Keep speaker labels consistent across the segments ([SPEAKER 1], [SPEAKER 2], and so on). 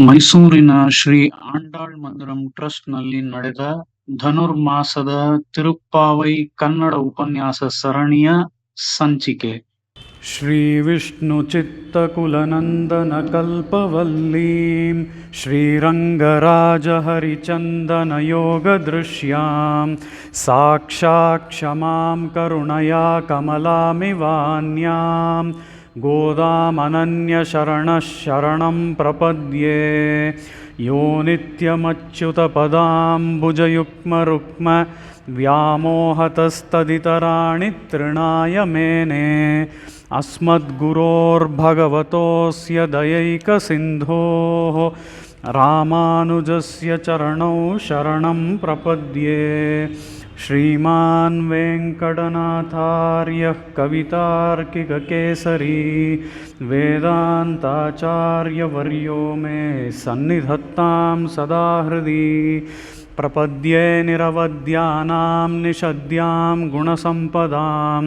[SPEAKER 1] ಮೈಸೂರಿನ ಶ್ರೀ ಆಂಡಾಳ್ ಮಂದಿರಂ ಟ್ರಸ್ಟ್‌ನಲ್ಲಿ ನಡೆದ ಧನುರ್ಮಾಸದ ತಿರುಪ್ಪಾವೈ ಕನ್ನಡ ಉಪನ್ಯಾಸ ಸರಣಿಯ ಸಂಚಿಕೆ.
[SPEAKER 2] श्रीविष्णुचित्तकुलनन्दनकल्पवल्लीं श्रीरङ्गराजहरिचन्दनयोगदृश्यां साक्षात् क्षमां करुणया कमलामिवान्यां गोदामनन्यशरणः शरणं प्रपद्ये। यो नित्यमच्युतपदाम्बुजयुग्मरुक्म व्यामोहतस्तदितराणि तृणाय मेने। अस्मद्गुरोर्भगवतोऽस्य दयैकसिन्धोः रामानुजस्य चरणौ शरणं प्रपद्ये। श्रीमान् वेङ्कटनाथार्यः कवितार्किककेसरी वेदान्ताचार्यवर्यो मे सन्निधत्तां सदा हृदि। प्रपद्ये निरवद्यानां निषद्यां गुणसम्पदां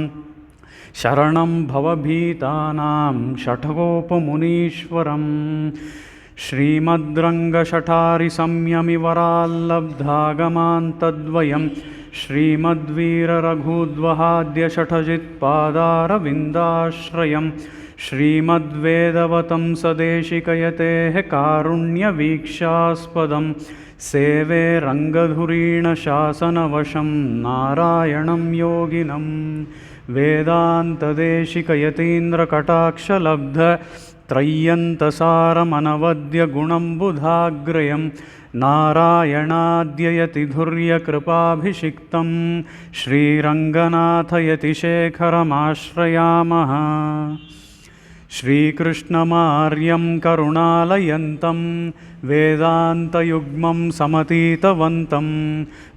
[SPEAKER 2] शरणं भवभीतानां षट्कोपमुनीश्वरम्। श्रीमद्रङ्गशठारिसंयमिवराल्लब्धागमान्तद्वयं श्रीमद्वीररघुद्वहाद्यषठजित्पादारविन्दाश्रयं श्रीमद्वेदवतंसदेशिकयतेः कारुण्यवीक्षास्पदं सेवे रङ्गधुरीणशासनवशं नारायणं योगिनं वेदान्तदेशिकयतीन्द्रकटाक्षलब्ध त्रय्यन्तसारमनवद्यगुणम्बुधाग्रयं नारायणाद्ययतिधुर्यकृपाभिषिक्तं श्रीरङ्गनाथयतिशेखरमाश्रयामः। श्रीकृष्णमार्यं करुणालयन्तं वेदान्तयुग्मं समतीतवन्तं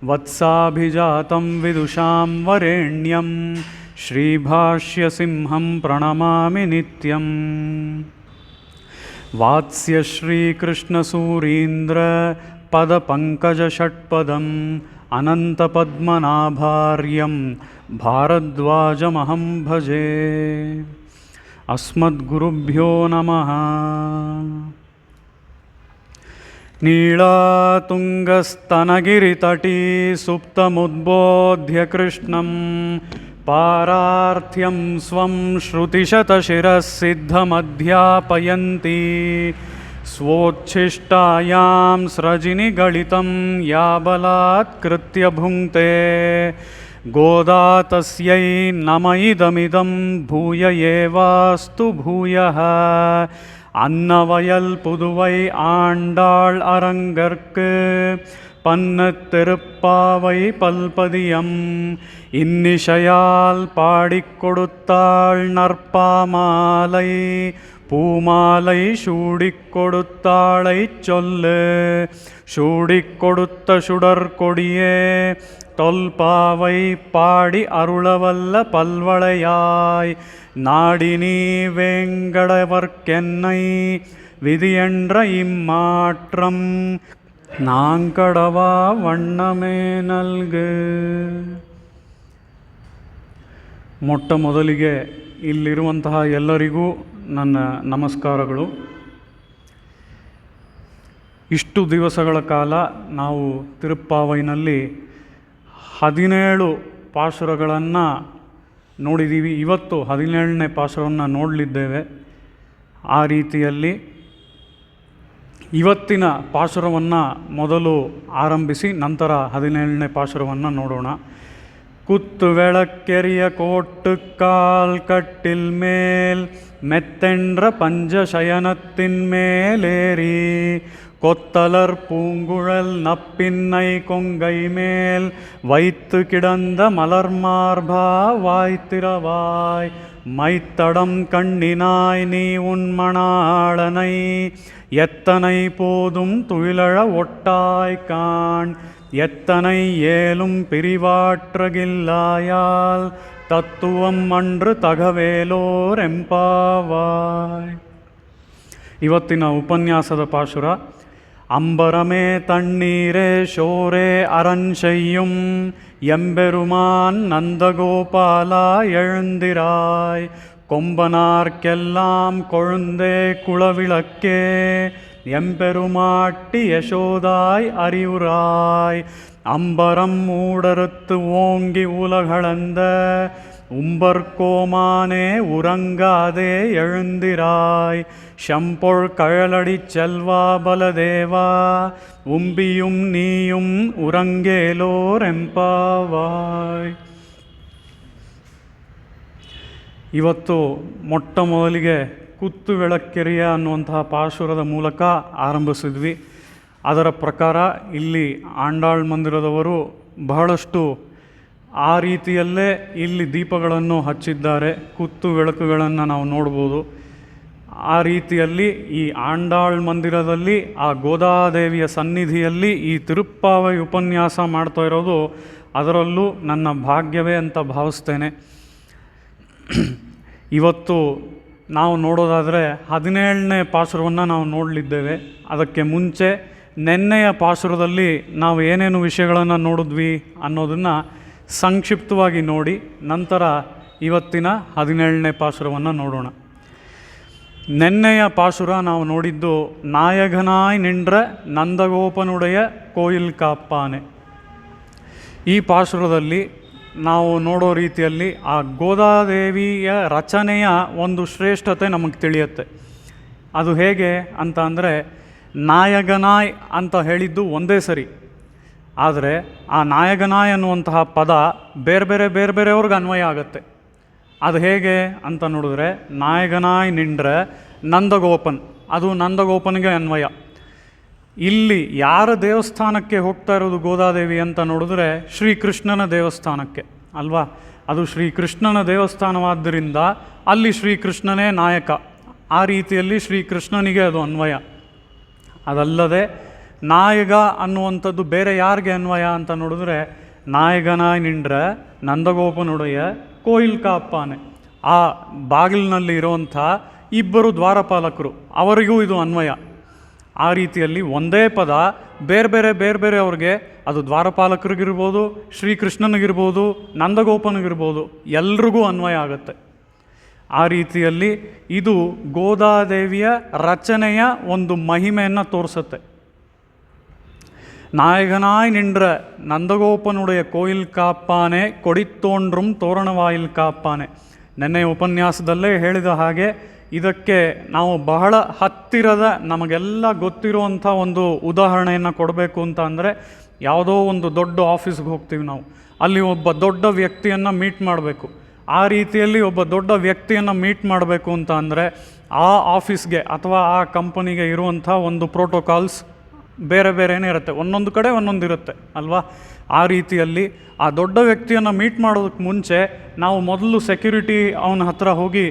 [SPEAKER 2] वत्साभिजातं विदुषां वरेण्यं श्रीभाष्यसिंहं प्रणमामि नित्यम्। वात्स्यश्रीकृष्णसूरीन्द्र पदपङ्कजषट्पदम् अनन्तपद्मनाभार्यं भारद्वाजमहं भजे। अस्मद्गुरुभ्यो नमः। नीलातुङ्गस्तनगिरितटी सुप्तमुद्बोध्य कृष्णं पारार्थ्यं स्वं श्रुतिशतशिरः सिद्धमध्यापयन्ती स्वोच्छिष्टायां स्रजिनिगलितं या बलात्कृत्य भुङ्क्ते गोदा तस्यै नम इदमिदं भूय एवास्तु भूयः। अन्नवयल पुदुवै आण्डाळ् அரங்கற்கு பன்னு திருப்பாவை பல்பதியம் இன்னிசையால் பாடிக் கொடுத்தாள் நற்பாமாலை பூமாலை சூடிக் கொடுத்தாளைச் சொல்லு சூடிக் கொடுத்த சுடற்கொடியே தொல்பாவை பாடி அருளவல்ல பல்வளையாய் நாடினீ வேங்கடவர்க்கென்னை விதியென்ற இம்மாற்றம் ನಾಂಕಡವಾ ವಣ್ಣಮೇ ನಲ್ಗೆ. ಮೊಟ್ಟ ಮೊದಲಿಗೆ ಇಲ್ಲಿರುವಂತಹ ಎಲ್ಲರಿಗೂ ನನ್ನ ನಮಸ್ಕಾರಗಳು. ಇಷ್ಟು ದಿವಸಗಳ ಕಾಲ ನಾವು ತಿರುಪ್ಪಾವೈನಲ್ಲಿ 17 ಪಾಶುರಗಳನ್ನು ನೋಡಿದ್ದೀವಿ. ಇವತ್ತು 17ನೇ ಪಾಶುರವನ್ನು ನೋಡಲಿದ್ದೇವೆ. ಆ ರೀತಿಯಲ್ಲಿ ಇವತ್ತಿನ ಪಾಶುರವನ್ನು ಮೊದಲು ಆರಂಭಿಸಿ ನಂತರ 17ನೇ ಪಾಶುರವನ್ನು ನೋಡೋಣ. குத்து விளக்கெரிய கோட்டுக்கால் கட்டில் மேல் மெத்தென்ற பஞ்சசயனத்தின் மேலேறி கொத்தலர் பூங்குழல் நப்பின்னை கொங்கை மேல் வைத்து கிடந்த மலர் மார்பா வாய்த்திரவாய் மைத்தடம் கண்ணினாய் நீ உன்மணாளனை எத்தனை போதும் துயிலழ ஒட்டாய்கான் எத்தனை ஏலும் பிரிவாற்றகில்லாயால் தத்துவம் அன்று தகவேலோர் ಎಂಪಾವಾಯ್. ಇವತ್ತಿನ ಉಪನ್ಯಾಸದ ಪಾಶುರ ಅಂಬರಮೇ ತಣ್ಣೀರೇ ಶೋರೇ அரண்செய்யும் எம்பெருமான் நந்தகோபாலா எழுந்திராய் கொம்பனார்க்கெல்லாம் கொழுந்தே குளவிளக்கே எம்பெருமாட்டி யசோதாய் அறிவுராய் அம்பரம் மூடறுத்து ஓங்கி உலகளந்த உம்பர்கோமானே உறங்காதே எழுந்திராய் ஷம்பொழ் கழலடி செல்வா பலதேவா உம்பியும் நீயும் உறங்கேலோர் ಎಂಪಾವಾಯ್. ಇವತ್ತು ಮೊಟ್ಟ ಮೊದಲಿಗೆ ಕುತ್ತು ಬೆಳಕ್ಕೆರೆಯ ಅನ್ನುವಂತಹ ಪಾಶುರದ ಮೂಲಕ ಆರಂಭಿಸಿದ್ವಿ. ಅದರ ಪ್ರಕಾರ ಇಲ್ಲಿ ಆಂಡಾಳ್ ಮಂದಿರದವರು ಬಹಳಷ್ಟು ಆ ರೀತಿಯಲ್ಲೇ ಇಲ್ಲಿ ದೀಪಗಳನ್ನು ಹಚ್ಚಿದ್ದಾರೆ. ಕುತ್ತು ಬೆಳಕುಗಳನ್ನು ನಾವು ನೋಡ್ಬೋದು. ಆ ರೀತಿಯಲ್ಲಿ ಈ ಆಂಡಾಳ್ ಮಂದಿರದಲ್ಲಿ ಆ ಗೋದಾದೇವಿಯ ಸನ್ನಿಧಿಯಲ್ಲಿ ಈ ತಿರುಪ್ಪಾವೈ ಉಪನ್ಯಾಸ ಮಾಡ್ತಾ ಇರೋದು ಅದರಲ್ಲೂ ನನ್ನ ಭಾಗ್ಯವೇ ಅಂತ ಭಾವಿಸ್ತೇನೆ. ಇವತ್ತು ನಾವು ನೋಡೋದಾದರೆ 17ನೇ ಪಾಶುರವನ್ನು ನಾವು ನೋಡಲಿದ್ದೇವೆ. ಅದಕ್ಕೆ ಮುಂಚೆ ನೆನ್ನೆಯ ಪಾಶುರದಲ್ಲಿ ನಾವು ಏನೇನು ವಿಷಯಗಳನ್ನು ನೋಡಿದ್ವಿ ಅನ್ನೋದನ್ನು ಸಂಕ್ಷಿಪ್ತವಾಗಿ ನೋಡಿ ನಂತರ ಇವತ್ತಿನ 17ನೇ ಪಾಶುರವನ್ನು ನೋಡೋಣ. ನೆನ್ನೆಯ ಪಾಶುರ ನಾವು ನೋಡಿದ್ದು ನಾಯಕನಾಯ್ ನಿಂಡ್ರ ನಂದಗೋಪನುಡೆಯ ಕೋಯಿಲ್ ಕಾಪ್ಪಾನೆ. ಈ ಪಾಶುರದಲ್ಲಿ ನಾವು ನೋಡೋ ರೀತಿಯಲ್ಲಿ ಆ ಗೋದಾದೇವಿಯ ರಚನೆಯ ಒಂದು ಶ್ರೇಷ್ಠತೆ ನಮಗೆ ತಿಳಿಯುತ್ತೆ. ಅದು ಹೇಗೆ ಅಂತ ಅಂದರೆ, ನಾಯಕನಾಯ್ ಅಂತ ಹೇಳಿದ್ದು ಒಂದೇ ಸರಿ, ಆದರೆ ಆ ನಾಯಕನಾಯ್ ಅನ್ನುವಂತಹ ಪದ ಬೇರೆ ಬೇರೆಯವ್ರಿಗೆ ಅನ್ವಯ ಆಗುತ್ತೆ. ಅದು ಹೇಗೆ ಅಂತ ನೋಡಿದ್ರೆ, ನಾಯಕನಾಯ್ ನಿಂಡ್ರೆ ನಂದಗೋಪನ್, ಅದು ನಂದಗೋಪನಿಗೆ ಅನ್ವಯ. ಇಲ್ಲಿ ಯಾರ ದೇವಸ್ಥಾನಕ್ಕೆ ಹೋಗ್ತಾ ಇರೋದು ಗೋದಾದೇವಿ ಅಂತ ನೋಡಿದ್ರೆ ಶ್ರೀಕೃಷ್ಣನ ದೇವಸ್ಥಾನಕ್ಕೆ ಅಲ್ವಾ. ಅದು ಶ್ರೀಕೃಷ್ಣನ ದೇವಸ್ಥಾನವಾದ್ದರಿಂದ ಅಲ್ಲಿ ಶ್ರೀಕೃಷ್ಣನೇ ನಾಯಕ. ಆ ರೀತಿಯಲ್ಲಿ ಶ್ರೀಕೃಷ್ಣನಿಗೆ ಅದು ಅನ್ವಯ. ಅದಲ್ಲದೆ ನಾಯಕ ಅನ್ನುವಂಥದ್ದು ಬೇರೆ ಯಾರಿಗೆ ಅನ್ವಯ ಅಂತ ನೋಡಿದ್ರೆ, ನಾಯಕನಾಯ್ ನಿಂಡ್ರೆ ನಂದಗೋಪನುಡೆಯ ಕೋಯಿಲ್ ಕಾಪ್ಪಾನೆ, ಆ ಬಾಗಿಲಿನಲ್ಲಿ ಇರುವಂಥ ಇಬ್ಬರು ದ್ವಾರಪಾಲಕರು ಅವರಿಗೂ ಇದು ಅನ್ವಯ. ಆ ರೀತಿಯಲ್ಲಿ ಒಂದೇ ಪದ ಬೇರೆ ಅವ್ರಿಗೆ, ಅದು ದ್ವಾರಪಾಲಕರಿಗಿರ್ಬೋದು, ಶ್ರೀಕೃಷ್ಣನಿಗಿರ್ಬೋದು, ನಂದಗೋಪನಿಗಿರ್ಬೋದು, ಎಲ್ರಿಗೂ ಅನ್ವಯ ಆಗುತ್ತೆ. ಆ ರೀತಿಯಲ್ಲಿ ಇದು ಗೋದಾದೇವಿಯ ರಚನೆಯ ಒಂದು ಮಹಿಮೆಯನ್ನು ತೋರಿಸುತ್ತೆ. ನಾಯಕನಾಯ್ ನಿಂಡ್ರ ನಂದಗೋಪನುಡೆಯ ಕೋಯಿಲ್ ಕಾಪ್ಪಾನೆ ಕೊಡಿತ್ತೋಂಡ್ರಂ ತೋರಣವಾಯಿಲ್ ಕಾಪ್ಪಾನೆ. ನೆನ್ನೆ ಉಪನ್ಯಾಸದಲ್ಲೇ ಹೇಳಿದ ಹಾಗೆ ಇದಕ್ಕೆ ನಾವು ಬಹಳ ಹತ್ತಿರದ ನಮಗೆಲ್ಲ ಗೊತ್ತಿರುವಂಥ ಒಂದು ಉದಾಹರಣೆಯನ್ನು ಕೊಡಬೇಕು ಅಂತ ಅಂದರೆ, ಯಾವುದೋ ಒಂದು ದೊಡ್ಡ ಆಫೀಸ್ಗೆ ಹೋಗ್ತೀವಿ ನಾವು, ಅಲ್ಲಿ ಒಬ್ಬ ದೊಡ್ಡ ವ್ಯಕ್ತಿಯನ್ನು ಮೀಟ್ ಮಾಡಬೇಕು. ಆ ರೀತಿಯಲ್ಲಿ ಒಬ್ಬ ದೊಡ್ಡ ವ್ಯಕ್ತಿಯನ್ನು ಮೀಟ್ ಮಾಡಬೇಕು ಅಂತ ಅಂದರೆ ಆ ಆಫೀಸ್ಗೆ ಅಥವಾ ಆ ಕಂಪನಿಗೆ ಇರುವಂಥ ಒಂದು ಪ್ರೋಟೋಕಾಲ್ಸ್ ಬೇರೆನೇ ಇರುತ್ತೆ. ಒಂದೊಂದು ಕಡೆ ಒಂದೊಂದಿರುತ್ತೆ ಅಲ್ವಾ. ಆ ರೀತಿಯಲ್ಲಿ ಆ ದೊಡ್ಡ ವ್ಯಕ್ತಿಯನ್ನು ಮೀಟ್ ಮಾಡೋದಕ್ಕೆ ಮುಂಚೆ ನಾವು ಮೊದಲು ಸೆಕ್ಯೂರಿಟಿ ಅವನ ಹತ್ರ ಹೋಗಿ,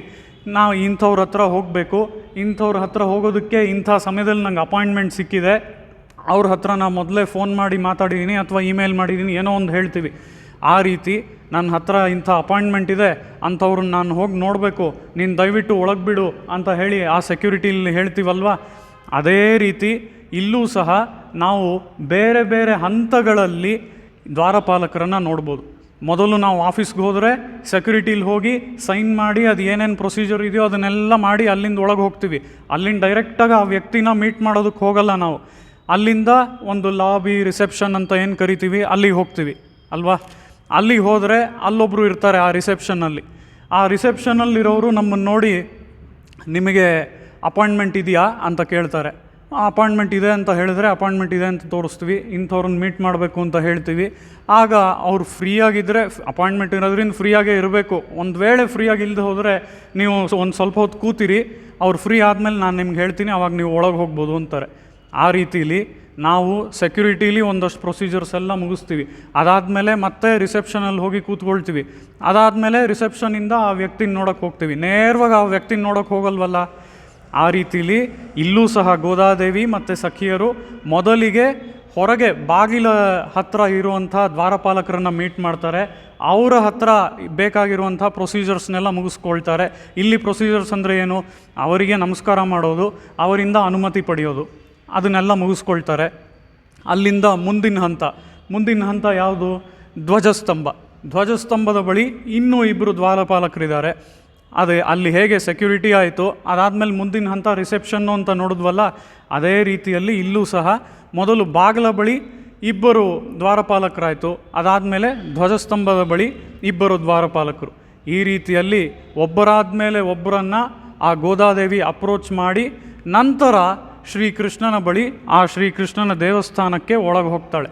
[SPEAKER 2] ನಾವು ಇಂಥವ್ರ ಹತ್ರ ಹೋಗಬೇಕು, ಇಂಥವ್ರ ಹತ್ರ ಹೋಗೋದಕ್ಕೆ ಇಂಥ ಸಮಯದಲ್ಲಿ ನಂಗೆ ಅಪಾಯಿಂಟ್ಮೆಂಟ್ ಸಿಕ್ಕಿದೆ, ಅವ್ರ ಹತ್ರ ನಾನು ಮೊದಲೇ ಫೋನ್ ಮಾಡಿ ಮಾತಾಡಿದ್ದೀನಿ ಅಥವಾ ಇಮೇಲ್ ಮಾಡಿದ್ದೀನಿ, ಏನೋ ಒಂದು ಹೇಳ್ತೀವಿ. ಆ ರೀತಿ ನನ್ನ ಹತ್ರ ಇಂಥ ಅಪಾಯಿಂಟ್ಮೆಂಟ್ ಇದೆ, ಅಂಥವ್ರನ್ನ ನಾನು ಹೋಗಿ ನೋಡಬೇಕು, ನೀನು ದಯವಿಟ್ಟು ಒಳಗೆ ಬಿಡು ಅಂತ ಹೇಳಿ ಆ ಸೆಕ್ಯೂರಿಟಿಲಿ ಹೇಳ್ತೀವಲ್ವ. ಅದೇ ರೀತಿ ಇಲ್ಲೂ ಸಹ ನಾವು ಬೇರೆ ಹಂತಗಳಲ್ಲಿ ದ್ವಾರಪಾಲಕರನ್ನು ನೋಡ್ಬೋದು. ಮೊದಲು ನಾವು ಆಫೀಸ್ಗೆ ಹೋದರೆ ಸೆಕ್ಯೂರಿಟಿಲಿ ಹೋಗಿ ಸೈನ್ ಮಾಡಿ ಅದು ಏನೇನು ಪ್ರೊಸೀಜರ್ ಇದೆಯೋ ಅದನ್ನೆಲ್ಲ ಮಾಡಿ ಅಲ್ಲಿಂದ ಒಳಗೆ ಹೋಗ್ತೀವಿ. ಅಲ್ಲಿಂದ ಡೈರೆಕ್ಟಾಗಿ ಆ ವ್ಯಕ್ತಿನ ಮೀಟ್ ಮಾಡೋದಕ್ಕೆ ಹೋಗಲ್ಲ ನಾವು. ಅಲ್ಲಿಂದ ಒಂದು ಲಾಬಿ, ರಿಸೆಪ್ಷನ್ ಅಂತ ಏನು ಕರಿತೀವಿ, ಅಲ್ಲಿಗೆ ಹೋಗ್ತೀವಿ ಅಲ್ವಾ. ಅಲ್ಲಿಗೆ ಹೋದರೆ ಅಲ್ಲೊಬ್ಬರು ಇರ್ತಾರೆ ಆ ರಿಸೆಪ್ಷನ್ನಲ್ಲಿ. ಆ ರಿಸೆಪ್ಷನ್ನಲ್ಲಿರೋರು ನಮ್ಮನ್ನು ನೋಡಿ, ನಿಮಗೆ ಅಪಾಯಿಂಟ್ಮೆಂಟ್ ಇದೆಯಾ ಅಂತ ಕೇಳ್ತಾರೆ. ಅಪಾಯಿಂಟ್ಮೆಂಟ್ ಇದೆ ಅಂತ ಹೇಳಿದ್ರೆ ಅಪಾಯಿಂಟ್ಮೆಂಟ್ ಇದೆ ಅಂತ ತೋರಿಸ್ತೀವಿ, ಇಂಥವ್ರನ್ನ ಮೀಟ್ ಮಾಡಬೇಕು ಅಂತ ಹೇಳ್ತೀವಿ. ಆಗ ಅವ್ರು ಫ್ರೀಯಾಗಿದ್ದರೆ, ಅಪಾಯಿಂಟ್ಮೆಂಟ್ ಇರೋದ್ರಿಂದ ಫ್ರೀಯಾಗೇ ಇರಬೇಕು. ಒಂದು ವೇಳೆ ಫ್ರೀಯಾಗಿ ಇಲ್ಲದೆ ಹೋದರೆ ನೀವು ಒಂದು ಸ್ವಲ್ಪ ಹೊತ್ತು ಕೂತಿರಿ, ಅವ್ರು ಫ್ರೀ ಆದಮೇಲೆ ನಾನು ನಿಮ್ಗೆ ಹೇಳ್ತೀನಿ, ಆವಾಗ ನೀವು ಒಳಗೆ ಹೋಗ್ಬೋದು ಅಂತಾರೆ. ಆ ರೀತಿಲಿ ನಾವು ಸೆಕ್ಯೂರಿಟೀಲಿ ಒಂದಷ್ಟು ಪ್ರೊಸೀಜರ್ಸ್ ಎಲ್ಲ ಮುಗಿಸ್ತೀವಿ. ಅದಾದಮೇಲೆ ಮತ್ತೆ ರಿಸೆಪ್ಷನಲ್ಲಿ ಹೋಗಿ ಕೂತ್ಕೊಳ್ತೀವಿ. ಅದಾದಮೇಲೆ ರಿಸೆಪ್ಷನಿಂದ ಆ ವ್ಯಕ್ತಿನ ನೋಡೋಕ್ಕೆ ಹೋಗ್ತೀವಿ. ನೇರವಾಗಿ ಆ ವ್ಯಕ್ತಿನ ನೋಡೋಕ್ಕೆ ಹೋಗಲ್ವಲ್ಲ. ಆ ರೀತಿಲಿ ಇಲ್ಲೂ ಸಹ ಗೋದಾದೇವಿ ಮತ್ತು ಸಖಿಯರು ಮೊದಲಿಗೆ ಹೊರಗೆ ಬಾಗಿಲ ಹತ್ರ ಇರುವಂಥ ದ್ವಾರಪಾಲಕರನ್ನು ಮೀಟ್ ಮಾಡ್ತಾರೆ. ಅವರ ಹತ್ರ ಬೇಕಾಗಿರುವಂಥ ಪ್ರೊಸೀಜರ್ಸ್ನೆಲ್ಲ ಮುಗಿಸ್ಕೊಳ್ತಾರೆ. ಇಲ್ಲಿ ಪ್ರೊಸೀಜರ್ಸ್ ಅಂದರೆ ಏನು? ಅವರಿಗೆ ನಮಸ್ಕಾರ ಮಾಡೋದು, ಅವರಿಂದ ಅನುಮತಿ ಪಡೆಯೋದು, ಅದನ್ನೆಲ್ಲ ಮುಗಿಸ್ಕೊಳ್ತಾರೆ. ಅಲ್ಲಿಂದ ಮುಂದಿನ ಹಂತ ಯಾವುದು? ಧ್ವಜಸ್ತಂಭದ ಬಳಿ ಇನ್ನೂ ಇಬ್ಬರು ದ್ವಾರಪಾಲಕರಿದ್ದಾರೆ. ಅದೇ ಅಲ್ಲಿ ಹೇಗೆ ಸೆಕ್ಯೂರಿಟಿ ಆಯಿತು, ಅದಾದಮೇಲೆ ಮುಂದಿನ ಹಂತ ರಿಸೆಪ್ಷನ್ನು ಅಂತ ನೋಡಿದ್ವಲ್ಲ, ಅದೇ ರೀತಿಯಲ್ಲಿ ಇಲ್ಲೂ ಸಹ ಮೊದಲು ಬಾಗಿಲ ಬಳಿ ಇಬ್ಬರು ದ್ವಾರಪಾಲಕರಾಯಿತು, ಅದಾದಮೇಲೆ ಧ್ವಜಸ್ತಂಭದ ಬಳಿ ಇಬ್ಬರು ದ್ವಾರಪಾಲಕರು. ಈ ರೀತಿಯಲ್ಲಿ ಒಬ್ಬರಾದ ಮೇಲೆ ಒಬ್ಬರನ್ನು ಆ ಗೋದಾದೇವಿ ಅಪ್ರೋಚ್ ಮಾಡಿ ನಂತರ ಶ್ರೀಕೃಷ್ಣನ ಬಳಿ, ಆ ಶ್ರೀಕೃಷ್ಣನ ದೇವಸ್ಥಾನಕ್ಕೆ ಒಳಗೆ ಹೋಗ್ತಾಳೆ.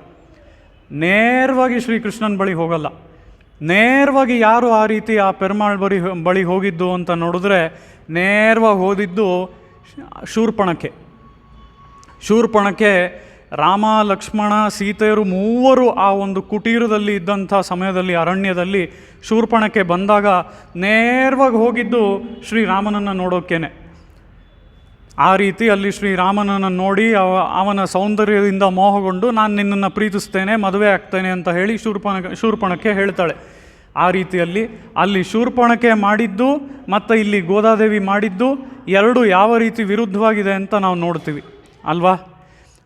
[SPEAKER 2] ನೇರವಾಗಿ ಶ್ರೀಕೃಷ್ಣನ ಬಳಿ ಹೋಗಲ್ಲ. ನೇರವಾಗಿ ಯಾರು ಆ ರೀತಿ ಆ ಪೆರುಮಾಳ್ ಬಳಿ ಹೋಗಿದ್ದು ಅಂತ ನೋಡಿದ್ರೆ, ನೇರವಾಗಿ ಹೋದಿದ್ದು ಶೂರ್ಪಣಖೆ ರಾಮ, ಲಕ್ಷ್ಮಣ, ಸೀತೆಯರು ಮೂವರು ಆ ಒಂದು ಕುಟೀರದಲ್ಲಿ ಇದ್ದಂಥ ಸಮಯದಲ್ಲಿ, ಅರಣ್ಯದಲ್ಲಿ ಶೂರ್ಪಣಖೆ ಬಂದಾಗ ನೇರವಾಗಿ ಹೋಗಿದ್ದು ಶ್ರೀರಾಮನನ್ನು ನೋಡೋಕ್ಕೇನೆ. ಆ ರೀತಿ ಅಲ್ಲಿ ಶ್ರೀರಾಮನನ್ನು ನೋಡಿ ಅವನ ಸೌಂದರ್ಯದಿಂದ ಮೋಹಗೊಂಡು ನಾನು ನಿನ್ನನ್ನು ಪ್ರೀತಿಸ್ತೇನೆ, ಮದುವೆ ಆಗ್ತೇನೆ ಅಂತ ಹೇಳಿ ಶೂರ್ಪಣಖೆ ಹೇಳ್ತಾಳೆ. ಆ ರೀತಿಯಲ್ಲಿ ಅಲ್ಲಿ ಶೂರ್ಪಣಖೆ ಮಾಡಿದ್ದು ಮತ್ತು ಇಲ್ಲಿ ಗೋದಾದೇವಿ ಮಾಡಿದ್ದು ಎರಡು ಯಾವ ರೀತಿ ವಿರುದ್ಧವಾಗಿದೆ ಅಂತ ನಾವು ನೋಡ್ತೀವಿ ಅಲ್ವಾ.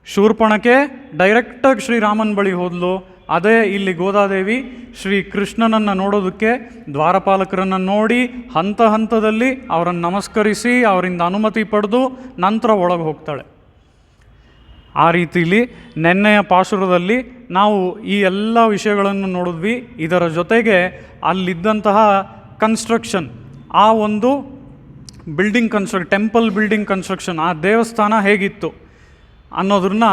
[SPEAKER 2] ಶೂರ್ಪಣಖೆ ಡೈರೆಕ್ಟಾಗಿ ಶ್ರೀರಾಮನ ಬಳಿ ಹೋದ್ಲು, ಅದೇ ಇಲ್ಲಿ ಗೋದಾದೇವಿ ಶ್ರೀಕೃಷ್ಣನನ್ನು ನೋಡೋದಕ್ಕೆ ದ್ವಾರಪಾಲಕರನ್ನು ನೋಡಿ ಹಂತ ಹಂತದಲ್ಲಿ ಅವರನ್ನು ನಮಸ್ಕರಿಸಿ ಅವರಿಂದ ಅನುಮತಿ ಪಡೆದು ನಂತರ ಒಳಗೆ ಹೋಗ್ತಾಳೆ. ಆ ರೀತಿಯಲ್ಲಿ ನೆನ್ನೆಯ ಪಾಶುರದಲ್ಲಿ ನಾವು ಈ ಎಲ್ಲ ವಿಷಯಗಳನ್ನು ನೋಡಿದ್ವಿ. ಇದರ ಜೊತೆಗೆ ಅಲ್ಲಿದ್ದಂತಹ ಕನ್ಸ್ಟ್ರಕ್ಷನ್, ಆ ಒಂದು ಟೆಂಪಲ್ ಬಿಲ್ಡಿಂಗ್ ಕನ್ಸ್ಟ್ರಕ್ಷನ್, ಆ ದೇವಸ್ಥಾನ ಹೇಗಿತ್ತು ಅನ್ನೋದನ್ನ,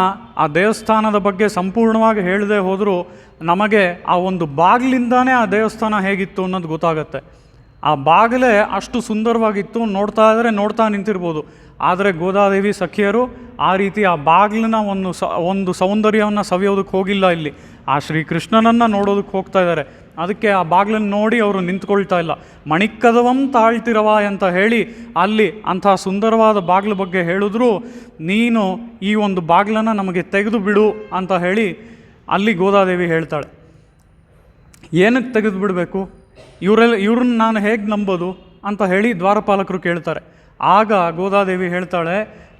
[SPEAKER 2] ಆ ದೇವಸ್ಥಾನದ ಬಗ್ಗೆ ಸಂಪೂರ್ಣವಾಗಿ ಹೇಳದೆ ಹೋದರೂ ನಮಗೆ ಆ ಒಂದು ಬಾಗಿಲಿಂದಾನೇ ಆ ದೇವಸ್ಥಾನ ಹೇಗಿತ್ತು ಅನ್ನೋದು ಗೊತ್ತಾಗತ್ತೆ. ಆ ಬಾಗಿಲೇ ಅಷ್ಟು ಸುಂದರವಾಗಿತ್ತು, ನೋಡ್ತಾ ನಿಂತಿರ್ಬೋದು. ಆದರೆ ಗೋದಾದೇವಿ ಸಖಿಯರು ಆ ರೀತಿ ಆ ಬಾಗಿಲಿನ ಒಂದು ಸೌಂದರ್ಯವನ್ನು ಸವಿಯೋದಕ್ಕೆ ಹೋಗಿಲ್ಲ. ಇಲ್ಲಿ ಆ ಶ್ರೀಕೃಷ್ಣನನ್ನು ನೋಡೋದಕ್ಕೆ ಹೋಗ್ತಾ ಇದ್ದಾರೆ. ಅದಕ್ಕೆ ಆ ಬಾಗಿಲನ್ನು ನೋಡಿ ಅವರು ನಿಂತ್ಕೊಳ್ತಾ ಇಲ್ಲ. ಮಣಿಕ್ಕದವಂ ತಾಳ್ತಿರವ ಅಂತ ಹೇಳಿ ಅಲ್ಲಿ ಅಂಥ ಸುಂದರವಾದ ಬಾಗಿಲ ಬಗ್ಗೆ ಹೇಳಿದ್ರು, ನೀನು ಈ ಒಂದು ಬಾಗಿಲನ್ನು ನಮಗೆ ತೆಗೆದು ಬಿಡು ಅಂತ ಹೇಳಿ ಅಲ್ಲಿ ಗೋದಾದೇವಿ ಹೇಳ್ತಾಳೆ. ಏನಕ್ಕೆ ತೆಗೆದು ಬಿಡಬೇಕು, ಇವ್ರನ್ನ ನಾನು ಹೇಗೆ ನಂಬೋದು ಅಂತ ಹೇಳಿ ದ್ವಾರಪಾಲಕರು ಕೇಳ್ತಾರೆ. ಆಗ ಗೋದಾದೇವಿ ಹೇಳ್ತಾಳೆ,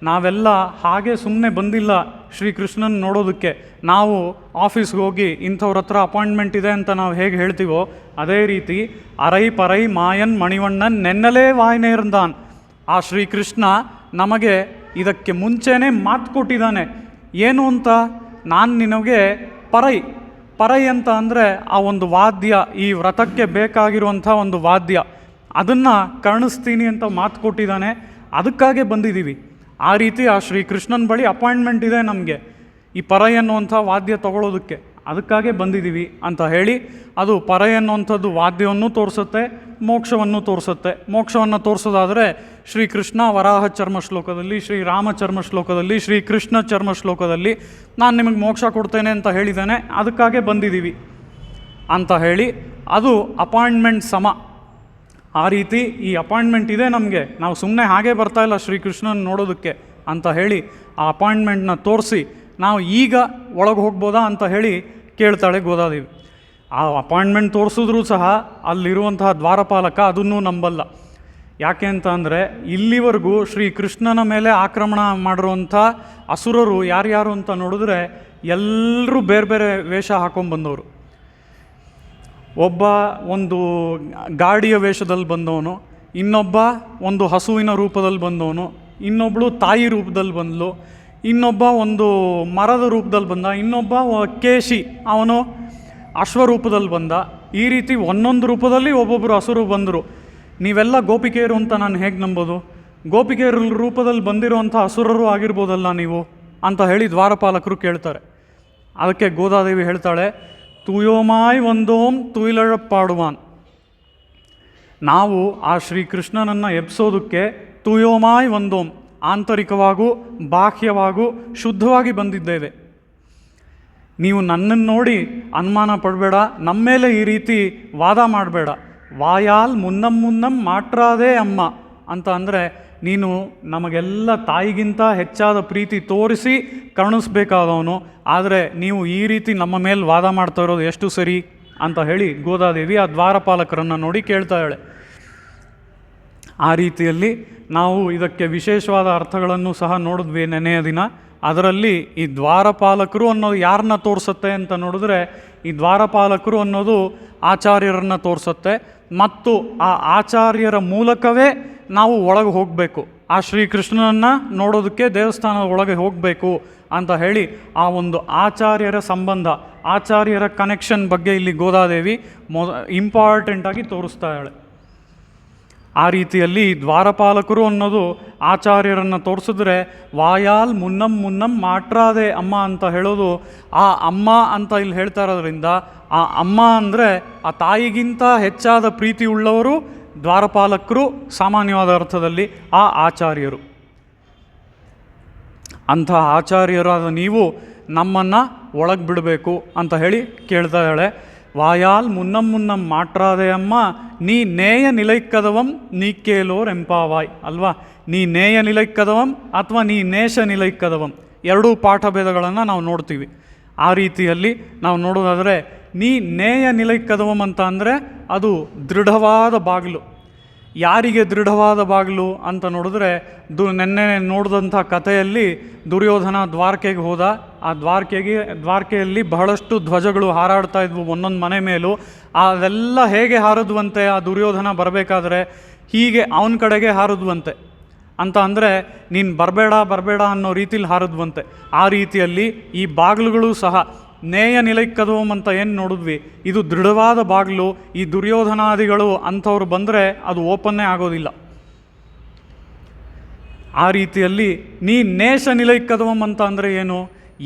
[SPEAKER 2] ನಾವೆಲ್ಲ ಹಾಗೆ ಸುಮ್ಮನೆ ಬಂದಿಲ್ಲ ಶ್ರೀಕೃಷ್ಣನ ನೋಡೋದಕ್ಕೆ. ನಾವು ಆಫೀಸ್ಗೆ ಹೋಗಿ ಇಂಥವ್ರ ಹತ್ರ ಅಪಾಯಿಂಟ್ಮೆಂಟ್ ಇದೆ ಅಂತ ನಾವು ಹೇಗೆ ಹೇಳ್ತೀವೋ ಅದೇ ರೀತಿ ಅರೈ ಪರೈ ಮಾಯನ್ ಮಣಿವಣ್ಣನ್ ನೆನ್ನಲೇ ವಾಯ್ನೇರ್ದಾನ್. ಆ ಶ್ರೀಕೃಷ್ಣ ನಮಗೆ ಇದಕ್ಕೆ ಮುಂಚೆನೇ ಮಾತು ಕೊಟ್ಟಿದ್ದಾನೆ. ಏನು ಅಂತ, ನಾನು ನಿನಗೆ ಪರೈ ಅಂತ ಅಂದರೆ ಆ ಒಂದು ವಾದ್ಯ, ಈ ವ್ರತಕ್ಕೆ ಬೇಕಾಗಿರುವಂಥ ಒಂದು ವಾದ್ಯ, ಅದನ್ನು ಕರ್ಣಿಸ್ತೀನಿ ಅಂತ ಮಾತು ಕೊಟ್ಟಿದ್ದಾನೆ. ಅದಕ್ಕಾಗೆ ಬಂದಿದ್ದೀವಿ. ಆ ರೀತಿ ಆ ಶ್ರೀಕೃಷ್ಣನ ಬಳಿ ಅಪಾಯಿಂಟ್ಮೆಂಟ್ ಇದೆ ನಮಗೆ ಈ ಪರೈ ಅನ್ನುವಂಥ ವಾದ್ಯ ತಗೊಳ್ಳೋದಕ್ಕೆ, ಅದಕ್ಕಾಗೆ ಬಂದಿದ್ದೀವಿ ಅಂತ ಹೇಳಿ ಅದು ಪರೈ ಅನ್ನುವಂಥದ್ದು ವಾದ್ಯವನ್ನು ತೋರಿಸುತ್ತೆ, ಮೋಕ್ಷವನ್ನು ತೋರಿಸುತ್ತೆ. ಮೋಕ್ಷವನ್ನು ತೋರಿಸೋದಾದರೆ ಶ್ರೀಕೃಷ್ಣ ವರಾಹ ಚರ್ಮ ಶ್ಲೋಕದಲ್ಲಿ, ಶ್ರೀರಾಮ ಚರ್ಮ ಶ್ಲೋಕದಲ್ಲಿ, ಶ್ರೀಕೃಷ್ಣ ಚರ್ಮ ಶ್ಲೋಕದಲ್ಲಿ ನಾನು ನಿಮಗೆ ಮೋಕ್ಷ ಕೊಡ್ತೇನೆ ಅಂತ ಹೇಳಿದ್ದಾನೆ, ಅದಕ್ಕಾಗೆ ಬಂದಿದ್ದೀವಿ ಅಂತ ಹೇಳಿ ಅದು ಅಪಾಯಿಂಟ್ಮೆಂಟ್ ಸಮ. ಆ ರೀತಿ ಈ ಅಪಾಯಿಂಟ್ಮೆಂಟ್ ಇದೆ ನಮಗೆ, ನಾವು ಸುಮ್ಮನೆ ಹಾಗೆ ಬರ್ತಾಯಿಲ್ಲ ಶ್ರೀಕೃಷ್ಣನ ನೋಡೋದಕ್ಕೆ ಅಂತ ಹೇಳಿ ಆ ಅಪಾಯಿಂಟ್ಮೆಂಟ್ನ ತೋರಿಸಿ ನಾವು ಈಗ ಒಳಗೆ ಹೋಗ್ಬೋದಾ ಅಂತ ಹೇಳಿ ಕೇಳ್ತಾಳೆ ಗೋದಾದೇವಿ. ಆ ಅಪಾಯಿಂಟ್ಮೆಂಟ್ ತೋರಿಸಿದ್ರೂ ಸಹ ಅಲ್ಲಿರುವಂತಹ ದ್ವಾರಪಾಲಕ ಅದನ್ನೂ ನಂಬಲ್ಲ. ಯಾಕೆ ಅಂತ ಅಂದರೆ ಇಲ್ಲಿವರೆಗೂ ಶ್ರೀಕೃಷ್ಣನ ಮೇಲೆ ಆಕ್ರಮಣ ಮಾಡಿರುವಂಥ ಅಸುರರು ಯಾರ್ಯಾರು ಅಂತ ನೋಡಿದ್ರೆ ಎಲ್ಲರೂ ಬೇರೆ ಬೇರೆ ವೇಷ ಹಾಕೊಂಡ್ಬಂದವರು. ಒಬ್ಬ ಒಂದು ಗಾಡಿಯ ವೇಷದಲ್ಲಿ ಬಂದವನು, ಇನ್ನೊಬ್ಬ ಒಂದು ಹಸುವಿನ ರೂಪದಲ್ಲಿ ಬಂದವನು, ಇನ್ನೊಬ್ಬಳು ತಾಯಿ ರೂಪದಲ್ಲಿ ಬಂದಳು, ಇನ್ನೊಬ್ಬ ಒಂದು ಮರದ ರೂಪದಲ್ಲಿ ಬಂದ, ಇನ್ನೊಬ್ಬ ಕೇಶಿ ಅವನು ಅಶ್ವರೂಪದಲ್ಲಿ ಬಂದ. ಈ ರೀತಿ ಒಂದೊಂದು ರೂಪದಲ್ಲಿ ಒಬ್ಬೊಬ್ಬರು ಹಸುರು ಬಂದರು. ನೀವೆಲ್ಲ ಗೋಪಿಕೆಯರು ಅಂತ ನಾನು ಹೇಗೆ ನಂಬೋದು, ಗೋಪಿಕೆಯರ ರೂಪದಲ್ಲಿ ಬಂದಿರುವಂಥ ಹಸುರರು ಆಗಿರ್ಬೋದಲ್ಲ ನೀವು ಅಂತ ಹೇಳಿ ದ್ವಾರಪಾಲಕರು ಕೇಳ್ತಾರೆ. ಅದಕ್ಕೆ ಗೋದಾದೇವಿ ಹೇಳ್ತಾಳೆ, ತುಯೋಮಾಯ್ ಒಂದೋಂ ತುಯಿಲಳಪ್ಪಾಡುವಾನ್. ನಾವು ಆ ಶ್ರೀಕೃಷ್ಣನನ್ನು ಎಬ್ಸೋದಕ್ಕೆ ತುಯೋಮಾಯ್ ಒಂದೋಂ, ಆಂತರಿಕವಾಗೂ ಬಾಹ್ಯವಾಗೂ ಶುದ್ಧವಾಗಿ ಬಂದಿದ್ದೇವೆ. ನೀವು ನನ್ನನ್ನು ನೋಡಿ ಅನುಮಾನ ಪಡಬೇಡ, ನಮ್ಮ ಮೇಲೆ ಈ ರೀತಿ ವಾದ ಮಾಡಬೇಡ. ವಾಯಾಲ್ ಮುನ್ನಂ ಮಾಟ್ರಾದೇ ಅಮ್ಮ ಅಂತ ಅಂದರೆ ನೀನು ನಮಗೆಲ್ಲ ತಾಯಿಗಿಂತ ಹೆಚ್ಚಾದ ಪ್ರೀತಿ ತೋರಿಸಿ ಕರುಣಿಸ್ಬೇಕಾದವನು, ಆದರೆ ನೀವು ಈ ರೀತಿ ನಮ್ಮ ಮೇಲೆ ವಾದ ಮಾಡ್ತಾ ಇರೋದು ಎಷ್ಟು ಸರಿ ಅಂತ ಹೇಳಿ ಗೋದಾದೇವಿ ಆ ದ್ವಾರಪಾಲಕರನ್ನು ನೋಡಿ ಕೇಳ್ತಾಳೆ. ಆ ರೀತಿಯಲ್ಲಿ ನಾವು ಇದಕ್ಕೆ ವಿಶೇಷವಾದ ಅರ್ಥಗಳನ್ನು ಸಹ ನೋಡಿದ್ವಿ ನೆನೆಯ ದಿನ. ಅದರಲ್ಲಿ ಈ ದ್ವಾರಪಾಲಕರು ಅನ್ನೋದು ಯಾರನ್ನ ತೋರಿಸುತ್ತೆ ಅಂತ ನೋಡಿದ್ರೆ, ಈ ದ್ವಾರಪಾಲಕರು ಅನ್ನೋದು ಆಚಾರ್ಯರನ್ನು ತೋರಿಸುತ್ತೆ ಮತ್ತು ಆ ಆಚಾರ್ಯರ ಮೂಲಕವೇ ನಾವು ಒಳಗೆ ಹೋಗಬೇಕು. ಆ ಶ್ರೀಕೃಷ್ಣನನ್ನು ನೋಡೋದಕ್ಕೆ ದೇವಸ್ಥಾನದ ಒಳಗೆ ಹೋಗಬೇಕು ಅಂತ ಹೇಳಿ ಆ ಒಂದು ಆಚಾರ್ಯರ ಸಂಬಂಧ, ಆಚಾರ್ಯರ ಕನೆಕ್ಷನ್ ಬಗ್ಗೆ ಇಲ್ಲಿ ಗೋದಾದೇವಿ ಇಂಪಾರ್ಟೆಂಟಾಗಿ ತೋರಿಸ್ತಾ ಇದ್ದಾಳೆ. ಆ ರೀತಿಯಲ್ಲಿ ದ್ವಾರಪಾಲಕರು ಅನ್ನೋದು ಆಚಾರ್ಯರನ್ನು ತೋರಿಸಿದ್ರೆ, ವಾಯಾಲ್ ಮುನ್ನಂ ಮುನ್ನಂ ಮಾಟ್ರಾದೆ ಅಮ್ಮ ಅಂತ ಹೇಳೋದು ಆ ಅಮ್ಮ ಅಂತ ಇಲ್ಲಿ ಹೇಳ್ತಾ ಇರೋದ್ರಿಂದ, ಆ ಅಮ್ಮ ಅಂದರೆ ಆ ತಾಯಿಗಿಂತ ಹೆಚ್ಚಾದ ಪ್ರೀತಿ ಉಳ್ಳವರು ದ್ವಾರಪಾಲಕರು, ಸಾಮಾನ್ಯವಾದ ಅರ್ಥದಲ್ಲಿ ಆ ಆಚಾರ್ಯರು. ಅಂಥ ಆಚಾರ್ಯರಾದ ನೀವು ನಮ್ಮನ್ನು ಒಳಗೆ ಬಿಡಬೇಕು ಅಂತ ಹೇಳಿ ಕೇಳ್ತಾ ಇದ್ದಾಳೆ. ವಾಯಾಲ್ ಮುನ್ನಂ ಮುನ್ನಂ ಮಾಟ್ರಾದೆ ಅಮ್ಮ ನೀ ನೇಯ ನಿಲೈಕ್ಕದವಂ ನೀ ಕೇಲೋರ್ ಎಂಪಾವಾಯ್ ಅಲ್ವಾ. ನೀ ನೇಯ ನಿಲೈಕ್ಕದವಂ ಅಥವಾ ನೀ ನೇಷ ನಿಲೈಕ್ಕದವಂ, ಎರಡೂ ಪಾಠಭೇದಗಳನ್ನು ನಾವು ನೋಡ್ತೀವಿ. ಆ ರೀತಿಯಲ್ಲಿ ನಾವು ನೋಡೋದಾದರೆ ನೀ ನೇಯ ನಿಲೈಕ್ಕದವಂ ಅಂತ ಅಂದರೆ ಅದು ದೃಢವಾದ ಬಾಗಿಲು. ಯಾರಿಗೆ ದೃಢವಾದ ಬಾಗಿಲು ಅಂತ ನೋಡಿದ್ರೆ, ನೆನ್ನೆ ನೋಡಿದಂಥ ಕಥೆಯಲ್ಲಿ ದುರ್ಯೋಧನ ದ್ವಾರಕೆಗೆ ಹೋದ. ಆ ದ್ವಾರಕೆಯಲ್ಲಿ ಬಹಳಷ್ಟು ಧ್ವಜಗಳು ಹಾರಾಡ್ತಾ ಇದ್ವು ಒಂದೊಂದು ಮನೆ ಮೇಲೂ. ಅದೆಲ್ಲ ಹೇಗೆ ಹಾರಿದ್ವಂತೆ, ಆ ದುರ್ಯೋಧನ ಬರಬೇಕಾದ್ರೆ ಹೀಗೆ ಅವನ ಕಡೆಗೆ ಹಾರಿದ್ವಂತೆ. ಅಂತ ಅಂದರೆ ನೀನು ಬರಬೇಡ ಅನ್ನೋ ರೀತಿಲಿ ಹಾರಿದ್ವಂತೆ. ಆ ರೀತಿಯಲ್ಲಿ ಈ ಬಾಗಿಲುಗಳು ಸಹ ನೇಯ ನಿಲೈಕ್ಕದವಂ ಅಂತ ಏನು ನೋಡಿದ್ವಿ, ಇದು ದೃಢವಾದ ಬಾಗಿಲು. ಈ ದುರ್ಯೋಧನಾದಿಗಳು ಅಂಥವ್ರು ಬಂದರೆ ಅದು ಓಪನ್ನೇ ಆಗೋದಿಲ್ಲ. ಆ ರೀತಿಯಲ್ಲಿ ನೀ ನೇಷ ನಿಲೈಕ್ಕದವಂ ಅಂತ ಅಂದರೆ ಏನು,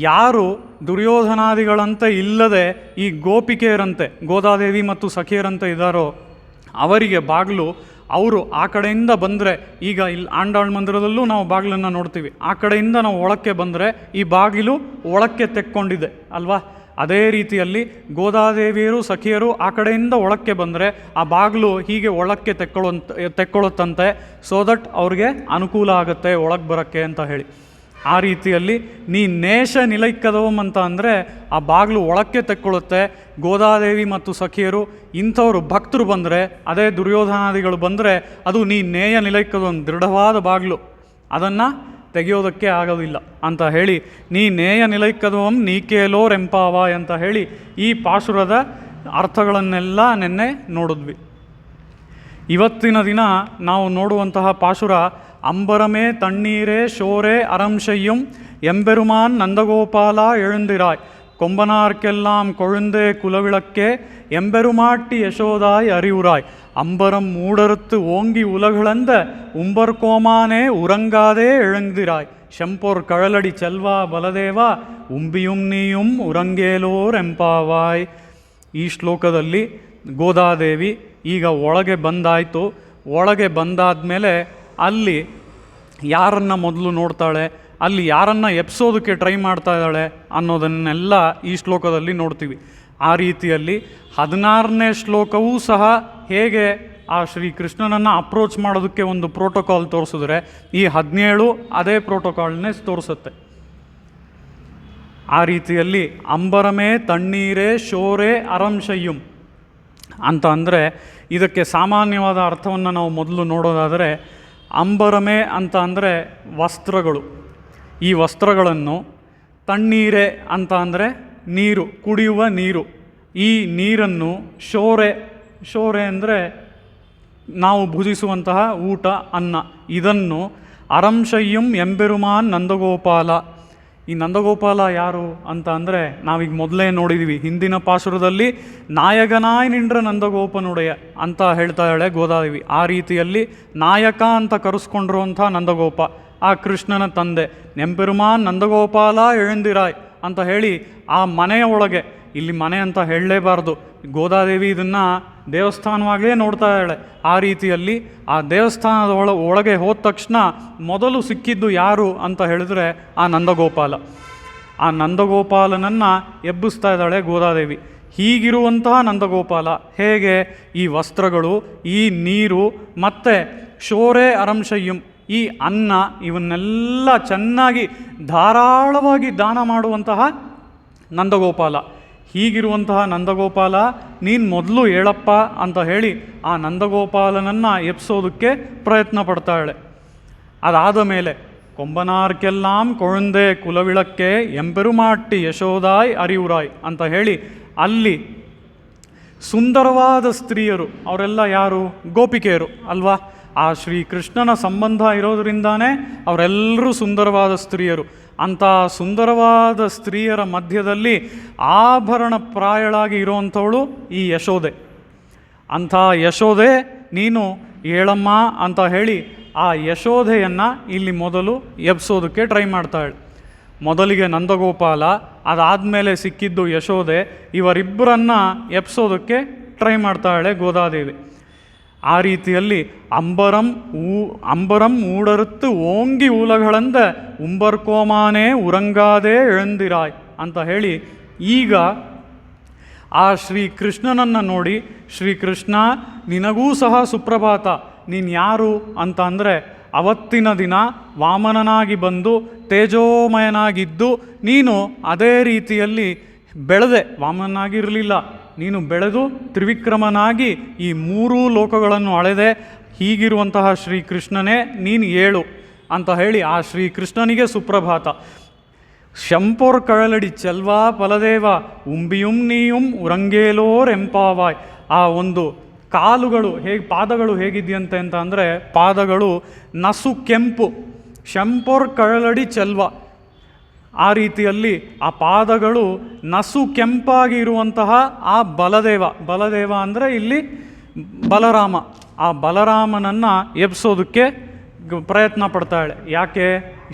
[SPEAKER 2] ಯಾರು ದುರ್ಯೋಧನಾದಿಗಳಂತೆ ಇಲ್ಲದೆ ಈ ಗೋಪಿಕೆಯರಂತೆ, ಗೋದಾದೇವಿ ಮತ್ತು ಸಖಿಯರಂತೆ ಇದ್ದಾರೋ ಅವರಿಗೆ ಬಾಗಿಲು. ಅವರು ಆ ಕಡೆಯಿಂದ ಬಂದರೆ, ಈಗ ಇಲ್ಲಿ ಆಂಡಾಳ್ ಮಂದಿರದಲ್ಲೂ ನಾವು ಬಾಗಿಲನ್ನು ನೋಡ್ತೀವಿ, ಆ ಕಡೆಯಿಂದ ನಾವು ಒಳಕ್ಕೆ ಬಂದರೆ ಈ ಬಾಗಿಲು ಒಳಕ್ಕೆ ತೆಕ್ಕೊಂಡಿದೆ ಅಲ್ವಾ. ಅದೇ ರೀತಿಯಲ್ಲಿ ಸಖಿಯರು ಆ ಕಡೆಯಿಂದ ಒಳಕ್ಕೆ ಬಂದರೆ ಆ ಬಾಗಿಲು ಹೀಗೆ ಒಳಕ್ಕೆ ತೆಕ್ಕೊಳ್ಳುತ್ತಂತೆ, ಸೋ ದಟ್ ಅವ್ರಿಗೆ ಅನುಕೂಲ ಆಗುತ್ತೆ ಒಳಗೆ ಬರೋಕ್ಕೆ ಅಂತ ಹೇಳಿ. ಆ ರೀತಿಯಲ್ಲಿ ನೀ ನೇಷ ನಿಲೈಕ್ಕದವಂ ಅಂತ ಅಂದರೆ ಆ ಬಾಗಿಲು ಒಳಕ್ಕೆ ತೆಕ್ಕೊಳ್ಳುತ್ತೆ. ಗೋದಾದೇವಿ ಮತ್ತು ಸಖಿಯರು ಇಂಥವರು ಭಕ್ತರು ಬಂದರೆ, ಅದೇ ದುರ್ಯೋಧನಾದಿಗಳು ಬಂದರೆ ಅದು ನೀ ನೇಯ ನಿಲೈಕ್ಕದವಂ, ದೃಢವಾದ ಬಾಗಿಲು, ಅದನ್ನು ತೆಗೆಯೋದಕ್ಕೆ ಆಗೋದಿಲ್ಲ ಅಂತ ಹೇಳಿ ನೀ ನೇಯ ನಿಲೈಕ್ಕದವಂ ನೀ ಕೇಲೋರ್ ಎಂಪಾವಾಯ್ ಅಂತ ಹೇಳಿ ಈ ಪಾಶುರದ ಅರ್ಥಗಳನ್ನೆಲ್ಲ ನೆನ್ನೆ ನೋಡಿದ್ವಿ. ಇವತ್ತಿನ ದಿನ ನಾವು ನೋಡುವಂತಹ ಪಾಶುರ ಅಂಬರಮೇ ತಣ್ಣೀರೇ ಶೋರೆ ಅರಂಶಯ್ಯಂ ಎಂಬೆರುಮಾನ್ ನಂದಗೋಪಾಲ எழுந்திராய் கொம்பனார்க்கெல்லாம் கொழுந்தே குலவிளக்கே எம்பெருமாட்டி யசோதாய் அறிவுராய் அம்பரம் மூடறுத்து ஓங்கி உலகளந்த உம்பர்கோமானே உறங்காதே எழுந்திராய் செம்பொர் கழலடி செல்வா பலದೇವಾ ಉಂಬಿಯುಂ ನೀಯುಂ ಉರಂಗೇಲೋರ್ ಎಂಪಾವಾಯ್. ಈ ಶ್ಲೋಕದಲ್ಲಿ ಗೋದಾದೇವಿ ಈಗ ಒಳಗೆ ಬಂದಾಯಿತು. ಒಳಗೆ ಬಂದಾದ ಮೇಲೆ ಅಲ್ಲಿ ಯಾರನ್ನು ಮೊದಲು ನೋಡ್ತಾಳೆ, ಅಲ್ಲಿ ಯಾರನ್ನು ಎಪ್ಸೋದಕ್ಕೆ ಟ್ರೈ ಮಾಡ್ತಾ ಇದ್ದಾಳೆ ಅನ್ನೋದನ್ನೆಲ್ಲ ಈ ಶ್ಲೋಕದಲ್ಲಿ ನೋಡ್ತೀವಿ. ಆ ರೀತಿಯಲ್ಲಿ 16ನೇ ಶ್ಲೋಕವೂ ಸಹ ಹೇಗೆ ಆ ಶ್ರೀಕೃಷ್ಣನನ್ನು ಅಪ್ರೋಚ್ ಮಾಡೋದಕ್ಕೆ ಒಂದು ಪ್ರೋಟೋಕಾಲ್ ತೋರಿಸಿದ್ರೆ, ಈ 17 ಅದೇ ಪ್ರೋಟೋಕಾಲ್ನೇ ತೋರಿಸುತ್ತೆ. ಆ ರೀತಿಯಲ್ಲಿ ಅಂಬರಮೇ ತಣ್ಣೀರೇ ಶೋರೆ ಅರಂಶಯ್ಯುಂ ಅಂತ ಅಂದರೆ ಇದಕ್ಕೆ ಸಾಮಾನ್ಯವಾದ ಅರ್ಥವನ್ನು ನಾವು ಮೊದಲು ನೋಡೋದಾದರೆ, ಅಂಬರಮೇ ಅಂತ ಅಂದರೆ ವಸ್ತ್ರಗಳು. ಈ ವಸ್ತ್ರಗಳನ್ನು, ತಣ್ಣೀರೆ ಅಂತ ಅಂದರೆ ನೀರು, ಕುಡಿಯುವ ನೀರು. ಈ ನೀರನ್ನು ಶೋರೆ ಅಂದರೆ ನಾವು ಭುಜಿಸುವಂತಹ ಊಟ, ಅನ್ನ. ಇದನ್ನು ಅರಂಶಯ್ಯಂ ಎಂಬೆರುಮಾನ್ ನಂದಗೋಪಾಲ. ಈ ನಂದಗೋಪಾಲ ಯಾರು ಅಂತ ಅಂದರೆ ನಾವೀಗ ಮೊದಲೇ ನೋಡಿದ್ದೀವಿ ಹಿಂದಿನ ಪಾಶುರದಲ್ಲಿ, ನಾಯಕನಾಯ್ ನಿಂಡ್ರ ನಂದಗೋಪನುಡೆಯ ಅಂತ ಹೇಳ್ತಾ ಇದ್ದಾಳೆ ಗೋದಾದೇವಿ. ಆ ರೀತಿಯಲ್ಲಿ ನಾಯಕ ಅಂತ ಕರೆಸ್ಕೊಂಡಿರುವಂಥ ನಂದಗೋಪ ಆ ಕೃಷ್ಣನ ತಂದೆ. ಎಂಬೆರುಮಾನ್ ನಂದಗೋಪಾಲ எழுந்திராய் ಅಂತ ಹೇಳಿ ಆ ಮನೆಯ ಒಳಗೆ, ಇಲ್ಲಿ ಮನೆ ಅಂತ ಹೇಳಲೇಬಾರ್ದು, ಗೋದಾದೇವಿ ಇದನ್ನು ದೇವಸ್ಥಾನವಾಗಲೇ ನೋಡ್ತಾ ಇದ್ದಾಳೆ. ಆ ರೀತಿಯಲ್ಲಿ ಆ ದೇವಸ್ಥಾನದ ಒಳಗೆ ಹೋದ ತಕ್ಷಣ ಮೊದಲು ಸಿಕ್ಕಿದ್ದು ಯಾರು ಅಂತ ಹೇಳಿದ್ರೆ ಆ ನಂದಗೋಪಾಲ. ಆ ನಂದಗೋಪಾಲನನ್ನು ಎಬ್ಬಿಸ್ತಾ ಇದ್ದಾಳೆ ಗೋದಾದೇವಿ. ಹೀಗಿರುವಂತಹ ನಂದಗೋಪಾಲ ಹೇಗೆ ಈ ವಸ್ತ್ರಗಳು, ಈ ನೀರು ಮತ್ತು ಶೋರೆ ಅರಂಶಯ್ಯಂ ಈ ಅನ್ನ ಇವನ್ನೆಲ್ಲ ಚೆನ್ನಾಗಿ ಧಾರಾಳವಾಗಿ ದಾನ ಮಾಡುವಂತಹ ನಂದಗೋಪಾಲ. ಹೀಗಿರುವಂತಹ ನಂದಗೋಪಾಲ ನೀನು ಮೊದಲು ಹೇಳಪ್ಪ ಅಂತ ಹೇಳಿ ಆ ನಂದಗೋಪಾಲನನ್ನು ಎಬ್ಸೋದಕ್ಕೆ ಪ್ರಯತ್ನ ಪಡ್ತಾಳೆ. ಅದಾದ ಮೇಲೆ ಕೊಂಬನಾರ್ಕೆಲ್ಲಾಂ ಕೊழுந்தே ಕುಲವಿಳಕ್ಕೆ ಎಂಬೆರುಮಾಟ್ಟಿ ಯಶೋದಾಯ್ ಅರಿವುರಾಯ್ ಅಂತ ಹೇಳಿ ಅಲ್ಲಿ ಸುಂದರವಾದ ಸ್ತ್ರೀಯರು ಅವರೆಲ್ಲ ಯಾರು? ಗೋಪಿಕೆಯರು ಅಲ್ವಾ? ಆ ಶ್ರೀಕೃಷ್ಣನ ಸಂಬಂಧ ಇರೋದರಿಂದಾನೇ ಅವರೆಲ್ಲರೂ ಸುಂದರವಾದ ಸ್ತ್ರೀಯರು. ಅಂಥ ಸುಂದರವಾದ ಸ್ತ್ರೀಯರ ಮಧ್ಯದಲ್ಲಿ ಆಭರಣ ಪ್ರಾಯಳಾಗಿ ಇರುವಂಥವಳು ಈ ಯಶೋದೆ. ಅಂಥ ಯಶೋದೆ ನೀನು ಹೇಳಮ್ಮ ಅಂತ ಹೇಳಿ ಆ ಯಶೋಧೆಯನ್ನು ಇಲ್ಲಿ ಮೊದಲು ಎಬ್ಸೋದಕ್ಕೆ ಟ್ರೈ ಮಾಡ್ತಾಳೆ. ಮೊದಲಿಗೆ ನಂದಗೋಪಾಲ, ಅದಾದಮೇಲೆ ಸಿಕ್ಕಿದ್ದು ಯಶೋದೆ, ಇವರಿಬ್ಬರನ್ನು ಎಬ್ಸೋದಕ್ಕೆ ಟ್ರೈ ಮಾಡ್ತಾಳೆ ಗೋದಾದೇವಿ. ಆ ರೀತಿಯಲ್ಲಿ ಅಂಬರಂ ಊಡರುತ್ತು ಓಂಗಿ ಊಲಗಳಂದ ಉಂಬರ್ಕೋಮಾನೇ ಉರಂಗಾದೇ ಎಳಂದಿರಾಯ್ ಅಂತ ಹೇಳಿ ಈಗ ಆ ಶ್ರೀಕೃಷ್ಣನನ್ನು ನೋಡಿ, ಶ್ರೀಕೃಷ್ಣ ನಿನಗೂ ಸಹ ಸುಪ್ರಭಾತ, ನೀನು ಯಾರು ಅಂತ ಅಂದರೆ ಅವತ್ತಿನ ದಿನ ವಾಮನನಾಗಿ ಬಂದು ತೇಜೋಮಯನಾಗಿದ್ದು ನೀನು ಅದೇ ರೀತಿಯಲ್ಲಿ ಬೆಳೆದೆ. ವಾಮನನಾಗಿರಲಿಲ್ಲ, ನೀನು ಬೆಳೆದು ತ್ರಿವಿಕ್ರಮನಾಗಿ ಈ ಮೂರೂ ಲೋಕಗಳನ್ನು ಅಳೆದೆ. ಹೀಗಿರುವಂತಹ ಶ್ರೀಕೃಷ್ಣನೇ ನೀನು ಏಳು ಅಂತ ಹೇಳಿ ಆ ಶ್ರೀಕೃಷ್ಣನಿಗೆ ಸುಪ್ರಭಾತ. ಶಂಪೊರ್ ಕಳಲಡಿ ಚೆಲ್ವಾ ಫಲದೇವ ಉಂಬಿಯುಂ ನೀಯುಂ ಉರಂಗೇಲೋರೆಂಪಾವಾಯ್. ಆ ಒಂದು ಕಾಲುಗಳು ಪಾದಗಳು ಹೇಗಿದೆಯಂತೆ ಅಂತ ಅಂದರೆ ಪಾದಗಳು ನಸು ಕೆಂಪು, ಶಂಪೊರ್ ಕಳಲಡಿ ಚೆಲ್ವ, ಆ ರೀತಿಯಲ್ಲಿ ಆ ಪಾದಗಳು ನಸು ಕೆಂಪಾಗಿ ಇರುವಂತಹ ಆ ಬಲದೇವ ಅಂದರೆ ಇಲ್ಲಿ ಬಲರಾಮ, ಆ ಬಲರಾಮನನ್ನು ಎಬ್ಸೋದಕ್ಕೆ ಪ್ರಯತ್ನ ಪಡ್ತಾಳೆ. ಯಾಕೆ?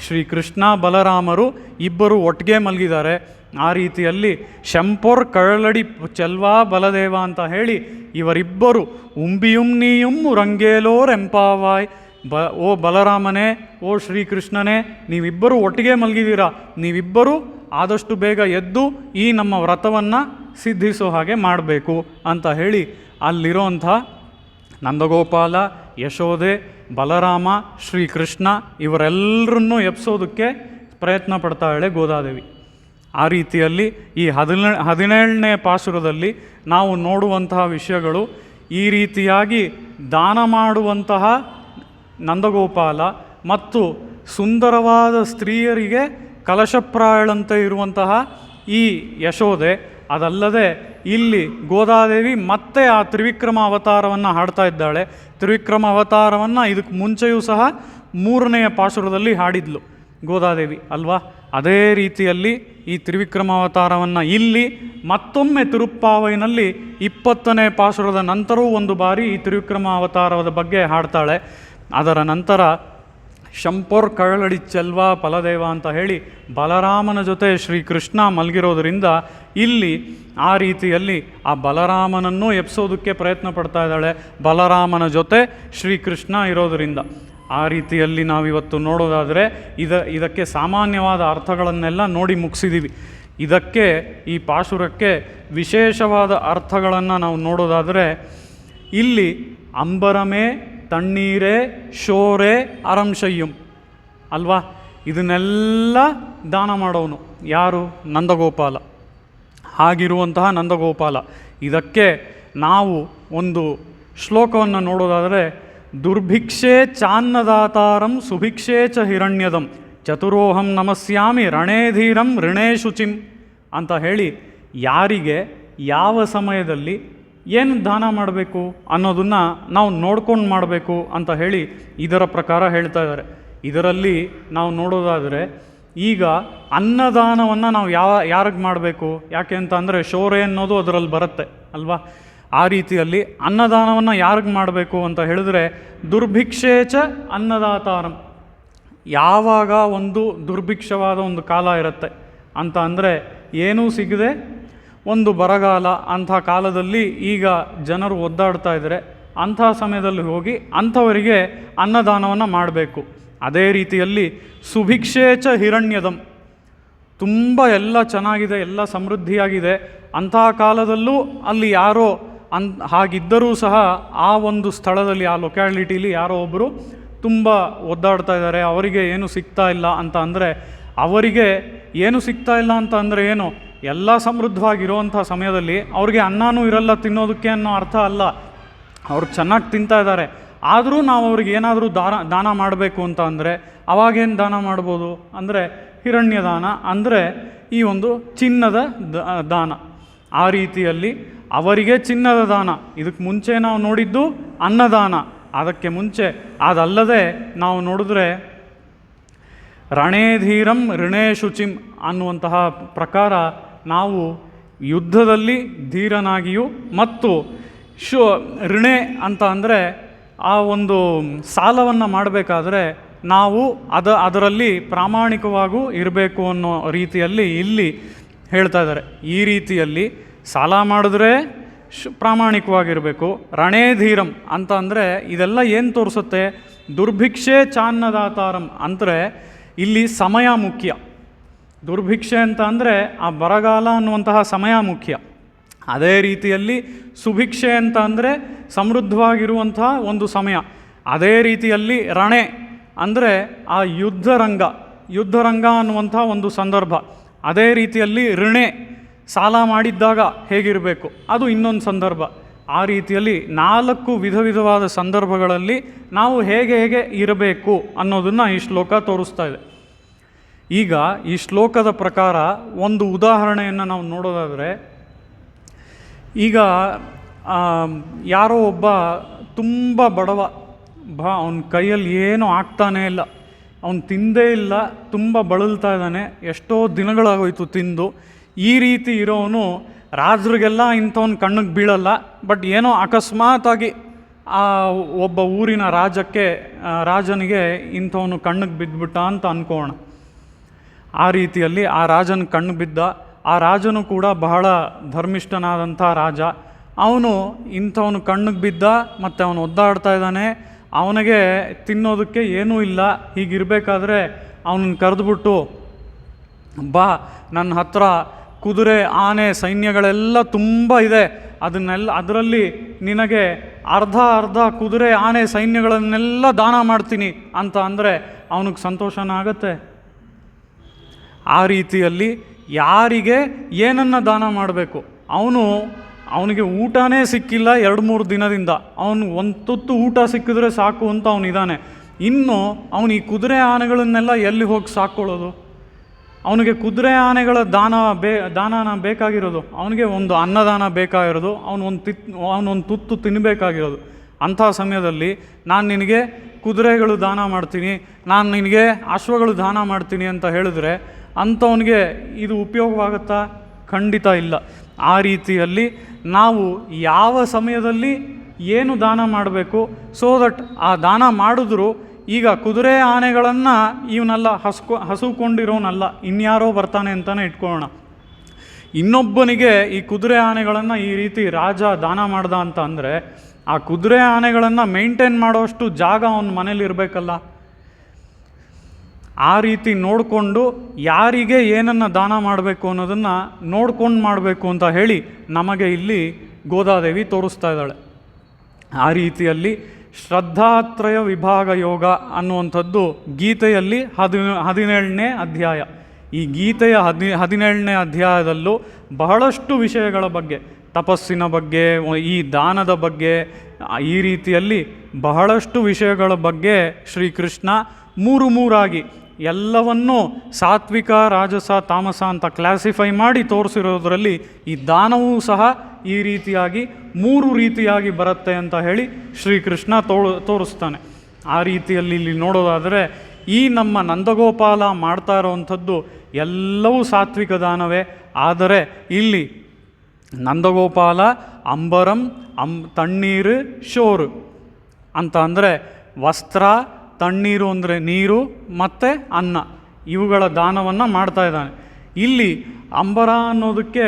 [SPEAKER 2] ಶ್ರೀಕೃಷ್ಣ ಬಲರಾಮರು ಇಬ್ಬರು ಒಟ್ಟಿಗೆ ಮಲಗಿದ್ದಾರೆ. ಆ ರೀತಿಯಲ್ಲಿ ಶಂಪೊರ್ ಕಳಲಡಿ ಚೆಲ್ವಾ ಬಲದೇವ ಅಂತ ಹೇಳಿ ಇವರಿಬ್ಬರು ಉಂಬಿಯುಂ ನೀಯುಂ ರಂಗೇಲೋರೆಂಪಾವಾಯ್. ಓ ಬಲರಾಮನೇ, ಓ ಶ್ರೀಕೃಷ್ಣನೇ, ನೀವಿಬ್ಬರು ಒಟ್ಟಿಗೆ ಮಲಗಿದ್ದೀರಾ, ನೀವಿಬ್ಬರು ಆದಷ್ಟು ಬೇಗ ಎದ್ದು ಈ ನಮ್ಮ ವ್ರತವನ್ನು ಸಿದ್ಧಿಸೋ ಹಾಗೆ ಮಾಡಬೇಕು ಅಂತ ಹೇಳಿ ಅಲ್ಲಿರೋಂಥ ನಂದಗೋಪಾಲ, ಯಶೋದೆ, ಬಲರಾಮ, ಶ್ರೀಕೃಷ್ಣ ಇವರೆಲ್ಲರನ್ನೂ ಎಬ್ಸೋದಕ್ಕೆ ಪ್ರಯತ್ನ ಪಡ್ತಾಳೆ ಗೋದಾದೇವಿ. ಆ ರೀತಿಯಲ್ಲಿ ಈ 17ನೇ ಪಾಶುರದಲ್ಲಿ ನಾವು ನೋಡುವಂತಹ ವಿಷಯಗಳು, ಈ ರೀತಿಯಾಗಿ ದಾನ ಮಾಡುವಂತಹ ನಂದಗೋಪಾಲ ಮತ್ತು ಸುಂದರವಾದ ಸ್ತ್ರೀಯರಿಗೆ ಕಲಶಪ್ರಾಯಳಂತೆ ಇರುವಂತಹ ಈ ಯಶೋದೆ, ಅದಲ್ಲದೆ ಇಲ್ಲಿ ಗೋದಾದೇವಿ ಮತ್ತೆ ಆ ತ್ರಿವಿಕ್ರಮ ಅವತಾರವನ್ನು ಹಾಡ್ತಾ ಇದ್ದಾಳೆ. ತ್ರಿವಿಕ್ರಮ ಅವತಾರವನ್ನು ಇದಕ್ಕೆ ಮುಂಚೆಯೂ ಸಹ 3ನೆಯ ಪಾಶುರದಲ್ಲಿ ಹಾಡಿದ್ಲು ಗೋದಾದೇವಿ ಅಲ್ವಾ? ಅದೇ ರೀತಿಯಲ್ಲಿ ಈ ತ್ರಿವಿಕ್ರಮ ಅವತಾರವನ್ನು ಇಲ್ಲಿ ಮತ್ತೊಮ್ಮೆ ತಿರುಪ್ಪಾವೈನಲ್ಲಿ 20ನೇ ಪಾಶುರದ ನಂತರವೂ ಒಂದು ಬಾರಿ ಈ ತ್ರಿವಿಕ್ರಮ ಅವತಾರದ ಬಗ್ಗೆ ಹಾಡ್ತಾಳೆ. ಅದರ ನಂತರ ಶಂಪೊರ್ ಕಳಲಡಿ ಚೆಲ್ವಾ ಫಲದೇವ ಅಂತ ಹೇಳಿ ಬಲರಾಮನ ಜೊತೆ ಶ್ರೀಕೃಷ್ಣ ಮಲಗಿರೋದ್ರಿಂದ ಇಲ್ಲಿ ಆ ರೀತಿಯಲ್ಲಿ ಆ ಬಲರಾಮನನ್ನು ಎಬ್ಸೋದಕ್ಕೆ ಪ್ರಯತ್ನ ಪಡ್ತಾ ಇದ್ದಾಳೆ, ಬಲರಾಮನ ಜೊತೆ ಶ್ರೀಕೃಷ್ಣ ಇರೋದರಿಂದ. ಆ ರೀತಿಯಲ್ಲಿ ನಾವಿವತ್ತು ನೋಡೋದಾದರೆ ಇದಕ್ಕೆ ಸಾಮಾನ್ಯವಾದ ಅರ್ಥಗಳನ್ನೆಲ್ಲ ನೋಡಿ ಮುಗಿಸಿದ್ದೀವಿ. ಇದಕ್ಕೆ ಈ ಪಾಶುರಕ್ಕೆ ವಿಶೇಷವಾದ ಅರ್ಥಗಳನ್ನು ನಾವು ನೋಡೋದಾದರೆ ಇಲ್ಲಿ ಅಂಬರಮೇ ತಣ್ಣೀರೇ ಶೋರೆ ಅರಂಶಯ್ಯಂ ಅಲ್ವಾ? ಇದನ್ನೆಲ್ಲ ದಾನ ಮಾಡೋನು ಯಾರು? ನಂದಗೋಪಾಲ. ಹಾಗಿರುವಂತಹ ನಂದಗೋಪಾಲ. ಇದಕ್ಕೆ ನಾವು ಒಂದು ಶ್ಲೋಕವನ್ನು ನೋಡೋದಾದರೆ ದುರ್ಭಿಕ್ಷೆ ಚಾನ್ನದಾತಾರಂ ಸುಭಿಕ್ಷೆ ಚ ಹಿರಣ್ಯದಂ ಚತುರೋಹಂ ನಮಸ್ಯಾಮಿ ರಣೇಧೀರಂ ಋಣೇ ಶುಚಿಂ ಅಂತ ಹೇಳಿ ಯಾರಿಗೆ ಯಾವ ಸಮಯದಲ್ಲಿ ಏನು ದಾನ ಮಾಡಬೇಕು ಅನ್ನೋದನ್ನು ನಾವು ನೋಡ್ಕೊಂಡು ಮಾಡಬೇಕು ಅಂತ ಹೇಳಿ ಇದರ ಪ್ರಕಾರ ಹೇಳ್ತಾ ಇದ್ದಾರೆ. ಇದರಲ್ಲಿ ನಾವು ನೋಡೋದಾದರೆ ಈಗ ಅನ್ನದಾನವನ್ನು ನಾವು ಯಾರಿಗೆ ಮಾಡಬೇಕು? ಯಾಕೆ ಅಂತ ಅಂದರೆ ಶೋರೆ ಅನ್ನೋದು ಅದರಲ್ಲಿ ಬರುತ್ತೆ ಅಲ್ವಾ? ಆ ರೀತಿಯಲ್ಲಿ ಅನ್ನದಾನವನ್ನು ಯಾರಿಗೆ ಮಾಡಬೇಕು ಅಂತ ಹೇಳಿದ್ರೆ ದುರ್ಭಿಕ್ಷೇಚ ಅನ್ನದಾತಾರಂ. ಯಾವಾಗ ಒಂದು ದುರ್ಭಿಕ್ಷವಾದ ಒಂದು ಕಾಲ ಇರುತ್ತೆ ಅಂತ ಅಂದರೆ ಏನೂ ಸಿಗದೆ ಒಂದು ಬರಗಾಲ, ಅಂಥ ಕಾಲದಲ್ಲಿ ಈಗ ಜನರು ಒದ್ದಾಡ್ತಾ ಇದ್ದಾರೆ, ಅಂಥ ಸಮಯದಲ್ಲಿ ಹೋಗಿ ಅಂಥವರಿಗೆ ಅನ್ನದಾನವನ್ನು ಮಾಡಬೇಕು. ಅದೇ ರೀತಿಯಲ್ಲಿ ಸುಭಿಕ್ಷೇಚ ಹಿರಣ್ಯದಂ, ತುಂಬ ಎಲ್ಲ ಚೆನ್ನಾಗಿದೆ, ಎಲ್ಲ ಸಮೃದ್ಧಿಯಾಗಿದೆ, ಅಂಥ ಕಾಲದಲ್ಲೂ ಅಲ್ಲಿ ಯಾರೋ ಹಾಗಿದ್ದರೂ ಸಹ ಆ ಒಂದು ಸ್ಥಳದಲ್ಲಿ ಆ ಲೊಕ್ಯಾಲಿಟಿಲಿ ಯಾರೋ ಒಬ್ಬರು ತುಂಬ ಒದ್ದಾಡ್ತಾ ಇದ್ದಾರೆ, ಅವರಿಗೆ ಏನು ಸಿಗ್ತಾ ಇಲ್ಲ ಅಂತ ಅಂದರೆ, ಅವರಿಗೆ ಏನು ಸಿಗ್ತಾ ಇಲ್ಲ ಅಂತ ಅಂದರೆ ಏನು? ಎಲ್ಲ ಸಮೃದ್ಧವಾಗಿರುವಂಥ ಸಮಯದಲ್ಲಿ ಅವ್ರಿಗೆ ಅನ್ನನೂ ಇರಲ್ಲ ತಿನ್ನೋದಕ್ಕೆ ಅನ್ನೋ ಅರ್ಥ ಅಲ್ಲ. ಅವ್ರು ಚೆನ್ನಾಗಿ ತಿಂತಾ ಇದ್ದಾರೆ, ಆದರೂ ನಾವು ಅವ್ರಿಗೆ ಏನಾದರೂ ದಾನ ಮಾಡಬೇಕು ಅಂತ ಅಂದರೆ ಅವಾಗೇನು ದಾನ ಮಾಡ್ಬೋದು ಅಂದರೆ ಹಿರಣ್ಯ ದಾನ, ಅಂದರೆ ಈ ಒಂದು ಚಿನ್ನದ ದಾನ. ಆ ರೀತಿಯಲ್ಲಿ ಅವರಿಗೆ ಚಿನ್ನದ ದಾನ. ಇದಕ್ಕೆ ಮುಂಚೆ ನಾವು ನೋಡಿದ್ದು ಅನ್ನದಾನ. ಅದಕ್ಕೆ ಮುಂಚೆ ಅದಲ್ಲದೆ ನಾವು ನೋಡಿದ್ರೆ ರಣೇಧೀರಂ ಋಣೇ ಶುಚಿಂ ಅನ್ನುವಂತಹ ಪ್ರಕಾರ ನಾವು ಯುದ್ಧದಲ್ಲಿ ಧೀರನಾಗಿಯೂ ಮತ್ತು ಋಣೆ ಅಂತ ಅಂದರೆ ಆ ಒಂದು ಸಾಲವನ್ನು ಮಾಡಬೇಕಾದ್ರೆ ನಾವು ಅದರಲ್ಲಿ ಪ್ರಾಮಾಣಿಕವಾಗೂ ಇರಬೇಕು ಅನ್ನೋ ರೀತಿಯಲ್ಲಿ ಇಲ್ಲಿ ಹೇಳ್ತಾ ಇದ್ದಾರೆ. ಈ ರೀತಿಯಲ್ಲಿ ಸಾಲ ಮಾಡಿದ್ರೆ ಪ್ರಾಮಾಣಿಕವಾಗಿರಬೇಕು. ರಣೇಧೀರಂ ಅಂತ ಅಂದರೆ ಇದೆಲ್ಲ ಏನು ತೋರಿಸುತ್ತೆ? ದುರ್ಭಿಕ್ಷೆ ಚಾನ್ನದಾತಾರಂ ಅಂದರೆ ಇಲ್ಲಿ ಸಮಯ ಮುಖ್ಯ. ದುರ್ಭಿಕ್ಷೆ ಅಂತ ಅಂದರೆ ಆ ಬರಗಾಲ ಅನ್ನುವಂತಹ ಸಮಯ ಮುಖ್ಯ. ಅದೇ ರೀತಿಯಲ್ಲಿ ಸುಭಿಕ್ಷೆ ಅಂತ ಅಂದರೆ ಸಮೃದ್ಧವಾಗಿರುವಂತಹ ಒಂದು ಸಮಯ. ಅದೇ ರೀತಿಯಲ್ಲಿ ರಣೆ ಅಂದರೆ ಆ ಯುದ್ಧರಂಗ ಅನ್ನುವಂಥ ಒಂದು ಸಂದರ್ಭ. ಅದೇ ರೀತಿಯಲ್ಲಿ ಋಣೆ ಸಾಲ ಮಾಡಿದ್ದಾಗ ಹೇಗಿರಬೇಕು ಅದು ಇನ್ನೊಂದು ಸಂದರ್ಭ. ಆ ರೀತಿಯಲ್ಲಿ 4 ವಿಧವಾದ ಸಂದರ್ಭಗಳಲ್ಲಿ ನಾವು ಹೇಗೆ ಇರಬೇಕು ಅನ್ನೋದನ್ನು ಈ ಶ್ಲೋಕ ತೋರಿಸ್ತಾ ಇದೆ. ಈಗ ಈ ಶ್ಲೋಕದ ಪ್ರಕಾರ ಒಂದು ಉದಾಹರಣೆಯನ್ನು ನಾವು ನೋಡೋದಾದರೆ, ಈಗ ಯಾರೋ ಒಬ್ಬ ತುಂಬ ಬಡವ, ಅವನ ಕೈಯಲ್ಲಿ ಏನೂ ಆಗ್ತಾನೇ ಇಲ್ಲ, ಅವನು ತಿಂದೇ ಇಲ್ಲ, ತುಂಬ ಬಳಲ್ತಾ ಇದ್ದಾನೆ, ಎಷ್ಟೋ ದಿನಗಳಾಗೋಯ್ತು ತಿಂದು. ಈ ರೀತಿ ಇರೋವನು ರಾಜರಿಗೆಲ್ಲ ಇಂಥವ್ನ ಕಣ್ಣಿಗೆ ಬೀಳಲ್ಲ, ಬಟ್ ಏನೋ ಅಕಸ್ಮಾತಾಗಿ ಆ ಒಬ್ಬ ಊರಿನ ರಾಜನಿಗೆ ಇಂಥವನು ಕಣ್ಣಿಗೆ ಬಿದ್ದುಬಿಟ್ಟ ಅಂತ ಅಂದ್ಕೋಣ. ಆ ರೀತಿಯಲ್ಲಿ ಆ ರಾಜನ ಕಣ್ಣು ಬಿದ್ದ. ಆ ರಾಜನು ಕೂಡ ಬಹಳ ಧರ್ಮಿಷ್ಠನಾದಂಥ ರಾಜ. ಅವನು ಇಂಥವನು ಕಣ್ಣಿಗೆ ಬಿದ್ದ ಮತ್ತು ಅವನು ಒದ್ದಾಡ್ತಾ ಇದ್ದಾನೆ. ಅವನಿಗೆ ತಿನ್ನೋದಕ್ಕೆ ಏನೂ ಇಲ್ಲ. ಹೀಗಿರಬೇಕಾದ್ರೆ ಅವನನ್ನು ಕರೆದುಬಿಟ್ಟು, ಬಾ, ನನ್ನ ಹತ್ರ ಕುದುರೆ ಆನೆ ಸೈನ್ಯಗಳೆಲ್ಲ ತುಂಬ ಇದೆ, ಅದರಲ್ಲಿ ನಿನಗೆ ಅರ್ಧ ಕುದುರೆ ಆನೆ ಸೈನ್ಯಗಳನ್ನೆಲ್ಲ ದಾನ ಮಾಡ್ತೀನಿ ಅಂತ ಅಂದರೆ ಅವನಿಗೆ ಸಂತೋಷನ ಆಗತ್ತೆ? ಆ ರೀತಿಯಲ್ಲಿ ಯಾರಿಗೆ ಏನನ್ನು ದಾನ ಮಾಡಬೇಕು? ಅವನಿಗೆ ಊಟನೇ ಸಿಕ್ಕಿಲ್ಲ 2-3 ದಿನದಿಂದ. ಅವನು ಒಂದು ತುತ್ತು ಊಟ ಸಿಕ್ಕಿದ್ರೆ ಸಾಕು ಅಂತ ಅವನಿದ್ದಾನೆ. ಇನ್ನು ಅವನು ಈ ಕುದುರೆ ಆನೆಗಳನ್ನೆಲ್ಲ ಎಲ್ಲಿ ಹೋಗಿ ಸಾಕ್ಕೊಳ್ಳೋದು? ಅವನಿಗೆ ಕುದುರೆ ಆನೆಗಳ ದಾನನ ಬೇಕಾಗಿರೋದು, ಅವನಿಗೆ ಒಂದು ಅನ್ನದಾನ ಬೇಕಾಗಿರೋದು, ಅವನೊಂದು ತುತ್ತು ತಿನ್ನಬೇಕಾಗಿರೋದು. ಅಂಥ ಸಮಯದಲ್ಲಿ ನಾನು ನಿನಗೆ ಕುದುರೆಗಳು ದಾನ ಮಾಡ್ತೀನಿ, ನಾನು ನಿನಗೆ ಅಶ್ವಗಳು ದಾನ ಮಾಡ್ತೀನಿ ಅಂತ ಹೇಳಿದ್ರೆ ಅಂಥವನಿಗೆ ಇದು ಉಪಯೋಗವಾಗುತ್ತಾ? ಖಂಡಿತ ಇಲ್ಲ. ಆ ರೀತಿಯಲ್ಲಿ ನಾವು ಯಾವ ಸಮಯದಲ್ಲಿ ಏನು ದಾನ ಮಾಡಬೇಕು, ಸೋ ದಟ್ ಆ ದಾನ ಮಾಡಿದ್ರು ಈಗ ಕುದುರೆ ಆನೆಗಳನ್ನು ಇವನೆಲ್ಲ ಹಸುಕೊಂಡಿರೋನಲ್ಲ, ಇನ್ಯಾರೋ ಬರ್ತಾನೆ ಅಂತಲೇ ಇಟ್ಕೊಳ್ಳೋಣ. ಇನ್ನೊಬ್ಬನಿಗೆ ಈ ಕುದುರೆ ಆನೆಗಳನ್ನು ಈ ರೀತಿ ರಾಜ ದಾನ ಮಾಡ್ದ ಅಂತ ಅಂದರೆ ಆ ಕುದುರೆ ಆನೆಗಳನ್ನು ಮೇಂಟೈನ್ ಮಾಡೋಷ್ಟು ಜಾಗ ಅವನ ಮನೇಲಿ ಇರಬೇಕಲ್ಲ. ಆ ರೀತಿ ನೋಡಿಕೊಂಡು ಯಾರಿಗೆ ಏನನ್ನು ದಾನ ಮಾಡಬೇಕು ಅನ್ನೋದನ್ನು ನೋಡ್ಕೊಂಡು ಮಾಡಬೇಕು ಅಂತ ಹೇಳಿ ನಮಗೆ ಇಲ್ಲಿ ಗೋದಾದೇವಿ ತೋರಿಸ್ತಾ ಇದ್ದಾಳೆ. ಆ ರೀತಿಯಲ್ಲಿ ಶ್ರದ್ಧಾತ್ರಯ ವಿಭಾಗ ಯೋಗ ಅನ್ನುವಂಥದ್ದು ಗೀತೆಯಲ್ಲಿ 17ನೇ ಅಧ್ಯಾಯ. ಈ ಗೀತೆಯ 17ನೇ ಅಧ್ಯಾಯದಲ್ಲೂ ಬಹಳಷ್ಟು ವಿಷಯಗಳ ಬಗ್ಗೆ, ತಪಸ್ಸಿನ ಬಗ್ಗೆ, ಈ ದಾನದ ಬಗ್ಗೆ, ಈ ರೀತಿಯಲ್ಲಿ ಬಹಳಷ್ಟು ವಿಷಯಗಳ ಬಗ್ಗೆ ಶ್ರೀಕೃಷ್ಣ 3 ಎಲ್ಲವನ್ನೂ ಸಾತ್ವಿಕ, ರಾಜಸ, ತಾಮಸ ಅಂತ ಕ್ಲಾಸಿಫೈ ಮಾಡಿ ತೋರಿಸಿರೋದ್ರಲ್ಲಿ ಈ ದಾನವೂ ಸಹ ಈ ರೀತಿಯಾಗಿ 3 ರೀತಿಯಾಗಿ ಬರುತ್ತೆ ಅಂತ ಹೇಳಿ ಶ್ರೀಕೃಷ್ಣ ತೋರಿಸ್ತಾನೆ. ಆ ರೀತಿಯಲ್ಲಿ ಇಲ್ಲಿ ನೋಡೋದಾದರೆ ಈ ನಮ್ಮ ನಂದಗೋಪಾಲ ಮಾಡ್ತಾ ಇರೋವಂಥದ್ದು ಎಲ್ಲವೂ ಸಾತ್ವಿಕ ದಾನವೇ. ಆದರೆ ಇಲ್ಲಿ ನಂದಗೋಪಾಲ ಅಂಬರಂ ತಣ್ಣೀರು ಶೋರು ಅಂತ ಅಂದರೆ ವಸ್ತ್ರ, ತಣ್ಣೀರು ಅಂದರೆ ನೀರು ಮತ್ತು ಅನ್ನ, ಇವುಗಳ ದಾನವನ್ನು ಮಾಡ್ತಾ ಇದ್ದಾನೆ. ಇಲ್ಲಿ ಅಂಬರ ಅನ್ನೋದಕ್ಕೆ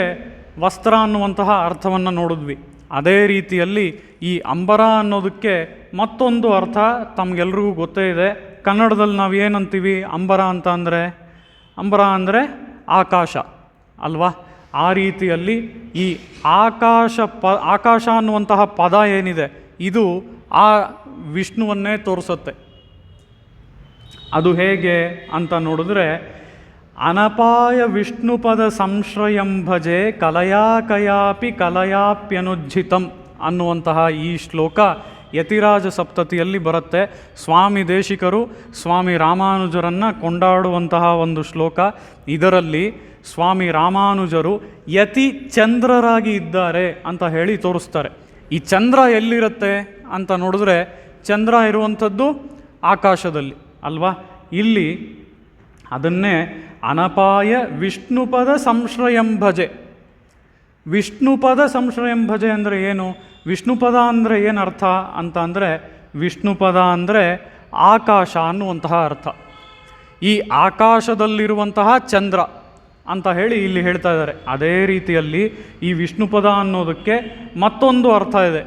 [SPEAKER 2] ವಸ್ತ್ರ ಅನ್ನುವಂತಹ ಅರ್ಥವನ್ನು ನೋಡಿದ್ವಿ. ಅದೇ ರೀತಿಯಲ್ಲಿ ಈ ಅಂಬರ ಅನ್ನೋದಕ್ಕೆ ಮತ್ತೊಂದು ಅರ್ಥ ತಮಗೆಲ್ರಿಗೂ ಗೊತ್ತೇ ಇದೆ. ಕನ್ನಡದಲ್ಲಿ ನಾವು ಏನಂತೀವಿ ಅಂಬರ ಅಂದರೆ ಆಕಾಶ ಅಲ್ವಾ? ಆ ರೀತಿಯಲ್ಲಿ ಈ ಆಕಾಶ ಅನ್ನುವಂತಹ ಪದ ಏನಿದೆ ಇದು ಆ ವಿಷ್ಣುವನ್ನೇ ತೋರಿಸುತ್ತೆ. ಅದು ಹೇಗೆ ಅಂತ ನೋಡಿದ್ರೆ, ಅನಪಾಯ ವಿಷ್ಣುಪದ ಸಂಶ್ರಯಂ ಭಜೆ ಕಲಯಾಕಯಾಪಿ ಕಲಯಾಪ್ಯನುಜ್ಜಿತಂ ಅನ್ನುವಂತಹ ಈ ಶ್ಲೋಕ ಯತಿರಾಜ ಸಪ್ತತಿಯಲ್ಲಿ ಬರುತ್ತೆ. ಸ್ವಾಮಿ ದೇಶಿಕರು ಸ್ವಾಮಿ ರಾಮಾನುಜರನ್ನು ಕೊಂಡಾಡುವಂತಹ ಒಂದು ಶ್ಲೋಕ. ಇದರಲ್ಲಿ ಸ್ವಾಮಿ ರಾಮಾನುಜರು ಯತಿ ಚಂದ್ರರಾಗಿ ಇದ್ದಾರೆ ಅಂತ ಹೇಳಿ ತೋರಿಸ್ತಾರೆ. ಈ ಚಂದ್ರ ಎಲ್ಲಿರುತ್ತೆ ಅಂತ ನೋಡಿದ್ರೆ ಚಂದ್ರ ಇರುವಂಥದ್ದು ಆಕಾಶದಲ್ಲಿ ಅಲ್ವಾ. ಇಲ್ಲಿ ಅದನ್ನೇ ಅನಪಾಯ ವಿಷ್ಣುಪದ ಸಂಶ್ರಯಂ ಭಜೆ. ವಿಷ್ಣುಪದ ಸಂಶ್ರಯಂ ಭಜೆ ಅಂದರೆ ಏನು? ವಿಷ್ಣುಪದ ಅಂದರೆ ಏನು ಅರ್ಥ ಅಂತ ಅಂದರೆ, ವಿಷ್ಣುಪದ ಅಂದರೆ ಆಕಾಶ ಅನ್ನುವಂತಹ ಅರ್ಥ. ಈ ಆಕಾಶದಲ್ಲಿರುವಂತಹ ಚಂದ್ರ ಅಂತ ಹೇಳಿ ಇಲ್ಲಿ ಹೇಳ್ತಾ ಇದ್ದಾರೆ. ಅದೇ ರೀತಿಯಲ್ಲಿ ಈ ವಿಷ್ಣುಪದ ಅನ್ನೋದಕ್ಕೆ ಮತ್ತೊಂದು ಅರ್ಥ ಇದೆ.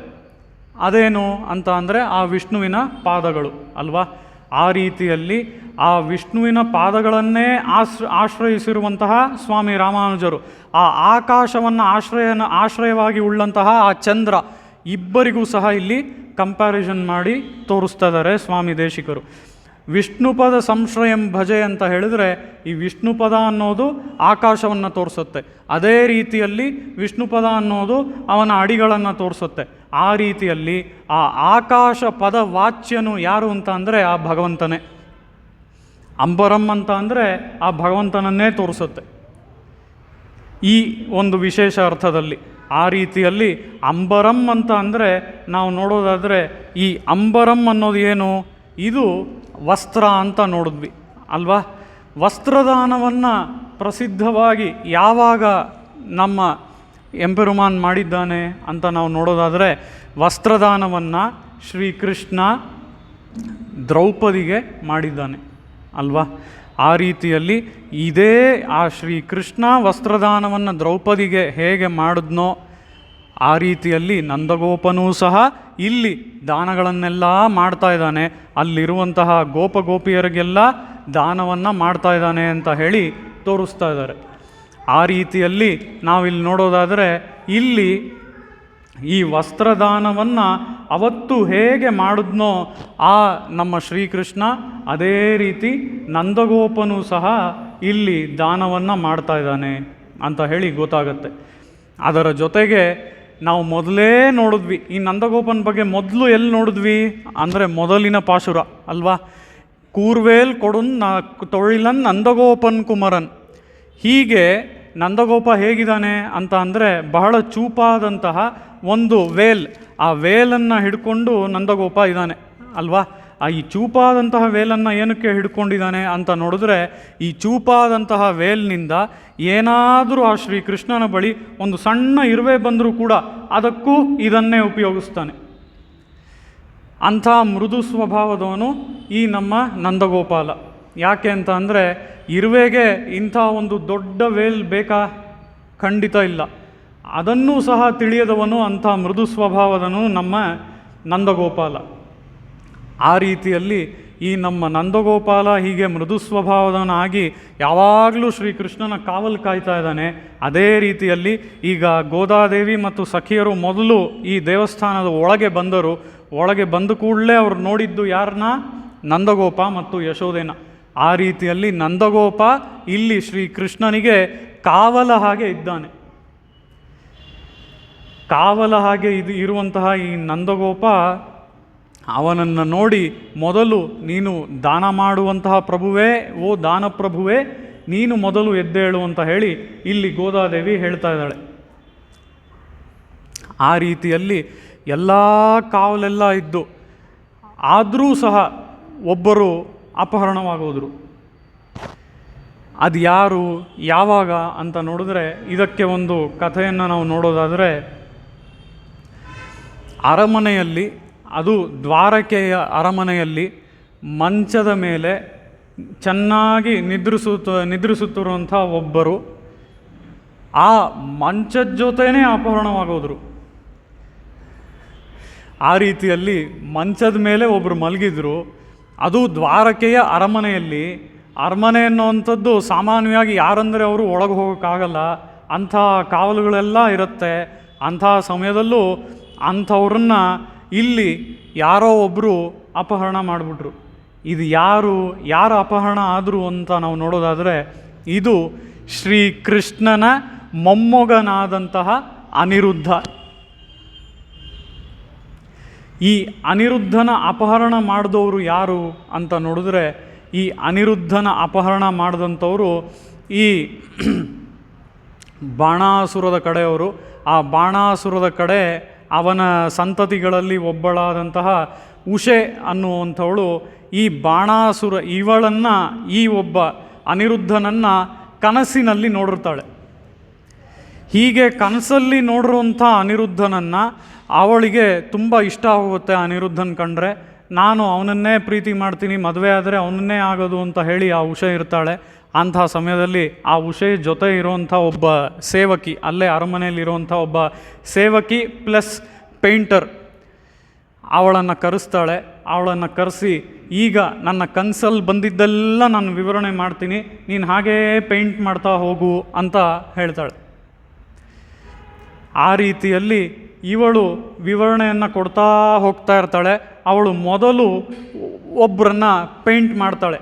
[SPEAKER 2] ಅದೇನು ಅಂತ ಅಂದರೆ ಆ ವಿಷ್ಣುವಿನ ಪಾದಗಳು ಅಲ್ವಾ. ಆ ರೀತಿಯಲ್ಲಿ ಆ ವಿಷ್ಣುವಿನ ಪಾದಗಳನ್ನೇ ಆಶ್ರಯಿಸಿರುವಂತಹ ಸ್ವಾಮಿ ರಾಮಾನುಜರು, ಆ ಆಕಾಶವನ್ನು ಆಶ್ರಯವಾಗಿ ಉಳ್ಳಂತಹ ಆ ಚಂದ್ರ, ಇಬ್ಬರಿಗೂ ಸಹ ಇಲ್ಲಿ ಕಂಪ್ಯಾರಿಸನ್ ಮಾಡಿ ತೋರಿಸ್ತಾ ಇದ್ದಾರೆ ಸ್ವಾಮಿ ದೇಶಿಕರು. ವಿಷ್ಣುಪದ ಸಂಶ್ರಯಂ ಭಜೆ ಅಂತ ಹೇಳಿದರೆ ಈ ವಿಷ್ಣುಪದ ಅನ್ನೋದು ಆಕಾಶವನ್ನು ತೋರಿಸುತ್ತೆ. ಅದೇ ರೀತಿಯಲ್ಲಿ ವಿಷ್ಣುಪದ ಅನ್ನೋದು ಅವನ ಅಡಿಗಳನ್ನು ತೋರಿಸುತ್ತೆ. ಆ ರೀತಿಯಲ್ಲಿ ಆ ಆಕಾಶ ಪದ ವಾಚ್ಯನು ಯಾರು ಅಂತ ಅಂದರೆ ಆ ಭಗವಂತನೇ. ಅಂಬರಂ ಅಂತ ಅಂದರೆ ಆ ಭಗವಂತನನ್ನೇ ತೋರಿಸುತ್ತೆ ಈ ಒಂದು ವಿಶೇಷ ಅರ್ಥದಲ್ಲಿ. ಆ ರೀತಿಯಲ್ಲಿ ಅಂಬರಂ ಅಂತ ಅಂದರೆ ನಾವು ನೋಡೋದಾದರೆ ಈ ಅಂಬರಂ ಅನ್ನೋದು ಏನು? ಇದು ವಸ್ತ್ರ ಅಂತ ನೋಡಿದ್ವಿ ಅಲ್ವಾ. ವಸ್ತ್ರದಾನವನ್ನು ಪ್ರಸಿದ್ಧವಾಗಿ ಯಾವಾಗ ನಮ್ಮ ಎಂಪೆರುಮಾನ್ ಮಾಡಿದ್ದಾನೆ ಅಂತ ನಾವು ನೋಡೋದಾದರೆ, ವಸ್ತ್ರದಾನವನ್ನು ಶ್ರೀಕೃಷ್ಣ ದ್ರೌಪದಿಗೆ ಮಾಡಿದ್ದಾನೆ ಅಲ್ವಾ. ಆ ರೀತಿಯಲ್ಲಿ ಇದೇ ಆ ಶ್ರೀಕೃಷ್ಣ ವಸ್ತ್ರದಾನವನ್ನು ದ್ರೌಪದಿಗೆ ಹೇಗೆ ಮಾಡಿದ್ನೋ ಆ ರೀತಿಯಲ್ಲಿ ನಂದಗೋಪನೂ ಸಹ ಇಲ್ಲಿ ದಾನಗಳನ್ನೆಲ್ಲ ಮಾಡ್ತಾ ಇದ್ದಾನೆ. ಅಲ್ಲಿರುವಂತಹ ಗೋಪಿಯರಿಗೆಲ್ಲ ದಾನವನ್ನು ಮಾಡ್ತಾ ಇದ್ದಾನೆ ಅಂತ ಹೇಳಿ ತೋರಿಸ್ತಾ ಇದ್ದಾರೆ. ಆ ರೀತಿಯಲ್ಲಿ ನಾವಿಲ್ಲಿ ನೋಡೋದಾದರೆ ಇಲ್ಲಿ ಈ ವಸ್ತ್ರದಾನವನ್ನು ಅವತ್ತು ಹೇಗೆ ಮಾಡಿದ್ನೋ ಆ ನಮ್ಮ ಶ್ರೀಕೃಷ್ಣ, ಅದೇ ರೀತಿ ನಂದಗೋಪನೂ ಸಹ ಇಲ್ಲಿ ದಾನವನ್ನು ಮಾಡ್ತಾ ಇದ್ದಾನೆ ಅಂತ ಹೇಳಿ ಗೊತ್ತಾಗತ್ತೆ. ಅದರ ಜೊತೆಗೆ ನಾವು ಮೊದಲೇ ನೋಡಿದ್ವಿ ಈ ನಂದಗೋಪನ ಬಗ್ಗೆ. ಮೊದಲು ಎಲ್ಲಿ ನೋಡಿದ್ವಿ ಅಂದರೆ ಮೊದಲಿನ ಪಾಶುರ ಅಲ್ವಾ. ಕೂರ್ವೇಲ್ ಕೊಡುನ್ ತೊಳಿಲನ್ ನಂದಗೋಪನ್ ಕುಮರನ್. ಹೀಗೆ ನಂದಗೋಪ ಹೇಗಿದ್ದಾನೆ ಅಂತ ಅಂದರೆ ಬಹಳ ಚೂಪಾದಂತಹ ಒಂದು ವೇಲ್, ಆ ವೇಲನ್ನು ಹಿಡ್ಕೊಂಡು ನಂದಗೋಪ ಇದ್ದಾನೆ ಅಲ್ವಾ. ಈ ಚೂಪಾದಂತಹ ವೇಲನ್ನು ಏನಕ್ಕೆ ಹಿಡ್ಕೊಂಡಿದ್ದಾನೆ ಅಂತ ನೋಡಿದ್ರೆ, ಈ ಚೂಪಾದಂತಹ ವೇಲ್ನಿಂದ ಏನಾದರೂ ಆ ಶ್ರೀಕೃಷ್ಣನ ಬಳಿ ಒಂದು ಸಣ್ಣ ಇರುವೆ ಬಂದರೂ ಕೂಡ ಅದಕ್ಕೂ ಇದನ್ನೇ ಉಪಯೋಗಿಸ್ತಾನೆ. ಅಂಥ ಮೃದು ಸ್ವಭಾವದವನು ಈ ನಮ್ಮ ನಂದಗೋಪಾಲ. ಯಾಕೆ ಅಂತ ಅಂದರೆ ಇರುವೆಗೆ ಇಂಥ ಒಂದು ದೊಡ್ಡ ವೇಲ್ ಬೇಕಾ? ಖಂಡಿತ ಇಲ್ಲ. ಅದನ್ನೂ ಸಹ ತಿಳಿಯದವನು ಅಂಥ ಮೃದು ಸ್ವಭಾವದನು ನಮ್ಮ ನಂದಗೋಪಾಲ. ಆ ರೀತಿಯಲ್ಲಿ ಈ ನಮ್ಮ ನಂದಗೋಪಾಲ ಹೀಗೆ ಮೃದು ಸ್ವಭಾವದವನಾಗಿ ಯಾವಾಗಲೂ ಶ್ರೀಕೃಷ್ಣನ ಕಾವಲು ಕಾಯ್ತಾ ಇದ್ದಾನೆ. ಅದೇ ರೀತಿಯಲ್ಲಿ ಈಗ ಗೋದಾದೇವಿ ಮತ್ತು ಸಖಿಯರು ಮೊದಲು ಈ ದೇವಸ್ಥಾನದ ಒಳಗೆ ಬಂದರು. ಒಳಗೆ ಬಂದ ಕೂಡಲೇ ಅವ್ರು ನೋಡಿದ್ದು ಯಾರನ್ನ? ನಂದಗೋಪ ಮತ್ತು ಯಶೋಧೆನ. ಆ ರೀತಿಯಲ್ಲಿ ನಂದಗೋಪ ಇಲ್ಲಿ ಶ್ರೀಕೃಷ್ಣನಿಗೆ ಕಾವಲ ಹಾಗೆ ಇದ್ದಾನೆ. ಕಾವಲ ಹಾಗೆ ಇರುವಂತಹ ಈ ನಂದಗೋಪ ಅವನನ್ನು ನೋಡಿ ಮೊದಲು, ನೀನು ದಾನ ಮಾಡುವಂತಹ ಪ್ರಭುವೇ, ಓ ದಾನಪ್ರಭುವೇ, ನೀನು ಮೊದಲು ಎದ್ದೇಳು ಅಂತ ಹೇಳಿ ಇಲ್ಲಿ ಗೋದಾದೇವಿ ಹೇಳ್ತಾ ಇದ್ದಾಳೆ. ಆ ರೀತಿಯಲ್ಲಿ ಎಲ್ಲ ಕಾವಲೆಲ್ಲ ಇದ್ದು ಆದರೂ ಸಹ ಒಬ್ಬರು ಅಪಹರಣವಾಗೋದ್ರು. ಅದು ಯಾರು, ಯಾವಾಗ ಅಂತ ನೋಡಿದ್ರೆ ಇದಕ್ಕೆ ಒಂದು ಕಥೆಯನ್ನು ನಾವು ನೋಡೋದಾದರೆ, ಅರಮನೆಯಲ್ಲಿ, ಅದು ದ್ವಾರಕೆಯ ಅರಮನೆಯಲ್ಲಿ ಮಂಚದ ಮೇಲೆ ಚೆನ್ನಾಗಿ ನಿದ್ರಿಸುತ್ತಿರುವಂಥ ಒಬ್ಬರು ಆ ಮಂಚದ ಜೊತೆನೇ ಅಪಹರಣವಾಗೋದ್ರು. ಆ ರೀತಿಯಲ್ಲಿ ಮಂಚದ ಮೇಲೆ ಒಬ್ಬರು ಮಲಗಿದ್ರು. ಅದು ದ್ವಾರಕೆಯ ಅರಮನೆಯಲ್ಲಿ. ಅರಮನೆ ಅನ್ನುವಂಥದ್ದು ಸಾಮಾನ್ಯವಾಗಿ ಯಾರಂದರೆ ಅವರು ಒಳಗೆ ಹೋಗೋಕ್ಕಾಗಲ್ಲ, ಅಂಥ ಕಾವಲುಗಳೆಲ್ಲ ಇರುತ್ತೆ. ಅಂಥ ಸಮಯದಲ್ಲೂ ಅಂಥವ್ರನ್ನ ಇಲ್ಲಿ ಯಾರೋ ಒಬ್ಬರು ಅಪಹರಣ ಮಾಡಿಬಿಟ್ರು. ಇದು ಯಾರ ಅಪಹರಣ ಆದರು ಅಂತ ನಾವು ನೋಡೋದಾದರೆ, ಇದು ಶ್ರೀಕೃಷ್ಣನ ಮೊಮ್ಮಗನಾದಂತಹ ಅನಿರುದ್ಧ. ಈ ಅನಿರುದ್ಧನ ಅಪಹರಣ ಮಾಡಿದವರು ಯಾರು ಅಂತ ನೋಡಿದ್ರೆ, ಈ ಅನಿರುದ್ಧನ ಅಪಹರಣ ಮಾಡಿದಂಥವರು ಈ ಬಾಣಾಸುರದ ಕಡೆಯವರು. ಆ ಬಾಣಾಸುರದ ಕಡೆ ಅವನ ಸಂತತಿಗಳಲ್ಲಿ ಒಬ್ಬಳಾದಂತಹ ಉಷೆ ಅನ್ನುವಂಥವಳು ಈ ಬಾಣಾಸುರ ಇವಳನ್ನು, ಈ ಒಬ್ಬ ಅನಿರುದ್ಧನನ್ನು ಕನಸಿನಲ್ಲಿ ನೋಡಿರ್ತಾಳೆ. ಹೀಗೆ ಕನಸಲ್ಲಿ ನೋಡಿರುವಂಥ ಅನಿರುದ್ಧನನ್ನು ಅವಳಿಗೆ ತುಂಬ ಇಷ್ಟ ಆಗುತ್ತೆ. ಅನಿರುದ್ಧನ ಕಂಡ್ರೆ ನಾನು ಅವನನ್ನೇ ಪ್ರೀತಿ ಮಾಡ್ತೀನಿ, ಮದುವೆ ಆದರೆ ಅವನನ್ನೇ ಆಗೋದು ಅಂತ ಹೇಳಿ ಆ ಉಷೆ ಇರ್ತಾಳೆ. ಅಂಥ ಸಮಯದಲ್ಲಿ ಆ ಉಷೆ ಜೊತೆ ಇರುವಂಥ ಒಬ್ಬ ಸೇವಕಿ, ಅಲ್ಲೇ ಅರಮನೆಯಲ್ಲಿರುವಂಥ ಒಬ್ಬ ಸೇವಕಿ ಪ್ಲಸ್ ಪೇಂಟರ್ ಅವಳನ್ನು ಕರೆಸ್ತಾಳೆ. ಅವಳನ್ನು ಕರೆಸಿ, ಈಗ ನನ್ನ ಕನಸಲ್ಲಿ ಬಂದಿದ್ದೆಲ್ಲ ನಾನು ವಿವರಣೆ ಮಾಡ್ತೀನಿ, ನೀನು ಹಾಗೇ ಪೇಂಟ್ ಮಾಡ್ತಾ ಹೋಗು ಅಂತ ಹೇಳ್ತಾಳೆ. ಆ ರೀತಿಯಲ್ಲಿ ಇವಳು ವಿವರಣೆಯನ್ನು ಕೊಡ್ತಾ ಹೋಗ್ತಾ ಇರ್ತಾಳೆ. ಅವಳು ಮೊದಲು ಒಬ್ಬರನ್ನು ಪೇಂಟ್ ಮಾಡ್ತಾಳೆ.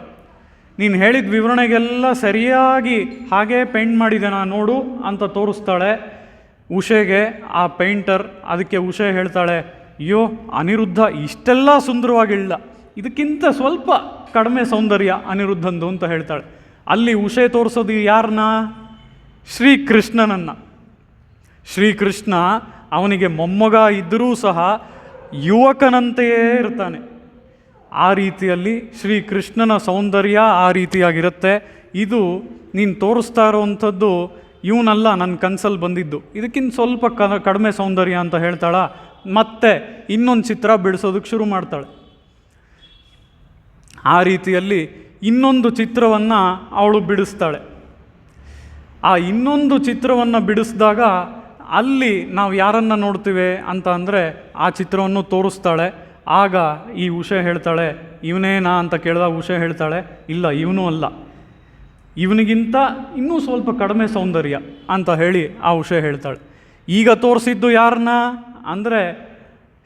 [SPEAKER 2] ನೀನು ಹೇಳಿದ ವಿವರಣೆಗೆಲ್ಲ ಸರಿಯಾಗಿ ಹಾಗೇ ಪೇಂಟ್ ಮಾಡಿದ್ದೇನಾ ನೋಡು ಅಂತ ತೋರಿಸ್ತಾಳೆ ಉಷೆಗೆ ಆ ಪೇಂಟರ್. ಅದಕ್ಕೆ ಉಷೆ ಹೇಳ್ತಾಳೆ, ಅಯ್ಯೋ ಅನಿರುದ್ಧ ಇಷ್ಟೆಲ್ಲ ಸುಂದರವಾಗಿಲ್ಲ, ಇದಕ್ಕಿಂತ ಸ್ವಲ್ಪ ಕಡಿಮೆ ಸೌಂದರ್ಯ ಅನಿರುದ್ಧಂದು ಅಂತ ಹೇಳ್ತಾಳೆ. ಅಲ್ಲಿ ಉಷೆ ತೋರಿಸೋದು ಯಾರನ್ನ? ಶ್ರೀಕೃಷ್ಣನನ್ನು. ಶ್ರೀಕೃಷ್ಣ ಅವನಿಗೆ ಮೊಮ್ಮಗ ಇದ್ದರೂ ಸಹ ಯುವಕನಂತೆಯೇ ಇರ್ತಾನೆ. ಆ ರೀತಿಯಲ್ಲಿ ಶ್ರೀಕೃಷ್ಣನ ಸೌಂದರ್ಯ ಆ ರೀತಿಯಾಗಿರುತ್ತೆ. ಇದು ನೀನು ತೋರಿಸ್ತಾ ಇರೋವಂಥದ್ದು ಇವನಲ್ಲ, ನನ್ನ ಕನಸಲ್ಲಿ ಬಂದಿದ್ದು, ಇದಕ್ಕಿಂತ ಸ್ವಲ್ಪ ಕಡಿಮೆ ಸೌಂದರ್ಯ ಅಂತ ಹೇಳ್ತಾಳ. ಮತ್ತೆ ಇನ್ನೊಂದು ಚಿತ್ರ ಬಿಡಿಸೋದಕ್ಕೆ ಶುರು ಮಾಡ್ತಾಳೆ. ಆ ರೀತಿಯಲ್ಲಿ ಇನ್ನೊಂದು ಚಿತ್ರವನ್ನು ಅವಳು ಬಿಡಿಸ್ತಾಳೆ. ಆ ಇನ್ನೊಂದು ಚಿತ್ರವನ್ನು ಬಿಡಿಸಿದಾಗ ಅಲ್ಲಿ ನಾವು ಯಾರನ್ನು ನೋಡ್ತೀವಿ ಅಂತ ಅಂದರೆ ಆ ಚಿತ್ರವನ್ನು ತೋರಿಸ್ತಾಳೆ. ಆಗ ಈ ಉಷೆ ಹೇಳ್ತಾಳೆ, ಇವನೇನಾ ಅಂತ ಕೇಳಿದಾಗ ಉಷೆ ಹೇಳ್ತಾಳೆ, ಇಲ್ಲ ಇವನೂ ಅಲ್ಲ, ಇವನಿಗಿಂತ ಇನ್ನೂ ಸ್ವಲ್ಪ ಕಡಿಮೆ ಸೌಂದರ್ಯ ಅಂತ ಹೇಳಿ ಆ ಉಷೆ ಹೇಳ್ತಾಳೆ. ಈಗ ತೋರಿಸಿದ್ದು ಯಾರನ್ನ ಅಂದರೆ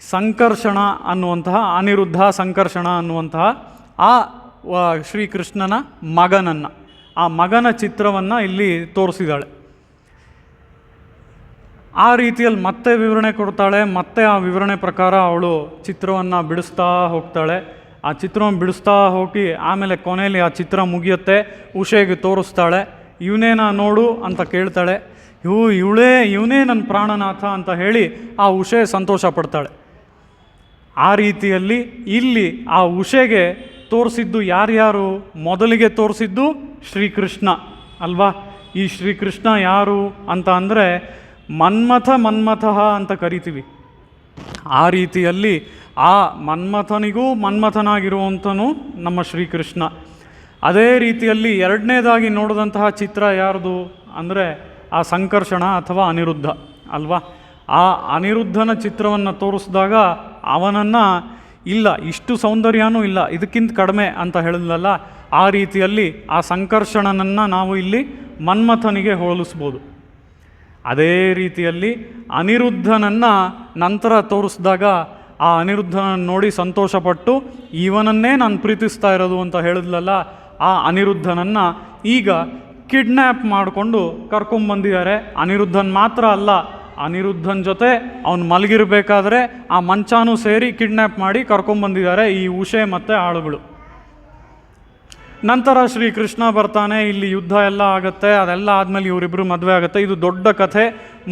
[SPEAKER 2] ಸಂಕರ್ಷಣ ಅನ್ನುವಂತಹ, ಅನಿರುದ್ಧ ಸಂಕರ್ಷಣ ಅನ್ನುವಂತಹ ಆ ಶ್ರೀಕೃಷ್ಣನ ಮಗನನ್ನು, ಆ ಮಗನ ಚಿತ್ರವನ್ನು ಇಲ್ಲಿ ತೋರಿಸಿದಾಳೆ. ಆ ರೀತಿಯಲ್ಲಿ ಮತ್ತೆ ವಿವರಣೆ ಕೊಡ್ತಾಳೆ. ಮತ್ತೆ ಆ ವಿವರಣೆ ಪ್ರಕಾರ ಅವಳು ಚಿತ್ರವನ್ನು ಬಿಡಿಸ್ತಾ ಹೋಗ್ತಾಳೆ. ಆ ಚಿತ್ರವನ್ನು ಬಿಡಿಸ್ತಾ ಹೋಗಿ ಆಮೇಲೆ ಕೊನೆಯಲ್ಲಿ ಆ ಚಿತ್ರ ಮುಗಿಯುತ್ತೆ. ಉಷೆಗೆ ತೋರಿಸ್ತಾಳೆ. ಇವನೇನಾ ನೋಡು ಅಂತ ಕೇಳ್ತಾಳೆ. ಇವನೇ ನನ್ನ ಪ್ರಾಣನಾಥ ಅಂತ ಹೇಳಿ ಆ ಉಷೆ ಸಂತೋಷ ಪಡ್ತಾಳೆ. ಆ ರೀತಿಯಲ್ಲಿ ಇಲ್ಲಿ ಆ ಉಷೆಗೆ ತೋರಿಸಿದ್ದು ಯಾರ್ಯಾರು? ಮೊದಲಿಗೆ ತೋರಿಸಿದ್ದು ಶ್ರೀಕೃಷ್ಣ ಅಲ್ವಾ? ಈ ಶ್ರೀಕೃಷ್ಣ ಯಾರು ಅಂತ ಅಂದರೆ ಮನ್ಮಥ ಅಂತ ಕರಿತೀವಿ. ಆ ರೀತಿಯಲ್ಲಿ ಆ ಮನ್ಮಥನಿಗೂ ಮನ್ಮಥನಾಗಿರುವಂಥನು ನಮ್ಮ ಶ್ರೀಕೃಷ್ಣ. ಅದೇ ರೀತಿಯಲ್ಲಿ ಎರಡನೇದಾಗಿ ನೋಡಿದಂತಹ ಚಿತ್ರ ಯಾರ್ದು ಅಂದರೆ ಆ ಸಂಕರ್ಷಣ ಅಥವಾ ಅನಿರುದ್ಧ ಅಲ್ವಾ? ಆ ಅನಿರುದ್ಧನ ಚಿತ್ರವನ್ನು ತೋರಿಸಿದಾಗ ಅವನನ್ನು ಇಲ್ಲ ಇಷ್ಟು ಸೌಂದರ್ಯನೂ ಇಲ್ಲ, ಇದಕ್ಕಿಂತ ಕಡಿಮೆ ಅಂತ ಹೇಳಿದ್ಲಲ್ಲ, ಆ ರೀತಿಯಲ್ಲಿ ಆ ಸಂಕರ್ಷಣನನ್ನು ನಾವು ಇಲ್ಲಿ ಮನ್ಮಥನಿಗೆ ಹೋಲಿಸ್ಬೋದು. ಅದೇ ರೀತಿಯಲ್ಲಿ ಅನಿರುದ್ಧನನ್ನು ನಂತರ ತೋರಿಸಿದಾಗ ಆ ಅನಿರುದ್ಧನನ್ನು ನೋಡಿ ಸಂತೋಷಪಟ್ಟು ಇವನನ್ನೇ ನಾನು ಪ್ರೀತಿಸ್ತಾ ಇರೋದು ಅಂತ ಹೇಳಿದ್ಲಲ್ಲ, ಆ ಅನಿರುದ್ಧನನ್ನು ಈಗ ಕಿಡ್ನ್ಯಾಪ್ ಮಾಡಿಕೊಂಡು ಕರ್ಕೊಂಬಂದಿದ್ದಾರೆ. ಅನಿರುದ್ಧನ್ ಮಾತ್ರ ಅಲ್ಲ, ಅನಿರುದ್ಧನ ಜೊತೆ ಅವನು ಮಲಗಿರಬೇಕಾದ್ರೆ ಆ ಮಂಚಾನೂ ಸೇರಿ ಕಿಡ್ನ್ಯಾಪ್ ಮಾಡಿ ಕರ್ಕೊಂಬಂದಿದ್ದಾರೆ ಈ ಉಷೆ ಮತ್ತು ಆಳುಗಳು. ನಂತರ ಶ್ರೀಕೃಷ್ಣ ಬರ್ತಾನೆ, ಇಲ್ಲಿ ಯುದ್ಧ ಎಲ್ಲ ಆಗುತ್ತೆ. ಅದೆಲ್ಲ ಆದಮೇಲೆ ಇವರಿಬ್ಬರು ಮದುವೆ ಆಗುತ್ತೆ. ಇದು ದೊಡ್ಡ ಕಥೆ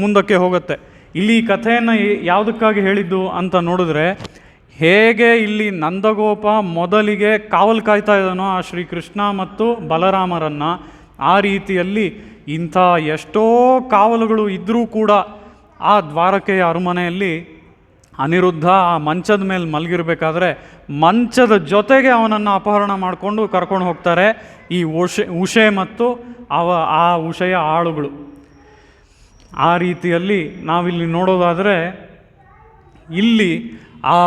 [SPEAKER 2] ಮುಂದಕ್ಕೆ ಹೋಗುತ್ತೆ. ಇಲ್ಲಿ ಈ ಕಥೆಯನ್ನು ಯಾವುದಕ್ಕಾಗಿ ಹೇಳಿದ್ದು ಅಂತ ನೋಡಿದ್ರೆ, ಹೇಗೆ ಇಲ್ಲಿ ನಂದಗೋಪ ಮೊದಲಿಗೆ ಕಾವಲು ಕಾಯ್ತಾ ಇದ್ದಾನೋ ಆ ಶ್ರೀಕೃಷ್ಣ ಮತ್ತು ಬಲರಾಮರನ್ನು, ಆ ರೀತಿಯಲ್ಲಿ ಇಂಥ ಎಷ್ಟೋ ಕಾವಲುಗಳು ಇದ್ದರೂ ಕೂಡ ಆ ದ್ವಾರಕೆಯ ಅರಮನೆಯಲ್ಲಿ ಅನಿರುದ್ಧ ಆ ಮಂಚದ ಮೇಲೆ ಮಲಗಿರಬೇಕಾದ್ರೆ ಮಂಚದ ಜೊತೆಗೆ ಅವನನ್ನು ಅಪಹರಣ ಮಾಡಿಕೊಂಡು ಕರ್ಕೊಂಡು ಹೋಗ್ತಾರೆ ಈ ಉಷೆ ಮತ್ತು ಆ ಉಷೆಯ ಆಳುಗಳು. ಆ ರೀತಿಯಲ್ಲಿ ನಾವಿಲ್ಲಿ ನೋಡೋದಾದರೆ ಇಲ್ಲಿ ಆ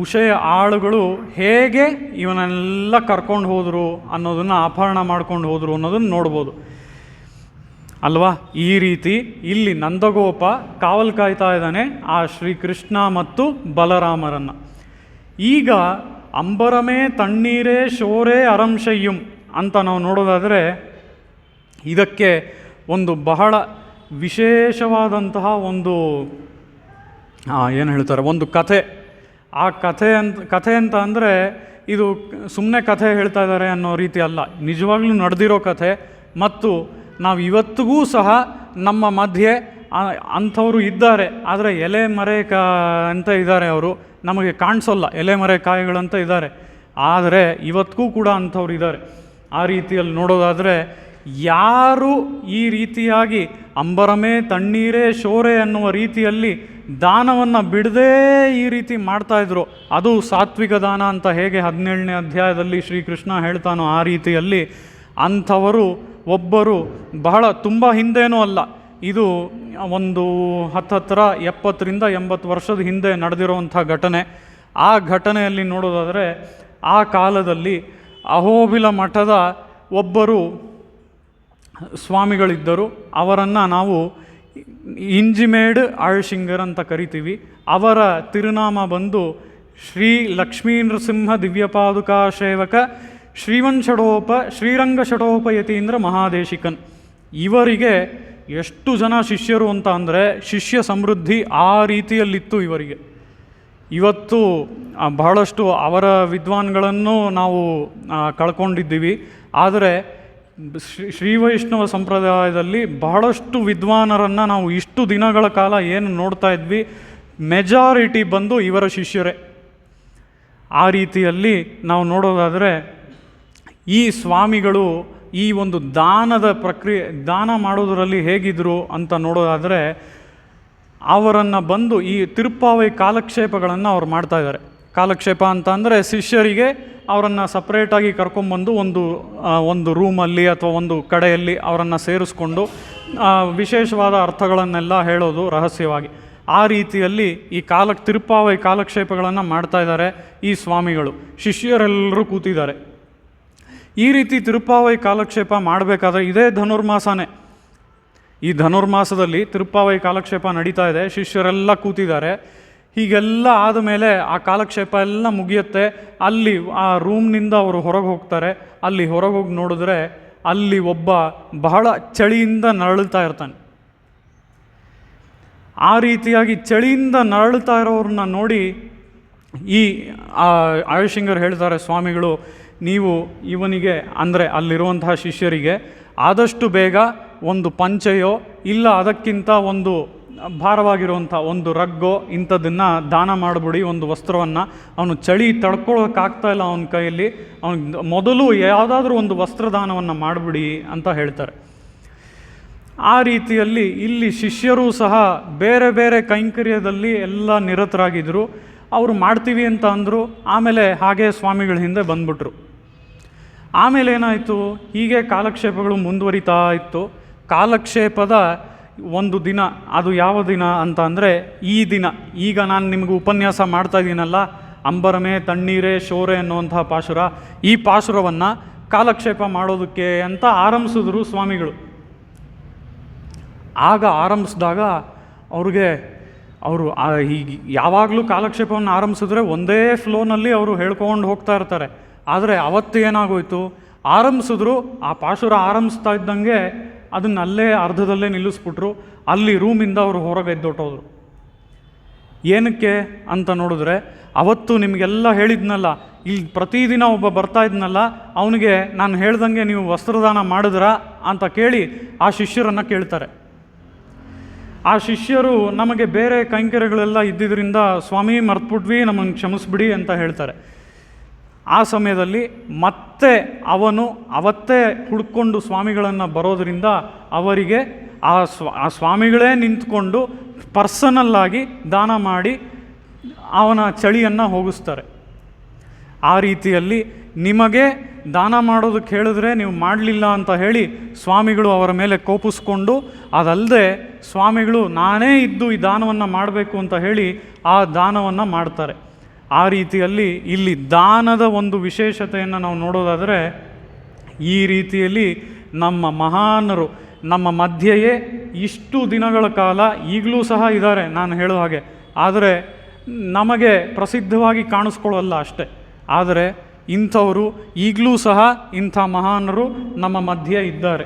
[SPEAKER 2] ಉಷೆಯ ಆಳುಗಳು ಹೇಗೆ ಇವನ್ನೆಲ್ಲ ಕರ್ಕೊಂಡು ಹೋದರು ಅನ್ನೋದನ್ನು, ಅಪಹರಣ ಮಾಡ್ಕೊಂಡು ಹೋದರು ಅನ್ನೋದನ್ನು ನೋಡ್ಬೋದು ಅಲ್ವಾ? ಈ ರೀತಿ ಇಲ್ಲಿ ನಂದಗೋಪ ಕಾವಲು ಕಾಯ್ತಾ ಇದ್ದಾನೆ ಆ ಶ್ರೀಕೃಷ್ಣ ಮತ್ತು ಬಲರಾಮರನ್ನು. ಈಗ ಅಂಬರಮೇ ತಣ್ಣೀರೇ ಶೋರೇ ಅರಂಶಯ್ಯಂ ಅಂತ ನಾವು ನೋಡೋದಾದರೆ ಇದಕ್ಕೆ ಒಂದು ಬಹಳ ವಿಶೇಷವಾದಂತಹ ಒಂದು ಏನು ಹೇಳ್ತಾರೆ, ಒಂದು ಕಥೆ. ಆ ಕಥೆ ಅಂತ ಅಂದರೆ ಇದು ಸುಮ್ಮನೆ ಕಥೆ ಹೇಳ್ತಾ ಇದ್ದಾರೆ ಅನ್ನೋ ರೀತಿ ಅಲ್ಲ, ನಿಜವಾಗ್ಲೂ ನಡೆದಿರೋ ಕಥೆ. ಮತ್ತು ನಾವು ಇವತ್ತಿಗೂ ಸಹ ನಮ್ಮ ಮಧ್ಯೆ ಅಂಥವರು ಇದ್ದಾರೆ. ಆದರೆ ಎಲೆ ಮರೆ ಅಂತ ಇದ್ದಾರೆ, ಅವರು ನಮಗೆ ಕಾಣಿಸೋಲ್ಲ, ಎಲೆ ಮರೆ ಕಾಯಿಗಳಂತ ಇದ್ದಾರೆ. ಆದರೆ ಇವತ್ತಿಗೂ ಕೂಡ ಅಂಥವ್ರು ಇದ್ದಾರೆ. ಆ ರೀತಿಯಲ್ಲಿ ನೋಡೋದಾದರೆ ಯಾರು ಈ ರೀತಿಯಾಗಿ ಅಂಬರಮೇ ತಣ್ಣೀರೇ ಶೋರೆ ಅನ್ನುವ ರೀತಿಯಲ್ಲಿ ದಾನವನ್ನು ಬಿಡದೇ ಈ ರೀತಿ ಮಾಡ್ತಾಯಿದ್ರು, ಅದು ಸಾತ್ವಿಕ ದಾನ ಅಂತ ಹೇಗೆ 17ನೇ ಅಧ್ಯಾಯದಲ್ಲಿ ಶ್ರೀಕೃಷ್ಣ ಹೇಳ್ತಾನೋ ಆ ರೀತಿಯಲ್ಲಿ ಅಂಥವರು ಒಬ್ಬರು ಬಹಳ ತುಂಬ ಹಿಂದೇನೂ ಅಲ್ಲ, ಇದು ಒಂದು ಹತ್ತಿರ 70ರಿಂದ 80 ವರ್ಷದ ಹಿಂದೆ ನಡೆದಿರುವಂಥ ಘಟನೆ. ಆ ಘಟನೆಯಲ್ಲಿ ನೋಡೋದಾದರೆ ಆ ಕಾಲದಲ್ಲಿ ಅಹೋಬಿಲ ಮಠದ ಒಬ್ಬರು ಸ್ವಾಮಿಗಳಿದ್ದರು. ಅವರನ್ನು ನಾವು ಇಂಜಿಮೇಡ್ ಆಳ್ಶಿಂಗರ್ ಅಂತ ಕರಿತೀವಿ. ಅವರ ತಿರುನಾಮ ಬಂದು ಶ್ರೀ ಲಕ್ಷ್ಮೀ ನೃಸಿಂಹ ದಿವ್ಯಪಾದುಕಾ ಸೇವಕ ಶ್ರೀರಂಗ ಷಡೋಪಯತೀಂದ್ರ ಮಹಾದೇಶಿಕನ್. ಇವರಿಗೆ ಎಷ್ಟು ಜನ ಶಿಷ್ಯರು ಅಂತ ಅಂದರೆ ಶಿಷ್ಯ ಸಮೃದ್ಧಿ ಆ ರೀತಿಯಲ್ಲಿತ್ತು ಇವರಿಗೆ. ಇವತ್ತು ಬಹಳಷ್ಟು ಅವರ ವಿದ್ವಾನ್ಗಳನ್ನು ನಾವು ಕಳ್ಕೊಂಡಿದ್ದೀವಿ. ಆದರೆ ಶ್ರೀ ವೈಷ್ಣವ ಸಂಪ್ರದಾಯದಲ್ಲಿ ಬಹಳಷ್ಟು ವಿದ್ವಾನರನ್ನು ನಾವು ಇಷ್ಟು ದಿನಗಳ ಕಾಲ ಏನು ನೋಡ್ತಾ ಇದ್ವಿ, ಮೆಜಾರಿಟಿ ಬಂದು ಇವರ ಶಿಷ್ಯರೇ. ಆ ರೀತಿಯಲ್ಲಿ ನಾವು ನೋಡೋದಾದರೆ ಈ ಸ್ವಾಮಿಗಳು ಈ ಒಂದು ದಾನದ ಪ್ರಕ್ರಿಯೆ, ದಾನ ಮಾಡೋದರಲ್ಲಿ ಹೇಗಿದ್ರು ಅಂತ ನೋಡೋದಾದರೆ ಅವರನ್ನು ಬಂದು ಈ ತಿರುಪ್ಪಾವೈ ಕಾಲಕ್ಷೇಪಗಳನ್ನು ಅವ್ರು ಮಾಡ್ತಾಯಿದ್ದಾರೆ. ಕಾಲಕ್ಷೇಪ ಅಂತ ಅಂದರೆ ಶಿಷ್ಯರಿಗೆ ಅವರನ್ನು ಸಪ್ರೇಟಾಗಿ ಕರ್ಕೊಂಬಂದು ಒಂದು ರೂಮಲ್ಲಿ ಅಥವಾ ಒಂದು ಕಡೆಯಲ್ಲಿ ಅವರನ್ನು ಸೇರಿಸ್ಕೊಂಡು ವಿಶೇಷವಾದ ಅರ್ಥಗಳನ್ನೆಲ್ಲ ಹೇಳೋದು ರಹಸ್ಯವಾಗಿ. ಆ ರೀತಿಯಲ್ಲಿ ಈ ತಿರುಪ್ಪಾವೈ ಕಾಲಕ್ಷೇಪಗಳನ್ನು ಮಾಡ್ತಾಯಿದ್ದಾರೆ ಈ ಸ್ವಾಮಿಗಳು. ಶಿಷ್ಯರೆಲ್ಲರೂ ಕೂತಿದ್ದಾರೆ. ಈ ರೀತಿ ತಿರುಪ್ಪಾವೈ ಕಾಲಕ್ಷೇಪ ಮಾಡಬೇಕಾದ್ರೆ ಇದೇ ಧನುರ್ಮಾಸನೇ. ಈ ಧನುರ್ಮಾಸದಲ್ಲಿ ತಿರುಪ್ಪಾವೈ ಕಾಲಕ್ಷೇಪ ನಡೀತಾ ಇದೆ, ಶಿಷ್ಯರೆಲ್ಲ ಕೂತಿದ್ದಾರೆ. ಹೀಗೆಲ್ಲ ಆದಮೇಲೆ ಆ ಕಾಲಕ್ಷೇಪ ಎಲ್ಲ ಮುಗಿಯುತ್ತೆ. ಅಲ್ಲಿ ಆ ರೂಮ್ನಿಂದ ಅವರು ಹೊರಗೆ ಹೋಗ್ತಾರೆ. ಅಲ್ಲಿ ಹೊರಗೆ ಹೋಗಿ ನೋಡಿದ್ರೆ ಅಲ್ಲಿ ಒಬ್ಬ ಬಹಳ ಚಳಿಯಿಂದ ನರಳುತ್ತಾ ಇರ್ತಾನೆ. ಆ ರೀತಿಯಾಗಿ ಚಳಿಯಿಂದ ನರಳುತ್ತಾ ಇರೋರನ್ನ ನೋಡಿ ಈ ಆಳ್ಶಿಂಗರ್ ಹೇಳ್ತಾರೆ, ಸ್ವಾಮಿಗಳು ನೀವು ಇವನಿಗೆ ಅಂದರೆ ಅಲ್ಲಿರುವಂತಹ ಶಿಷ್ಯರಿಗೆ ಆದಷ್ಟು ಬೇಗ ಒಂದು ಪಂಚೆಯೋ ಇಲ್ಲ ಅದಕ್ಕಿಂತ ಒಂದು ಭಾರವಾಗಿರುವಂಥ ಒಂದು ರಗ್ಗೋ ಇಂಥದ್ದನ್ನು ದಾನ ಮಾಡಿಬಿಡಿ, ಒಂದು ವಸ್ತ್ರವನ್ನು. ಅವನು ಚಳಿ ತಡ್ಕೊಳ್ಳೋಕ್ಕಾಗ್ತಾಯಿಲ್ಲ ಅವನ ಕೈಯಲ್ಲಿ, ಅವನಿಗೆ ಮೊದಲು ಯಾವುದಾದ್ರೂ ಒಂದು ವಸ್ತ್ರದಾನವನ್ನು ಮಾಡಿಬಿಡಿ ಅಂತ ಹೇಳ್ತಾರೆ. ಆ ರೀತಿಯಲ್ಲಿ ಇಲ್ಲಿ ಶಿಷ್ಯರೂ ಸಹ ಬೇರೆ ಬೇರೆ ಕೈಂಕರ್ಯದಲ್ಲಿ ಎಲ್ಲ ನಿರತರಾಗಿದ್ದರು. ಅವರು ಮಾಡ್ತೀವಿ ಅಂತ ಅಂದರು. ಆಮೇಲೆ ಹಾಗೆ ಸ್ವಾಮಿಗಳ ಹಿಂದೆ ಬಂದ್ಬಿಟ್ರು. ಆಮೇಲೆ ಏನಾಯಿತು, ಹೀಗೆ ಕಾಲಕ್ಷೇಪಗಳು ಮುಂದುವರಿತಾ ಇತ್ತು. ಕಾಲಕ್ಷೇಪದ ಒಂದು ದಿನ, ಅದು ಯಾವ ದಿನ ಅಂತ ಅಂದರೆ ಈ ದಿನ, ಈಗ ನಾನು ನಿಮಗೆ ಉಪನ್ಯಾಸ ಮಾಡ್ತಾ ಇದ್ದೀನಲ್ಲ, ಅಂಬರಮೇ ತಣ್ಣೀರೇ ಶೋರೆ ಅನ್ನುವಂತಹ ಪಾಶುರ, ಈ ಪಾಶುರವನ್ನು ಕಾಲಕ್ಷೇಪ ಮಾಡೋದಕ್ಕೆ ಅಂತ ಆರಂಭಿಸಿದ್ರು ಸ್ವಾಮಿಗಳು. ಆಗ ಆರಂಭಿಸಿದಾಗ ಅವರು ಹೀಗೆ ಯಾವಾಗಲೂ ಕಾಲಕ್ಷೇಪವನ್ನು ಆರಂಭಿಸಿದ್ರೆ ಒಂದೇ ಫ್ಲೋನಲ್ಲಿ ಅವರು ಹೇಳ್ಕೊಂಡು ಹೋಗ್ತಾ ಇರ್ತಾರೆ. ಆದರೆ ಅವತ್ತು ಏನಾಗೋಯ್ತು, ಆರಂಭಿಸಿದ್ರು, ಆ ಪಾಶುರ ಆರಂಭಿಸ್ತಾ ಇದ್ದಂಗೆ ಅದನ್ನು ಅಲ್ಲೇ ಅರ್ಧದಲ್ಲೇ ನಿಲ್ಲಿಸ್ಬಿಟ್ರು. ಅಲ್ಲಿ ರೂಮಿಂದ ಅವರು ಹೊರಗೆ ಎದ್ದೊಟ್ಟೋದ್ರು. ಏನಕ್ಕೆ ಅಂತ ನೋಡಿದ್ರೆ, ಅವತ್ತು ನಿಮಗೆಲ್ಲ ಹೇಳಿದ್ನಲ್ಲ, ಇಲ್ಲಿ ಪ್ರತಿದಿನ ಒಬ್ಬ ಬರ್ತಾ ಇದ್ನಲ್ಲ, ಅವನಿಗೆ ನಾನು ಹೇಳ್ದಂಗೆ ನೀವು ವಸ್ತ್ರದಾನ ಮಾಡಿದ್ರಾ ಅಂತ ಕೇಳಿ ಆ ಶಿಷ್ಯರನ್ನು ಕೇಳ್ತಾರೆ. ಆ ಶಿಷ್ಯರು ನಮಗೆ ಬೇರೆ ಕೈಂಕರ್ಯಗಳೆಲ್ಲ ಇದ್ದಿದ್ದರಿಂದ ಸ್ವಾಮಿ ಮರ್ತ್ಬಿಟ್ವಿ, ನಮಗೆ ಕ್ಷಮಿಸ್ಬಿಡಿ ಅಂತ ಹೇಳ್ತಾರೆ. ಆ ಸಮಯದಲ್ಲಿ ಮತ್ತೆ ಅವತ್ತೇ ಹುಡ್ಕೊಂಡು ಸ್ವಾಮಿಗಳನ್ನು ಬರೋದರಿಂದ ಅವರಿಗೆ ಆ ಸ್ವಾಮಿಗಳೇ ನಿಂತ್ಕೊಂಡು ಪರ್ಸನಲ್ಲಾಗಿ ದಾನ ಮಾಡಿ ಅವನ ಚಳಿಯನ್ನು ಹೋಗಿಸ್ತಾರೆ. ಆ ರೀತಿಯಲ್ಲಿ ನಿಮಗೆ ದಾನ ಮಾಡೋದಕ್ಕೆ ಹೇಳಿದ್ರೆ ನೀವು ಮಾಡಲಿಲ್ಲ ಅಂತ ಹೇಳಿ ಸ್ವಾಮಿಗಳು ಅವರ ಮೇಲೆ ಕೋಪಿಸ್ಕೊಂಡು, ಅದಲ್ಲದೆ ಸ್ವಾಮಿಗಳು ನಾನೇ ಇದ್ದು ಈ ದಾನವನ್ನು ಮಾಡಬೇಕು ಅಂತ ಹೇಳಿ ಆ ದಾನವನ್ನು ಮಾಡ್ತಾರೆ. ಆ ರೀತಿಯಲ್ಲಿ ಇಲ್ಲಿ ದಾನದ ಒಂದು ವಿಶೇಷತೆಯನ್ನು ನಾವು ನೋಡೋದಾದರೆ, ಈ ರೀತಿಯಲ್ಲಿ ನಮ್ಮ ಮಹಾನರು ನಮ್ಮ ಮಧ್ಯೆಯೇ ಇಷ್ಟು ದಿನಗಳ ಕಾಲ ಈಗಲೂ ಸಹ ಇದ್ದಾರೆ, ನಾನು ಹೇಳೋ ಹಾಗೆ. ಆದರೆ ನಮಗೆ ಪ್ರಸಿದ್ಧವಾಗಿ ಕಾಣಿಸ್ಕೊಳ್ಳಲ್ಲ ಅಷ್ಟೆ. ಆದರೆ ಇಂಥವರು ಈಗಲೂ ಸಹ ಇಂಥ ಮಹಾನರು ನಮ್ಮ ಮಧ್ಯೆ ಇದ್ದಾರೆ.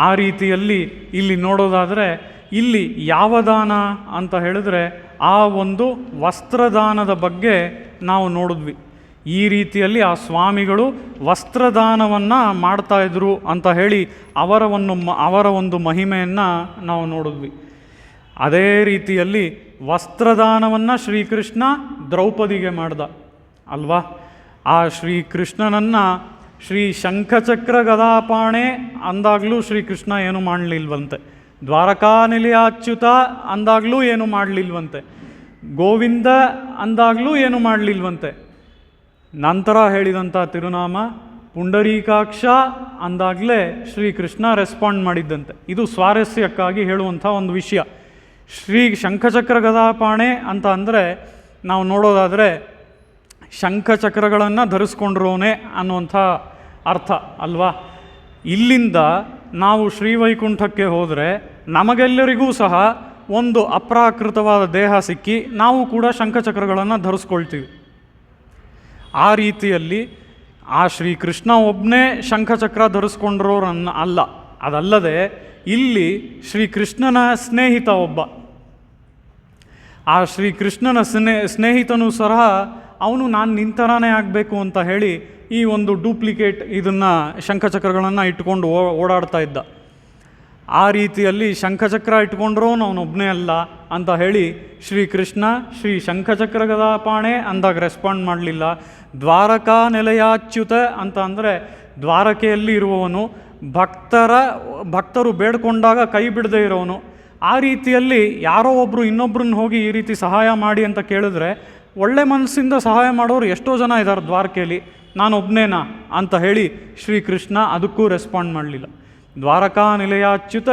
[SPEAKER 2] ಆ ರೀತಿಯಲ್ಲಿ ಇಲ್ಲಿ ನೋಡೋದಾದರೆ ಇಲ್ಲಿ ಯಾವ ದಾನ ಅಂತ ಹೇಳಿದ್ರೆ ಆ ಒಂದು ವಸ್ತ್ರದಾನದ ಬಗ್ಗೆ ನಾವು ನೋಡಿದ್ವಿ. ಈ ರೀತಿಯಲ್ಲಿ ಆ ಸ್ವಾಮಿಗಳು ವಸ್ತ್ರದಾನವನ್ನು ಮಾಡ್ತಾಯಿದ್ರು ಅಂತ ಹೇಳಿ ಅವರ ಒಂದು ಮಹಿಮೆಯನ್ನು ನಾವು ನೋಡಿದ್ವಿ. ಅದೇ ರೀತಿಯಲ್ಲಿ ವಸ್ತ್ರದಾನವನ್ನು ಶ್ರೀಕೃಷ್ಣ ದ್ರೌಪದಿಗೆ ಮಾಡ್ದ ಅಲ್ವಾ. ಆ ಶ್ರೀಕೃಷ್ಣನನ್ನು ಶ್ರೀ ಶಂಖಚಕ್ರ ಗದಾಪಾಣೆ ಅಂದಾಗಲೂ ಶ್ರೀಕೃಷ್ಣ ಏನು ಮಾಡಲಿಲ್ವಂತೆ, ದ್ವಾರಕಾ ನಿಲಯಾಚ್ಯುತ ಅಂದಾಗಲೂ ಏನು ಮಾಡಲಿಲ್ವಂತೆ, ಗೋವಿಂದ ಅಂದಾಗಲೂ ಏನು ಮಾಡಲಿಲ್ವಂತೆ. ನಂತರ ಹೇಳಿದಂಥ ತಿರುನಾಮ ಪುಂಡರೀಕಾಕ್ಷ ಅಂದಾಗಲೇ ಶ್ರೀಕೃಷ್ಣ ರೆಸ್ಪಾಂಡ್ ಮಾಡಿದ್ದಂತೆ. ಇದು ಸ್ವಾರಸ್ಯಕ್ಕಾಗಿ ಹೇಳುವಂಥ ಒಂದು ವಿಷಯ. ಶ್ರೀ ಶಂಖಚಕ್ರ ಗದಾಪಾಣೆ ಅಂತ ಅಂದರೆ ನಾವು ನೋಡೋದಾದರೆ ಶಂಖಚಕ್ರಗಳನ್ನು ಧರಿಸ್ಕೊಂಡಿರೋನೆ ಅನ್ನುವಂಥ ಅರ್ಥ ಅಲ್ವಾ. ಇಲ್ಲಿಂದ ನಾವು ಶ್ರೀವೈಕುಂಠಕ್ಕೆ ಹೋದರೆ ನಮಗೆಲ್ಲರಿಗೂ ಸಹ ಒಂದು ಅಪ್ರಾಕೃತವಾದ ದೇಹ ಸಿಕ್ಕಿ ನಾವು ಕೂಡ ಶಂಖಚಕ್ರಗಳನ್ನು ಧರಿಸ್ಕೊಳ್ತೀವಿ. ಆ ರೀತಿಯಲ್ಲಿ ಆ ಶ್ರೀಕೃಷ್ಣ ಒಬ್ಬನೇ ಶಂಖಚಕ್ರ ಧರಿಸ್ಕೊಂಡಿರೋರನ್ನ ಅಲ್ಲ. ಅದಲ್ಲದೆ ಇಲ್ಲಿ ಶ್ರೀಕೃಷ್ಣನ ಸ್ನೇಹಿತ ಒಬ್ಬ, ಆ ಶ್ರೀಕೃಷ್ಣನ ಸ್ನೇಹಿತನೂ ಸಹ ಅವನು ನಾನು ನಿಂತರಾನೇ ಆಗಬೇಕು ಅಂತ ಹೇಳಿ ಈ ಒಂದು ಡೂಪ್ಲಿಕೇಟ್ ಇದನ್ನು ಶಂಖಚಕ್ರಗಳನ್ನು ಇಟ್ಕೊಂಡು ಓಡಾಡ್ತಾ ಇದ್ದ. ಆ ರೀತಿಯಲ್ಲಿ ಶಂಖಚಕ್ರ ಇಟ್ಕೊಂಡ್ರೂ ಅವನೊಬ್ಬನೇ ಅಲ್ಲ ಅಂತ ಹೇಳಿ ಶ್ರೀಕೃಷ್ಣ ಶ್ರೀ ಶಂಖಚಕ್ರ ಗದಾಪಾಣೆ ಅಂದಾಗ ರೆಸ್ಪಾಂಡ್ ಮಾಡಲಿಲ್ಲ. ದ್ವಾರಕಾ ನಿಲಯಾಚ್ಯುತ ಅಂತ ಅಂದರೆ ದ್ವಾರಕೆಯಲ್ಲಿ ಇರುವವನು, ಭಕ್ತರು ಬೇಡ್ಕೊಂಡಾಗ ಕೈ ಬಿಡದೇ ಇರೋವನು. ಆ ರೀತಿಯಲ್ಲಿ ಯಾರೋ ಒಬ್ಬರು ಇನ್ನೊಬ್ರನ್ನ ಹೋಗಿ ಈ ರೀತಿ ಸಹಾಯ ಮಾಡಿ ಅಂತ ಕೇಳಿದ್ರೆ ಒಳ್ಳೆ ಮನಸ್ಸಿಂದ ಸಹಾಯ ಮಾಡೋರು ಎಷ್ಟೋ ಜನ ಇದ್ದಾರೆ ದ್ವಾರಕೆಯಲ್ಲಿ, ನಾನು ಒಬ್ಬನೇನಾ ಅಂತ ಹೇಳಿ ಶ್ರೀಕೃಷ್ಣ ಅದಕ್ಕೂ ರೆಸ್ಪಾಂಡ್ ಮಾಡಲಿಲ್ಲ. ದ್ವಾರಕಾ ನಿಲಯಾಚ್ಯುತ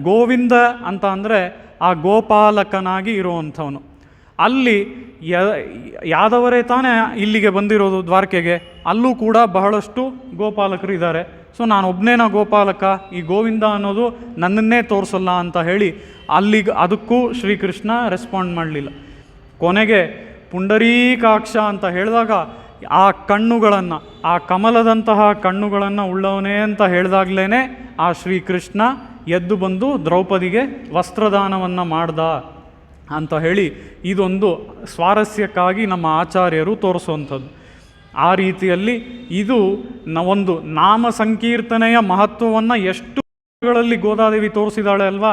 [SPEAKER 2] ಗೋವಿಂದ ಅಂತ ಅಂದರೆ ಆ ಗೋಪಾಲಕನಾಗಿ ಇರುವಂಥವನು. ಅಲ್ಲಿ ಯಾದವರೇ ತಾನೇ ಇಲ್ಲಿಗೆ ಬಂದಿರೋದು ದ್ವಾರಕೆಗೆ, ಅಲ್ಲೂ ಕೂಡ ಬಹಳಷ್ಟು ಗೋಪಾಲಕರು ಇದ್ದಾರೆ. ಸೊ ನಾನು ಒಬ್ಬನೇನ ಗೋಪಾಲಕ, ಈ ಗೋವಿಂದ ಅನ್ನೋದು ನನ್ನನ್ನೇ ತೋರಿಸಲ್ಲ ಅಂತ ಹೇಳಿ ಅದಕ್ಕೂ ಶ್ರೀಕೃಷ್ಣ ರೆಸ್ಪಾಂಡ್ ಮಾಡಲಿಲ್ಲ. ಕೊನೆಗೆ ಪುಂಡರೀಕಾಕ್ಷ ಅಂತ ಹೇಳಿದಾಗ ಆ ಕಣ್ಣುಗಳನ್ನು, ಆ ಕಮಲದಂತಹ ಕಣ್ಣುಗಳನ್ನು ಉಳ್ಳವನೇ ಅಂತ ಹೇಳಿದಾಗಲೇ ಆ ಶ್ರೀಕೃಷ್ಣ ಎದ್ದು ಬಂದು ದ್ರೌಪದಿಗೆ ವಸ್ತ್ರದಾನವನ್ನು ಮಾಡ್ದ ಅಂತ ಹೇಳಿ ಇದೊಂದು ಸ್ವಾರಸ್ಯಕ್ಕಾಗಿ ನಮ್ಮ ಆಚಾರ್ಯರು ತೋರಿಸುವಂಥದ್ದು. ಆ ರೀತಿಯಲ್ಲಿ ಇದು ಒಂದು ನಾಮ ಸಂಕೀರ್ತನೆಯ ಮಹತ್ವವನ್ನು ಎಷ್ಟು ಗೋದಾದೇವಿ ತೋರಿಸಿದಾಳೆ ಅಲ್ವಾ,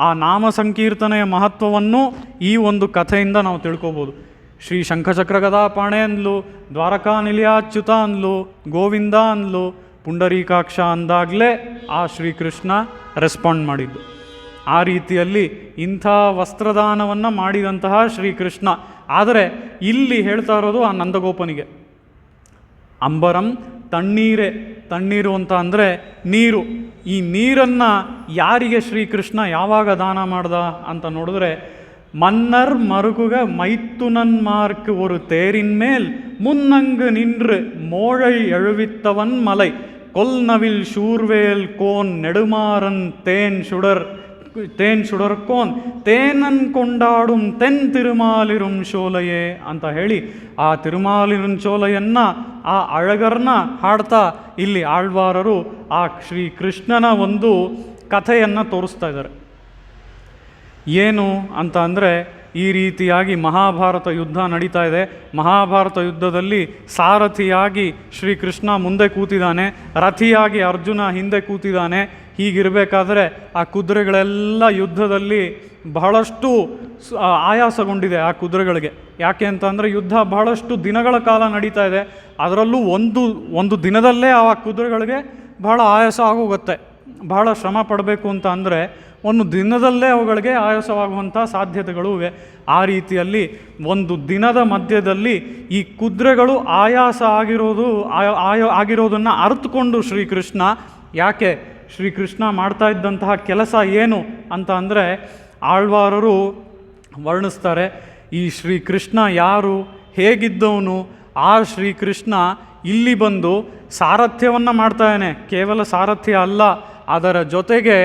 [SPEAKER 2] ಆ ನಾಮ ಸಂಕೀರ್ತನೆಯ ಮಹತ್ವವನ್ನು ಈ ಒಂದು ಕಥೆಯಿಂದ ನಾವು ತಿಳ್ಕೊಬೋದು. ಶ್ರೀ ಶಂಖಚಕ್ರ ಗದಾಪಾಣೆ ಅಂದ್ಲು, ದ್ವಾರಕಾ ನಿಲಯಾಚ್ಯುತ ಅಂದ್ಲು, ಗೋವಿಂದ ಅಂದ್ಲು, ಪುಂಡರೀಕಾಕ್ಷ ಅಂದಾಗಲೇ ಆ ಶ್ರೀಕೃಷ್ಣ ರೆಸ್ಪಾಂಡ್ ಮಾಡಿದ್ದು. ಆ ರೀತಿಯಲ್ಲಿ ಇಂಥ ವಸ್ತ್ರದಾನವನ್ನು ಮಾಡಿದಂತಹ ಶ್ರೀಕೃಷ್ಣ. ಆದರೆ ಇಲ್ಲಿ ಹೇಳ್ತಾ ಇರೋದು ಆ ನಂದಗೋಪನಿಗೆ. ಅಂಬರಂ ತಣ್ಣೀರೇ, ತಣ್ಣೀರು ಅಂತ ಅಂದರೆ ನೀರು. ಈ ನೀರನ್ನು ಯಾರಿಗೆ ಶ್ರೀಕೃಷ್ಣ ಯಾವಾಗ ದಾನ ಮಾಡ್ದ ಅಂತ ನೋಡಿದ್ರೆ, மன்னர் மருகுக மைத்துனன்மார்க்கு ஒரு தேரின் மேல் முன்னங்கு நின்று மோழை எழுவித்தவன் மலை கொல்நவில் சூர்வேல் கோன் நெடுமாறன் தேன் சுடர்ಕೋನ್ ತೇನನ್ ಕೊಂಡಾಡುಂ ತೆನ್ ತಿರುಮಾಲಿರುಂ ಶೋಲೆಯೇ ಅಂತ ಹೇಳಿ ಆ ತಿರುಮಾಲಿರುಂ ಶೋಲೆಯನ್ನು ಆ ಅಳಗರನ್ನ ಹಾಡ್ತಾ ಇಲ್ಲಿ ಆಳ್ವಾರರು ಆ ಶ್ರೀಕೃಷ್ಣನ ಒಂದು ಕಥೆಯನ್ನು ತೋರಿಸ್ತಾ ಇದ್ದಾರೆ. ಏನು ಅಂತ ಅಂದರೆ, ಈ ರೀತಿಯಾಗಿ ಮಹಾಭಾರತ ಯುದ್ಧ ನಡೀತಾ ಇದೆ. ಮಹಾಭಾರತ ಯುದ್ಧದಲ್ಲಿ ಸಾರಥಿಯಾಗಿ ಶ್ರೀಕೃಷ್ಣ ಮುಂದೆ ಕೂತಿದ್ದಾನೆ, ರಥಿಯಾಗಿ ಅರ್ಜುನ ಹಿಂದೆ ಕೂತಿದ್ದಾನೆ. ಹೀಗಿರಬೇಕಾದ್ರೆ ಆ ಕುದುರೆಗಳೆಲ್ಲ ಯುದ್ಧದಲ್ಲಿ ಬಹಳಷ್ಟು ಆಯಾಸಗೊಂಡಿದೆ ಆ ಕುದುರೆಗಳಿಗೆ. ಯಾಕೆ ಅಂತ ಅಂದರೆ ಯುದ್ಧ ಬಹಳಷ್ಟು ದಿನಗಳ ಕಾಲ ನಡೀತಾ ಇದೆ. ಅದರಲ್ಲೂ ಒಂದು ದಿನದಲ್ಲೇ ಆ ಕುದುರೆಗಳಿಗೆ ಬಹಳ ಆಯಾಸ ಆಗೋಗುತ್ತೆ. ಬಹಳ ಶ್ರಮ ಪಡಬೇಕು ಅಂತ ಅಂದರೆ ಒಂದು ದಿನದಲ್ಲೇ ಅವುಗಳಿಗೆ ಆಯಾಸವಾಗುವಂಥ ಸಾಧ್ಯತೆಗಳು ಇವೆ. ಆ ರೀತಿಯಲ್ಲಿ ಒಂದು ದಿನದ ಮಧ್ಯದಲ್ಲಿ ಈ ಕುದುರೆಗಳು ಆಯಾಸ ಆಗಿರೋದನ್ನು ಅರ್ಥಕೊಂಡು ಶ್ರೀಕೃಷ್ಣ, ಯಾಕೆ ಶ್ರೀಕೃಷ್ಣ ಮಾಡ್ತಾ ಇದ್ದಂತಹ ಕೆಲಸ ಏನು ಅಂತ ಅಂದರೆ ಆಳ್ವಾರರು ವರ್ಣಿಸ್ತಾರೆ. ಈ ಶ್ರೀಕೃಷ್ಣ ಯಾರು, ಹೇಗಿದ್ದವನು, ಆ ಶ್ರೀಕೃಷ್ಣ ಇಲ್ಲಿ ಬಂದು ಸಾರಥ್ಯವನ್ನು ಮಾಡ್ತಾನೆ. ಕೇವಲ ಸಾರಥ್ಯ ಅಲ್ಲ, ಅದರ ಜೊತೆಗೆ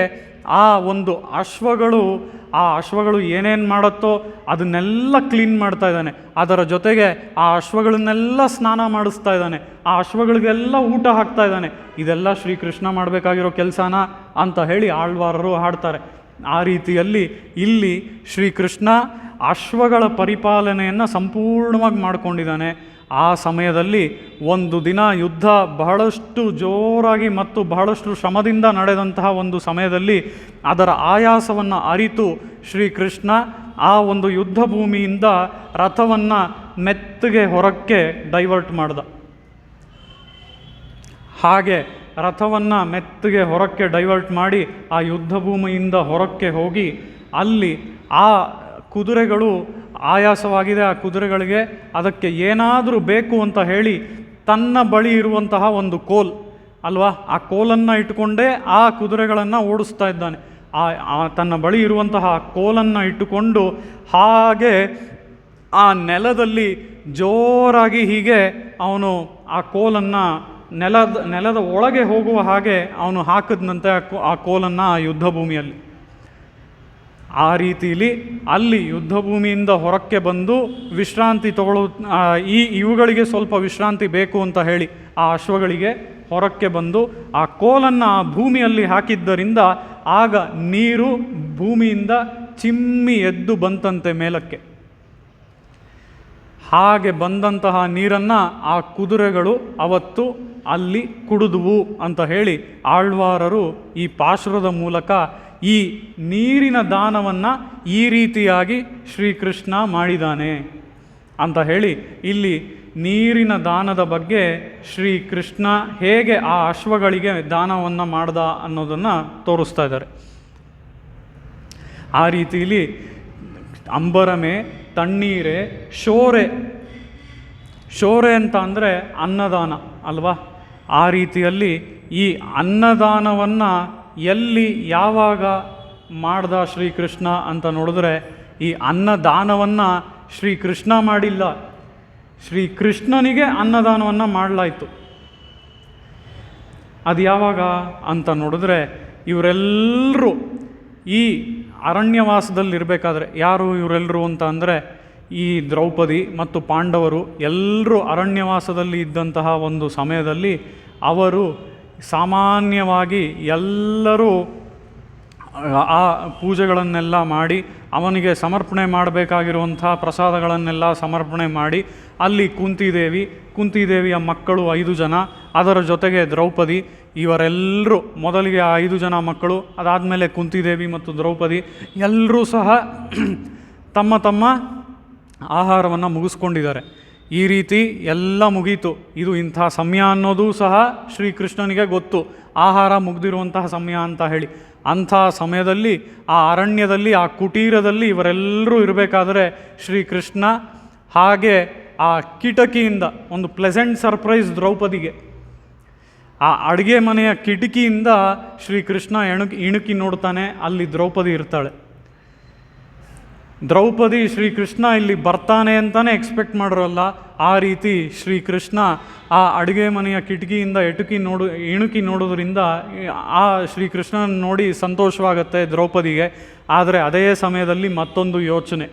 [SPEAKER 2] ಆ ಒಂದು ಅಶ್ವಗಳು ಏನೇನು ಮಾಡುತ್ತೋ ಅದನ್ನೆಲ್ಲ ಕ್ಲೀನ್ ಮಾಡ್ತಾ ಇದ್ದಾನೆ. ಅದರ ಜೊತೆಗೆ ಆ ಅಶ್ವಗಳನ್ನೆಲ್ಲ ಸ್ನಾನ ಮಾಡಿಸ್ತಾ ಇದ್ದಾನೆ, ಆ ಅಶ್ವಗಳಿಗೆಲ್ಲ ಊಟ ಹಾಕ್ತಾ ಇದ್ದಾನೆ. ಇದೆಲ್ಲ ಶ್ರೀಕೃಷ್ಣ ಮಾಡಬೇಕಾಗಿರೋ ಕೆಲಸನ ಅಂತ ಹೇಳಿ ಆಳ್ವಾರರು ಹಾಡ್ತಾರೆ. ಆ ರೀತಿಯಲ್ಲಿ ಇಲ್ಲಿ ಶ್ರೀಕೃಷ್ಣ ಅಶ್ವಗಳ ಪರಿಪಾಲನೆಯನ್ನು ಸಂಪೂರ್ಣವಾಗಿ ಮಾಡ್ಕೊಂಡಿದ್ದಾನೆ. ಆ ಸಮಯದಲ್ಲಿ ಒಂದು ದಿನ ಯುದ್ಧ ಬಹಳಷ್ಟು ಜೋರಾಗಿ ಮತ್ತು ಬಹಳಷ್ಟು ಶ್ರಮದಿಂದ ನಡೆದಂತಹ ಒಂದು ಸಮಯದಲ್ಲಿ ಅದರ ಆಯಾಸವನ್ನು ಅರಿತು ಶ್ರೀಕೃಷ್ಣ ಆ ಒಂದು ಯುದ್ಧ ಭೂಮಿಯಿಂದ ರಥವನ್ನು ಮೆತ್ತಗೆ ಹೊರಕ್ಕೆ ಡೈವರ್ಟ್ ಮಾಡ್ದ. ಹಾಗೆ ರಥವನ್ನು ಮೆತ್ತಗೆ ಹೊರಕ್ಕೆ ಡೈವರ್ಟ್ ಮಾಡಿ ಆ ಯುದ್ಧ ಭೂಮಿಯಿಂದ ಹೊರಕ್ಕೆ ಹೋಗಿ ಅಲ್ಲಿ ಆ ಕುದುರೆಗಳು ಆಯಾಸವಾಗಿದೆ, ಆ ಕುದುರೆಗಳಿಗೆ ಅದಕ್ಕೆ ಏನಾದರೂ ಬೇಕು ಅಂತ ಹೇಳಿ ತನ್ನ ಬಳಿ ಇರುವಂತಹ ಒಂದು ಕೋಲ್ ಅಲ್ವಾ, ಆ ಕೋಲನ್ನು ಇಟ್ಟುಕೊಂಡೇ ಆ ಕುದುರೆಗಳನ್ನು ಓಡಿಸ್ತಾ ಇದ್ದಾನೆ. ತನ್ನ ಬಳಿ ಇರುವಂತಹ ಕೋಲನ್ನು ಇಟ್ಟುಕೊಂಡು ಹಾಗೆ ಆ ನೆಲದಲ್ಲಿ ಜೋರಾಗಿ ಹೀಗೆ ಅವನು ಆ ಕೋಲನ್ನು ನೆಲದ ಒಳಗೆ ಹೋಗುವ ಹಾಗೆ ಅವನು ಹಾಕಿದಂತೆ ಆ ಕೋಲನ್ನು ಆ ಯುದ್ಧ ಭೂಮಿಯಲ್ಲಿ. ಆ ರೀತಿಯಲ್ಲಿ ಅಲ್ಲಿ ಯುದ್ಧ ಭೂಮಿಯಿಂದ ಹೊರಕ್ಕೆ ಬಂದು ವಿಶ್ರಾಂತಿ ಇವುಗಳಿಗೆ ಸ್ವಲ್ಪ ವಿಶ್ರಾಂತಿ ಬೇಕು ಅಂತ ಹೇಳಿ ಆ ಅಶ್ವಗಳಿಗೆ ಹೊರಕ್ಕೆ ಬಂದು ಆ ಕೋಲನ್ನು ಆ ಭೂಮಿಯಲ್ಲಿ ಹಾಕಿದ್ದರಿಂದ ಆಗ ನೀರು ಭೂಮಿಯಿಂದ ಚಿಮ್ಮಿ ಎದ್ದು ಬಂತಂತೆ ಮೇಲಕ್ಕೆ. ಹಾಗೆ ಬಂದಂತಹ ನೀರನ್ನು ಆ ಕುದುರೆಗಳು ಅವತ್ತು ಅಲ್ಲಿ ಕುಡಿದುವು ಅಂತ ಹೇಳಿ ಆಳ್ವಾರರು ಈ ಪಾಶುರದ ಮೂಲಕ ಈ ನೀರಿನ ದಾನವನ್ನು ಈ ರೀತಿಯಾಗಿ ಶ್ರೀಕೃಷ್ಣ ಮಾಡಿದ್ದಾನೆ ಅಂತ ಹೇಳಿ ಇಲ್ಲಿ ನೀರಿನ ದಾನದ ಬಗ್ಗೆ ಶ್ರೀಕೃಷ್ಣ ಹೇಗೆ ಆ ಅಶ್ವಗಳಿಗೆ ದಾನವನ್ನು ಮಾಡ್ದ ಅನ್ನೋದನ್ನು ತೋರಿಸ್ತಾ ಇದ್ದಾರೆ. ಆ ರೀತಿಯಲ್ಲಿ ಅಂಬರಮೆ, ತಣ್ಣೀರೆ, ಶೋರೆ ಅಂತ ಅಂದರೆ ಅನ್ನದಾನ ಅಲ್ವಾ. ಆ ರೀತಿಯಲ್ಲಿ ಈ ಅನ್ನದಾನವನ್ನು ಎಲ್ಲಿ ಯಾವಾಗ ಮಾಡ್ದ ಶ್ರೀಕೃಷ್ಣ ಅಂತ ನೋಡಿದ್ರೆ, ಈ ಅನ್ನದಾನವನ್ನು ಶ್ರೀಕೃಷ್ಣ ಮಾಡಿಲ್ಲ, ಶ್ರೀಕೃಷ್ಣನಿಗೆ ಅನ್ನದಾನವನ್ನು ಮಾಡಲಾಯಿತು. ಅದು ಯಾವಾಗ ಅಂತ ನೋಡಿದ್ರೆ, ಇವರೆಲ್ಲರೂ ಈ ಅರಣ್ಯವಾಸದಲ್ಲಿರಬೇಕಾದ್ರೆ, ಯಾರು ಇವರೆಲ್ಲರೂ ಅಂತ ಅಂದರೆ ಈ ದ್ರೌಪದಿ ಮತ್ತು ಪಾಂಡವರು ಎಲ್ಲರೂ ಅರಣ್ಯವಾಸದಲ್ಲಿ ಇದ್ದಂತಹ ಒಂದು ಸಮಯದಲ್ಲಿ ಅವರು ಸಾಮಾನ್ಯವಾಗಿ ಎಲ್ಲರೂ ಆ ಪೂಜೆಗಳನ್ನೆಲ್ಲ ಮಾಡಿ ಅವನಿಗೆ ಸಮರ್ಪಣೆ ಮಾಡಬೇಕಾಗಿರುವಂಥ ಪ್ರಸಾದಗಳನ್ನೆಲ್ಲ ಸಮರ್ಪಣೆ ಮಾಡಿ ಅಲ್ಲಿ ಕುಂತಿದೇವಿಯ ಮಕ್ಕಳು 5 ಜನ, ಅದರ ಜೊತೆಗೆ ದ್ರೌಪದಿ, ಇವರೆಲ್ಲರೂ ಮೊದಲಿಗೆ ಆ 5 ಜನ ಮಕ್ಕಳು, ಅದಾದಮೇಲೆ ಕುಂತಿದೇವಿ ಮತ್ತು ದ್ರೌಪದಿ ಎಲ್ಲರೂ ಸಹ ತಮ್ಮ ತಮ್ಮ ಆಹಾರವನ್ನು ಮುಗಿಸ್ಕೊಂಡಿದ್ದಾರೆ. ಈ ರೀತಿ ಎಲ್ಲ ಮುಗೀತು. ಇದು ಇಂಥ ಸಮಯ ಅನ್ನೋದು ಸಹ ಶ್ರೀಕೃಷ್ಣನಿಗೆ ಗೊತ್ತು, ಆಹಾರ ಮುಗ್ದಿರುವಂತಹ ಸಮಯ ಅಂತ ಹೇಳಿ. ಅಂಥ ಸಮಯದಲ್ಲಿ ಆ ಅರಣ್ಯದಲ್ಲಿ ಆ ಕುಟೀರದಲ್ಲಿ ಇವರೆಲ್ಲರೂ ಇರಬೇಕಾದ್ರೆ ಶ್ರೀಕೃಷ್ಣ ಹಾಗೆ ಆ ಕಿಟಕಿಯಿಂದ ಒಂದು ಪ್ಲೆಸೆಂಟ್ ಸರ್ಪ್ರೈಸ್ ದ್ರೌಪದಿಗೆ, ಆ ಅಡುಗೆ ಮನೆಯ ಕಿಟಕಿಯಿಂದ ಶ್ರೀಕೃಷ್ಣ ಇಣುಕಿ ನೋಡ್ತಾನೆ. ಅಲ್ಲಿ ದ್ರೌಪದಿ ಇರ್ತಾಳೆ. ದ್ರೌಪದಿ ಶ್ರೀಕೃಷ್ಣ ಇಲ್ಲಿ ಬರ್ತಾನೆ ಅಂತಲೇ ಎಕ್ಸ್ಪೆಕ್ಟ್ ಮಾಡಿರೋಲ್ಲ. ಆ ರೀತಿ ಶ್ರೀಕೃಷ್ಣ ಆ ಅಡುಗೆ ಮನೆಯ ಕಿಟಕಿಯಿಂದ ಇಣುಕಿ ನೋಡೋದ್ರಿಂದ ಆ ಶ್ರೀಕೃಷ್ಣನ ನೋಡಿ ಸಂತೋಷವಾಗುತ್ತೆ ದ್ರೌಪದಿಗೆ. ಆದರೆ ಅದೇ ಸಮಯದಲ್ಲಿ ಮತ್ತೊಂದು ಯೋಚನೆ,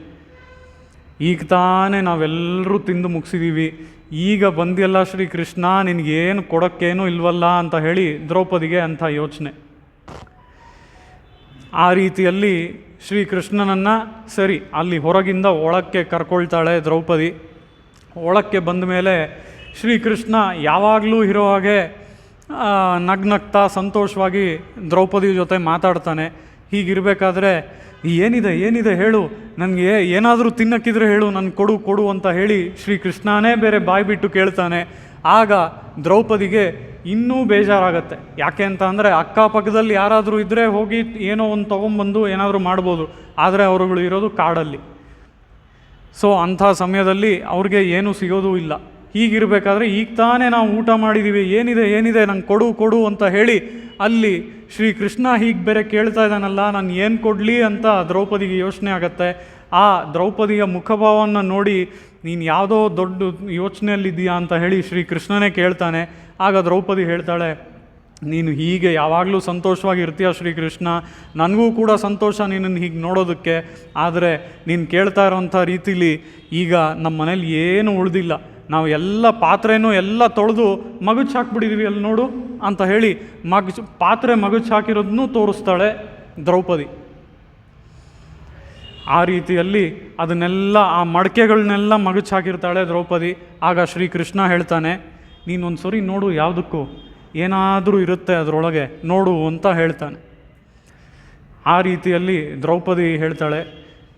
[SPEAKER 2] ಈಗ ತಾನೇ ನಾವೆಲ್ಲರೂ ತಿಂದು ಮುಗಿಸಿದ್ದೀವಿ, ಈಗ ಬಂದಿಲ್ಲ ಶ್ರೀಕೃಷ್ಣ, ನಿನಗೇನು ಕೊಡೋಕ್ಕೇನೂ ಇಲ್ವಲ್ಲ ಅಂತ ಹೇಳಿ ದ್ರೌಪದಿಗೆ ಅಂಥ ಯೋಚನೆ. ಆ ರೀತಿಯಲ್ಲಿ ಶ್ರೀಕೃಷ್ಣನನ್ನು ಸರಿ ಅಲ್ಲಿ ಹೊರಗಿಂದ ಒಳಕ್ಕೆ ಕರ್ಕೊಳ್ತಾಳೆ ದ್ರೌಪದಿ. ಒಳಕ್ಕೆ ಬಂದ ಮೇಲೆ ಶ್ರೀಕೃಷ್ಣ ಯಾವಾಗಲೂ ಇರೋ ಹಾಗೆ ನಗ್ನಗ್ತಾ ಸಂತೋಷವಾಗಿ ದ್ರೌಪದಿ ಜೊತೆ ಮಾತಾಡ್ತಾನೆ. ಹೀಗಿರಬೇಕಾದ್ರೆ ಏನಿದೆ ಹೇಳು, ನನಗೆ ಏನಾದರೂ ತಿನ್ನಕ್ಕಿದ್ರೆ ಹೇಳು, ನನಗೆ ಕೊಡು ಅಂತ ಹೇಳಿ ಶ್ರೀಕೃಷ್ಣನೇ ಬೇರೆ ಬಾಯ್ಬಿಟ್ಟು ಕೇಳ್ತಾನೆ. ಆಗ ದ್ರೌಪದಿಗೆ ಇನ್ನೂ ಬೇಜಾರಾಗತ್ತೆ. ಯಾಕೆ ಅಂತ ಅಂದರೆ ಅಕ್ಕಪಕ್ಕದಲ್ಲಿ ಯಾರಾದರೂ ಇದ್ದರೆ ಹೋಗಿ ಏನೋ ಒಂದು ತೊಗೊಂಬಂದು ಏನಾದರೂ ಮಾಡ್ಬೋದು, ಆದರೆ ಅವರುಗಳು ಇರೋದು ಕಾಡಲ್ಲಿ. ಸೊ ಅಂಥ ಸಮಯದಲ್ಲಿ ಅವ್ರಿಗೆ ಏನೂ ಸಿಗೋದೂ ಇಲ್ಲ. ಹೀಗಿರಬೇಕಾದ್ರೆ ಈಗ ತಾನೇ ನಾವು ಊಟ ಮಾಡಿದ್ದೀವಿ, ಏನಿದೆ ನಂಗೆ ಕೊಡು ಅಂತ ಹೇಳಿ ಅಲ್ಲಿ ಶ್ರೀಕೃಷ್ಣ ಹೀಗೆ ಬೇರೆ ಕೇಳ್ತಾ ಇದ್ದಾನಲ್ಲ, ನಾನು ಏನು ಕೊಡಲಿ ಅಂತ ದ್ರೌಪದಿಗೆ ಯೋಚನೆ ಆಗತ್ತೆ. ಆ ದ್ರೌಪದಿಯ ಮುಖಭಾವವನ್ನು ನೋಡಿ ನೀನು ಯಾವುದೋ ದೊಡ್ಡ ಯೋಚನೆಯಲ್ಲಿದ್ದೀಯಾ ಅಂತ ಹೇಳಿ ಶ್ರೀಕೃಷ್ಣನೇ ಕೇಳ್ತಾನೆ. ಆಗ ದ್ರೌಪದಿ ಹೇಳ್ತಾಳೆ, ನೀನು ಹೀಗೆ ಯಾವಾಗಲೂ ಸಂತೋಷವಾಗಿ ಇರ್ತೀಯ ಶ್ರೀಕೃಷ್ಣ, ನನಗೂ ಕೂಡ ಸಂತೋಷ ನಿನ್ನನ್ನು ಹೀಗೆ ನೋಡೋದಕ್ಕೆ. ಆದರೆ ನೀನು ಕೇಳ್ತಾ ಇರೋಂಥ ರೀತಿಲಿ ಈಗ ನಮ್ಮ ಮನೇಲಿ ಏನೂ ಉಳಿದಿಲ್ಲ, ನಾವು ಎಲ್ಲ ಪಾತ್ರೆನೂ ಎಲ್ಲ ತೊಳೆದು ಮಗುಚ್ ಹಾಕ್ಬಿಟ್ಟಿದ್ದೀವಿ, ಅಲ್ಲಿ ನೋಡು ಅಂತ ಹೇಳಿ ಪಾತ್ರೆ ಮಗುಚ್ ಹಾಕಿರೋದನ್ನೂ ತೋರಿಸ್ತಾಳೆ ದ್ರೌಪದಿ. ಆ ರೀತಿಯಲ್ಲಿ ಅದನ್ನೆಲ್ಲ ಆ ಮಡಕೆಗಳನ್ನೆಲ್ಲ ಮಗಚ್ ಹಾಕಿರ್ತಾಳೆ ದ್ರೌಪದಿ. ಆಗ ಶ್ರೀಕೃಷ್ಣ ಹೇಳ್ತಾನೆ, ನೀನೊಂದು ಸರಿ ನೋಡು, ಯಾವುದಕ್ಕೂ ಏನಾದರೂ ಇರುತ್ತೆ ಅದರೊಳಗೆ ನೋಡು ಅಂತ ಹೇಳ್ತಾನೆ. ಆ ರೀತಿಯಲ್ಲಿ ದ್ರೌಪದಿ ಹೇಳ್ತಾಳೆ,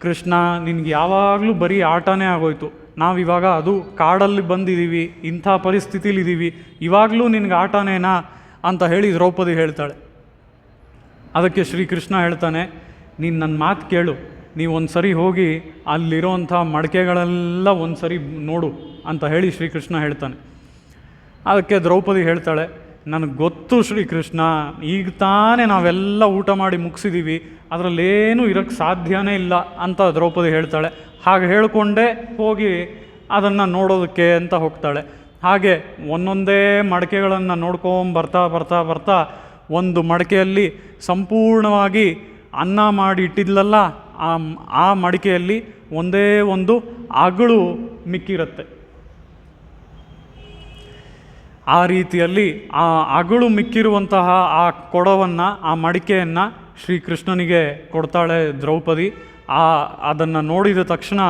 [SPEAKER 2] ಕೃಷ್ಣ ನಿನಗೆ ಯಾವಾಗಲೂ ಬರೀ ಆಟನೇ ಆಗೋಯ್ತು, ನಾವಿವಾಗ ಅದು ಕಾಡಲ್ಲಿ ಬಂದಿದ್ದೀವಿ, ಇಂಥ ಪರಿಸ್ಥಿತಿಲಿದ್ದೀವಿ, ಇವಾಗಲೂ ನಿನಗೆ ಆಟನೇನಾ ಅಂತ ಹೇಳಿ ದ್ರೌಪದಿ ಹೇಳ್ತಾಳೆ. ಅದಕ್ಕೆ ಶ್ರೀಕೃಷ್ಣ ಹೇಳ್ತಾನೆ, ನೀನು ನನ್ನ ಮಾತು ಕೇಳು, ನೀವು ಒಂದು ಸರಿ ಹೋಗಿ ಅಲ್ಲಿರೋಂಥ ಮಡಕೆಗಳೆಲ್ಲ ಒಂದು ಸರಿ ನೋಡು ಅಂತ ಹೇಳಿ ಶ್ರೀಕೃಷ್ಣ ಹೇಳ್ತಾನೆ. ಅದಕ್ಕೆ ದ್ರೌಪದಿ ಹೇಳ್ತಾಳೆ, ನನಗೆ ಗೊತ್ತು ಶ್ರೀಕೃಷ್ಣ, ಈಗ ತಾನೇ ನಾವೆಲ್ಲ ಊಟ ಮಾಡಿ ಮುಗಿಸಿದ್ದೀವಿ, ಅದರಲ್ಲೇನೂ ಇರೋಕ್ಕೆ ಸಾಧ್ಯನೇ ಇಲ್ಲ ಅಂತ ದ್ರೌಪದಿ ಹೇಳ್ತಾಳೆ. ಹಾಗೆ ಹೇಳಿಕೊಂಡೇ ಹೋಗಿ ಅದನ್ನು ನೋಡೋದಕ್ಕೆ ಅಂತ ಹೋಗ್ತಾಳೆ. ಹಾಗೆ ಒಂದೊಂದೇ ಮಡಕೆಗಳನ್ನು ನೋಡ್ಕೊಂಬರ್ತಾ ಬರ್ತಾ ಬರ್ತಾ ಒಂದು ಮಡಕೆಯಲ್ಲಿ ಸಂಪೂರ್ಣವಾಗಿ ಅನ್ನ ಮಾಡಿ ಇಟ್ಟಿದ್ಲಲ್ಲ, ಆ ಮಡಿಕೆಯಲ್ಲಿ ಒಂದೇ ಒಂದು ಅಗಳು ಮಿಕ್ಕಿರುತ್ತೆ. ಆ ರೀತಿಯಲ್ಲಿ ಆ ಅಗಳು ಮಿಕ್ಕಿರುವಂತಹ ಆ ಕೊಡವನ್ನು, ಆ ಮಡಿಕೆಯನ್ನು ಶ್ರೀಕೃಷ್ಣನಿಗೆ ಕೊಡ್ತಾಳೆ ದ್ರೌಪದಿ. ಅದನ್ನು ನೋಡಿದ ತಕ್ಷಣ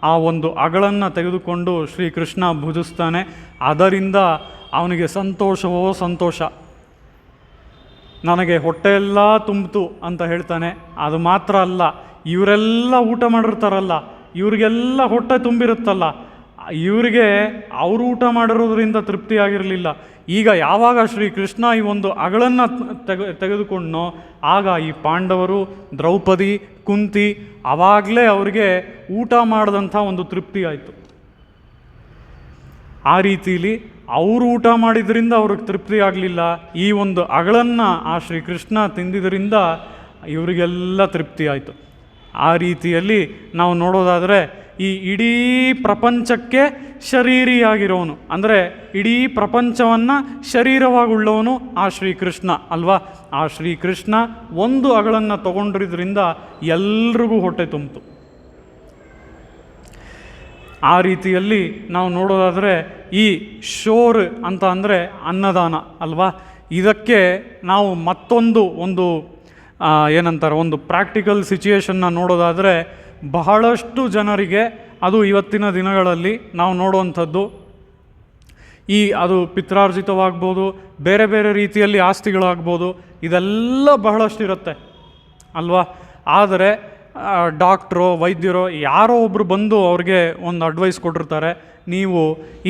[SPEAKER 2] ಆ ಒಂದು ಅಗಳನ್ನು ತೆಗೆದುಕೊಂಡು ಶ್ರೀಕೃಷ್ಣ ಭುಜಿಸ್ತಾನೆ. ಅದರಿಂದ ಅವನಿಗೆ ಸಂತೋಷವೋ ಸಂತೋಷ, ನನಗೆ ಹೊಟ್ಟೆಯೆಲ್ಲ ತುಂಬಿತು ಅಂತ ಹೇಳ್ತಾನೆ. ಅದು ಮಾತ್ರ ಅಲ್ಲ, ಇವರೆಲ್ಲ ಊಟ ಮಾಡಿರ್ತಾರಲ್ಲ, ಇವ್ರಿಗೆಲ್ಲ ಹೊಟ್ಟೆ ತುಂಬಿರುತ್ತಲ್ಲ, ಇವರಿಗೆ ಅವರು ಊಟ ಮಾಡಿರೋದ್ರಿಂದ ತೃಪ್ತಿ ಆಗಿರಲಿಲ್ಲ. ಈಗ ಯಾವಾಗ ಶ್ರೀಕೃಷ್ಣ ಈ ಒಂದು ಅಗಳನ್ನು ತೆಗೆದುಕೊಂಡನೋ ಆಗ ಈ ಪಾಂಡವರು, ದ್ರೌಪದಿ, ಕುಂತಿ ಆವಾಗಲೇ ಅವರಿಗೆ ಊಟ ಮಾಡಿದಂಥ ಒಂದು ತೃಪ್ತಿ ಆಯಿತು. ಆ ರೀತಿಲಿ ಅವರು ಊಟ ಮಾಡಿದ್ರಿಂದ ಅವ್ರಿಗೆ ತೃಪ್ತಿ ಆಗಲಿಲ್ಲ, ಈ ಒಂದು ಅಗಳನ್ನು ಆ ಶ್ರೀಕೃಷ್ಣ ತಿಂದಿದ್ದರಿಂದ ಇವರಿಗೆಲ್ಲ ತೃಪ್ತಿ ಆಯಿತು. ಆ ರೀತಿಯಲ್ಲಿ ನಾವು ನೋಡೋದಾದರೆ ಈ ಇಡೀ ಪ್ರಪಂಚಕ್ಕೆ ಶರೀರಿಯಾಗಿರೋನು, ಅಂದರೆ ಇಡೀ ಪ್ರಪಂಚವನ್ನು ಶರೀರವಾಗುಳ್ಳವನು ಆ ಶ್ರೀಕೃಷ್ಣ ಅಲ್ವಾ. ಆ ಶ್ರೀಕೃಷ್ಣ ಒಂದು ಅಗಳನ್ನು ತಗೊಂಡಿದ್ರಿಂದ ಎಲ್ರಿಗೂ ಹೊಟ್ಟೆ ತುಂಬಿತು. ಆ ರೀತಿಯಲ್ಲಿ ನಾವು ನೋಡೋದಾದರೆ ಈ ಶೋರ್ ಅಂತ ಅಂದರೆ ಅನ್ನದಾನ ಅಲ್ವಾ. ಇದಕ್ಕೆ ನಾವು ಮತ್ತೊಂದು ಏನಂತಾರೆ, ಒಂದು ಪ್ರಾಕ್ಟಿಕಲ್ ಸಿಚುಯೇಷನ್ನ ನೋಡೋದಾದರೆ ಬಹಳಷ್ಟು ಜನರಿಗೆ ಅದು ಇವತ್ತಿನ ದಿನಗಳಲ್ಲಿ ನಾವು ನೋಡುವಂಥದ್ದು, ಅದು ಪಿತ್ರಾರ್ಜಿತವಾಗ್ಬೋದು, ಬೇರೆ ಬೇರೆ ರೀತಿಯಲ್ಲಿ ಆಸ್ತಿಗಳಾಗ್ಬೋದು, ಇದೆಲ್ಲ ಬಹಳಷ್ಟಿರುತ್ತೆ ಅಲ್ವಾ. ಆದರೆ ಡಾಕ್ಟ್ರೋ, ವೈದ್ಯರೋ ಯಾರೋ ಒಬ್ಬರು ಬಂದು ಅವ್ರಿಗೆ ಒಂದು ಅಡ್ವೈಸ್ ಕೊಟ್ಟಿರ್ತಾರೆ, ನೀವು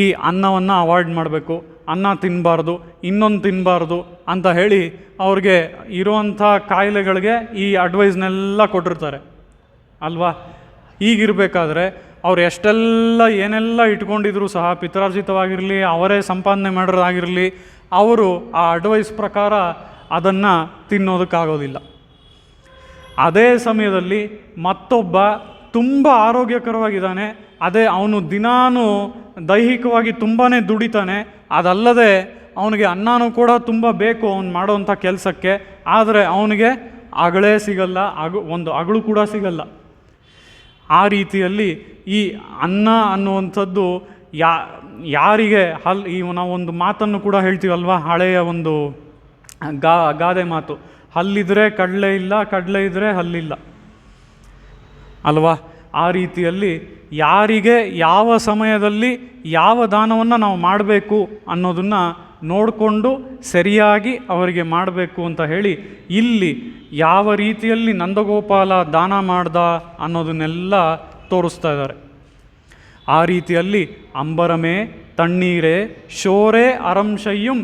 [SPEAKER 2] ಈ ಅನ್ನವನ್ನು ಅವಾಯ್ಡ್ ಮಾಡಬೇಕು, ಅನ್ನ ತಿನ್ನಬಾರ್ದು, ಇನ್ನೊಂದು ತಿನ್ನಬಾರ್ದು ಅಂತ ಹೇಳಿ ಅವ್ರಿಗೆ ಇರುವಂಥ ಕಾಯಿಲೆಗಳಿಗೆ ಈ ಅಡ್ವೈಸ್ನೆಲ್ಲ ಕೊಟ್ಟಿರ್ತಾರೆ ಅಲ್ವಾ. ಹೀಗಿರಬೇಕಾದ್ರೆ ಅವ್ರು ಎಷ್ಟೆಲ್ಲ ಏನೆಲ್ಲ ಇಟ್ಕೊಂಡಿದ್ರು ಸಹ, ಪಿತ್ರಾರ್ಜಿತವಾಗಿರಲಿ, ಅವರೇ ಸಂಪಾದನೆ ಮಾಡೋದಾಗಿರಲಿ, ಅವರು ಆ ಅಡ್ವೈಸ್ ಪ್ರಕಾರ ಅದನ್ನು ತಿನ್ನೋದಕ್ಕಾಗೋದಿಲ್ಲ. ಅದೇ ಸಮಯದಲ್ಲಿ ಮತ್ತೊಬ್ಬ ತುಂಬ ಆರೋಗ್ಯಕರವಾಗಿದ್ದಾನೆ, ಅವನು ದಿನಾನು ದೈಹಿಕವಾಗಿ ತುಂಬಾ ದುಡಿತಾನೆ, ಅದಲ್ಲದೆ ಅವನಿಗೆ ಅನ್ನನೂ ಕೂಡ ತುಂಬ ಬೇಕು ಅವನು ಮಾಡೋವಂಥ ಕೆಲಸಕ್ಕೆ, ಆದರೆ ಅವನಿಗೆ ಅಗಳೇ ಸಿಗಲ್ಲ, ಒಂದು ಅಗಳು ಕೂಡ ಸಿಗಲ್ಲ. ಆ ರೀತಿಯಲ್ಲಿ ಈ ಅನ್ನ ಅನ್ನುವಂಥದ್ದು ಯಾರಿಗೆ ನಾವೊಂದು ಮಾತನ್ನು ಕೂಡ ಹೇಳ್ತೀವಲ್ವ, ಹಳೆಯ ಒಂದು ಗಾದೆ ಮಾತು, ಹಲ್ಲಿದ್ರೆ ಕಡಲೆ ಇಲ್ಲ, ಕಡಲೆ ಇದ್ದರೆ ಹಲ್ಲಿಲ್ಲ ಅಲ್ವಾ. ಆ ರೀತಿಯಲ್ಲಿ ಯಾರಿಗೆ ಯಾವ ಸಮಯದಲ್ಲಿ ಯಾವ ದಾನವನ್ನು ನಾವು ಮಾಡಬೇಕು ಅನ್ನೋದನ್ನು ನೋಡಿಕೊಂಡು ಸರಿಯಾಗಿ ಅವರಿಗೆ ಮಾಡಬೇಕು ಅಂತ ಹೇಳಿ ಇಲ್ಲಿ ಯಾವ ರೀತಿಯಲ್ಲಿ ನಂದಗೋಪಾಲ ದಾನ ಮಾಡ್ದ ಅನ್ನೋದನ್ನೆಲ್ಲ ತೋರಿಸ್ತಾ ಇದ್ದಾರೆ. ಆ ರೀತಿಯಲ್ಲಿ ಅಂಬರಮೇ ತಣ್ಣೀರೇ ಶೋರೇ ಅರಂಶಯ್ಯಂ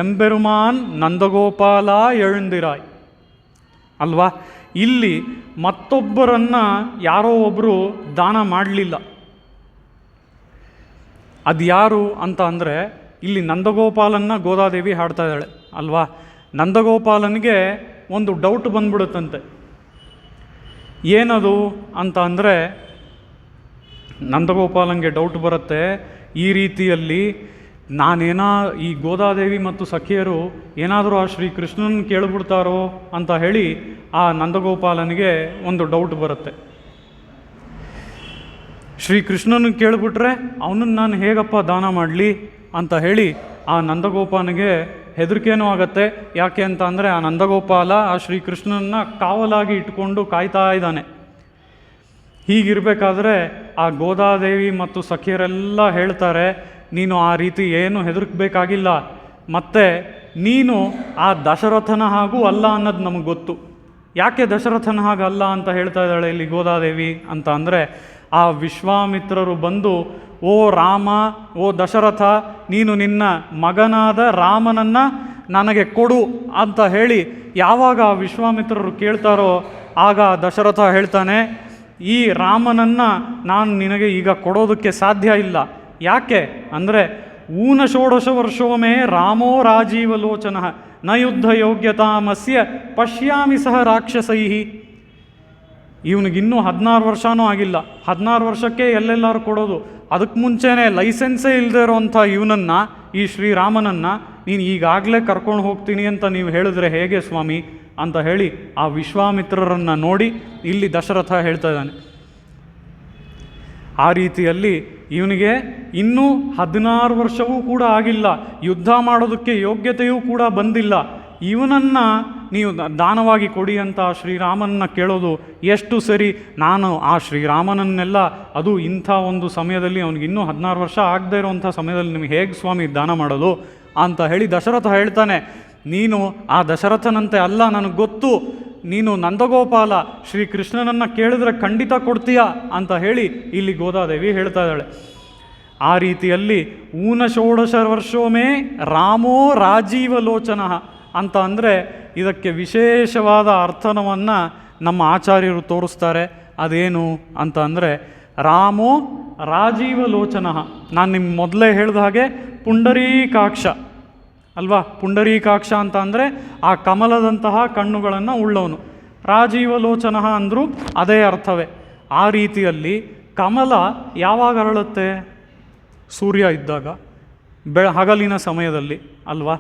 [SPEAKER 2] ಎಂಬೆರುಮಾನ್ ನಂದಗೋಪಾಲ ಎഴുந்திರಾಯ್ ಅಲ್ವಾ. ಇಲ್ಲಿ ಮತ್ತೊಬ್ಬರನ್ನು ಯಾರೋ ಒಬ್ಬರು ದಾನ ಮಾಡಲಿಲ್ಲ. ಅದು ಯಾರು ಅಂತ ಅಂದರೆ ಇಲ್ಲಿ ನಂದಗೋಪಾಲನ್ನ ಗೋದಾದೇವಿ ಹಾಡ್ತಾ ಇದ್ದಾಳೆ ಅಲ್ವಾ. ನಂದಗೋಪಾಲನಿಗೆ ಒಂದು ಡೌಟ್ ಬಂದ್ಬಿಡುತ್ತಂತೆ. ಏನದು ಅಂತ ಅಂದರೆ ನಂದಗೋಪಾಲನಿಗೆ ಡೌಟ್ ಬರುತ್ತೆ, ಈ ರೀತಿಯಲ್ಲಿ ಈ ಗೋದಾದೇವಿ ಮತ್ತು ಸಖಿಯರು ಏನಾದರೂ ಆ ಶ್ರೀಕೃಷ್ಣನ ಕೇಳಿಬಿಡ್ತಾರೋ ಅಂತ ಹೇಳಿ ಆ ನಂದಗೋಪಾಲನಿಗೆ ಒಂದು ಡೌಟ್ ಬರುತ್ತೆ. ಶ್ರೀಕೃಷ್ಣನಿಗೆ ಕೇಳಿಬಿಟ್ರೆ ಅವನನ್ನು ನಾನು ಹೇಗಪ್ಪ ದಾನ ಮಾಡಲಿ ಅಂತ ಹೇಳಿ ಆ ನಂದಗೋಪಾಲನಿಗೆ ಹೆದರಿಕೆನೂ ಆಗತ್ತೆ. ಯಾಕೆ ಅಂತ ಅಂದರೆ ಆ ನಂದಗೋಪಾಲ ಆ ಶ್ರೀಕೃಷ್ಣನನ್ನು ಕಾವಲಾಗಿ ಇಟ್ಕೊಂಡು ಕಾಯ್ತಾ ಇದ್ದಾನೆ. ಹೀಗಿರಬೇಕಾದ್ರೆ ಆ ಗೋದಾದೇವಿ ಮತ್ತು ಸಖಿಯರೆಲ್ಲ ಹೇಳ್ತಾರೆ, ನೀನು ಆ ರೀತಿ ಏನು ಹೆದರ್ಕಬೇಕಾಗಿಲ್ಲ, ಮತ್ತು ನೀನು ಆ ದಶರಥನ ಹಾಗೂ ಅಲ್ಲ ಅನ್ನೋದು ನಮಗೆ ಗೊತ್ತು. ಯಾಕೆ ದಶರಥನ ಹಾಗಲ್ಲ ಅಂತ ಹೇಳ್ತಾ ಇದ್ದಾಳೆ ಇಲ್ಲಿ ಗೋದಾದೇವಿ ಅಂತ ಅಂದರೆ, ಆ ವಿಶ್ವಾಮಿತ್ರರು ಬಂದು, ಓ ರಾಮ, ಓ ದಶರಥ, ನೀನು ನಿನ್ನ ಮಗನಾದ ರಾಮನನ್ನು ನನಗೆ ಕೊಡು ಅಂತ ಹೇಳಿ ಯಾವಾಗ ಆ ವಿಶ್ವಾಮಿತ್ರರು ಕೇಳ್ತಾರೋ ಆಗ ದಶರಥ ಹೇಳ್ತಾನೆ, ಈ ರಾಮನನ್ನು ನಾನು ನಿನಗೆ ಈಗ ಕೊಡೋದಕ್ಕೆ ಸಾಧ್ಯ ಇಲ್ಲ. ಯಾಕೆ ಅಂದರೆ, ಊನಷೋಡಶ ವರ್ಷೋಮೇ ರಾಮೋ ರಾಜೀವಲೋಚನ ನ ಯುದ್ಧ ಯೋಗ್ಯತಾಮಸ್ಯ ಪಶ್ಯಾಮಿ ಸಹ ರಾಕ್ಷಸೈಹಿ. ಇವನಿಗಿನ್ನೂ 16 ವರ್ಷವೂ ಆಗಿಲ್ಲ. 16 ವರ್ಷಕ್ಕೆ ಎಲ್ಲೆಲ್ಲರೂ ಕೊಡೋದು. ಅದಕ್ಕೆ ಮುಂಚೆನೇ ಲೈಸೆನ್ಸೇ ಇಲ್ಲದೆ ಇರೋವಂಥ ಇವನನ್ನು, ಈ ಶ್ರೀರಾಮನನ್ನು ನೀನು ಈಗಾಗಲೇ ಕರ್ಕೊಂಡು ಹೋಗ್ತೀನಿ ಅಂತ ನೀವು ಹೇಳಿದ್ರೆ ಹೇಗೆ ಸ್ವಾಮಿ ಅಂತ ಹೇಳಿ ಆ ವಿಶ್ವಾಮಿತ್ರರನ್ನು ನೋಡಿ ಇಲ್ಲಿ ದಶರಥ ಹೇಳ್ತಾ ಇದ್ದಾನೆ. ಆ ರೀತಿಯಲ್ಲಿ ಇವನಿಗೆ ಇನ್ನೂ 16 ವರ್ಷವೂ ಕೂಡ ಆಗಿಲ್ಲ, ಯುದ್ಧ ಮಾಡೋದಕ್ಕೆ ಯೋಗ್ಯತೆಯೂ ಕೂಡ ಬಂದಿಲ್ಲ. ಇವನನ್ನು ನೀವು ದಾನವಾಗಿ ಕೊಡಿ ಅಂತ ಶ್ರೀರಾಮನನ್ನ ಕೇಳೋದು ಎಷ್ಟು ಸರಿ? ನಾನು ಆ ಶ್ರೀರಾಮನನ್ನೆಲ್ಲ, ಅದು ಇಂಥ ಒಂದು ಸಮಯದಲ್ಲಿ, ಅವನಿಗಿನ್ನೂ 16 ವರ್ಷ ಆಗದೆ ಇರೋವಂಥ ಸಮಯದಲ್ಲಿ ನಿಮಗೆ ಹೇಗೆ ಸ್ವಾಮಿ ದಾನ ಮಾಡೋದು ಅಂತ ಹೇಳಿ ದಶರಥ ಹೇಳ್ತಾನೆ. ನೀನು ಆ ದಶರಥನಂತೆ ಅಲ್ಲ, ನನಗೆ ಗೊತ್ತು, ನೀನು ನಂದಗೋಪಾಲ, ಶ್ರೀಕೃಷ್ಣನನ್ನು ಕೇಳಿದ್ರೆ ಖಂಡಿತ ಕೊಡ್ತೀಯಾ ಅಂತ ಹೇಳಿ ಇಲ್ಲಿ ಗೋದಾದೇವಿ ಹೇಳ್ತಾ ಇದ್ದಾಳೆ. ಆ ರೀತಿಯಲ್ಲಿ ಊನಷೋಡಶ ವರ್ಷೋಮೇ ರಾಮೋ ರಾಜೀವಲೋಚನ ಅಂತ ಅಂದರೆ ಇದಕ್ಕೆ ವಿಶೇಷವಾದ ಅರ್ಥನವನ್ನು ನಮ್ಮ ಆಚಾರ್ಯರು ತೋರಿಸ್ತಾರೆ. ಅದೇನು ಅಂತ ಅಂದರೆ, ರಾಮೋ ರಾಜೀವಲೋಚನ, ನಾನು ನಿಮ್ಮ ಮೊದಲೇ ಹೇಳಿದ ಹಾಗೆ ಪುಂಡರೀಕಾಕ್ಷ ಅಲ್ವಾ? ಪುಂಡರೀಕಾಕ್ಷ ಅಂತ ಅಂದರೆ ಆ ಕಮಲದಂತಹ ಕಣ್ಣುಗಳನ್ನು ಉಳ್ಳವನು. ರಾಜೀವಲೋಚನ ಅಂದರೂ ಅದೇ ಅರ್ಥವೇ. ಆ ರೀತಿಯಲ್ಲಿ ಕಮಲ ಯಾವಾಗ ಅರಳುತ್ತೆ? ಸೂರ್ಯ ಇದ್ದಾಗ, ಹಗಲಿನ ಸಮಯದಲ್ಲಿ ಅಲ್ವಾ?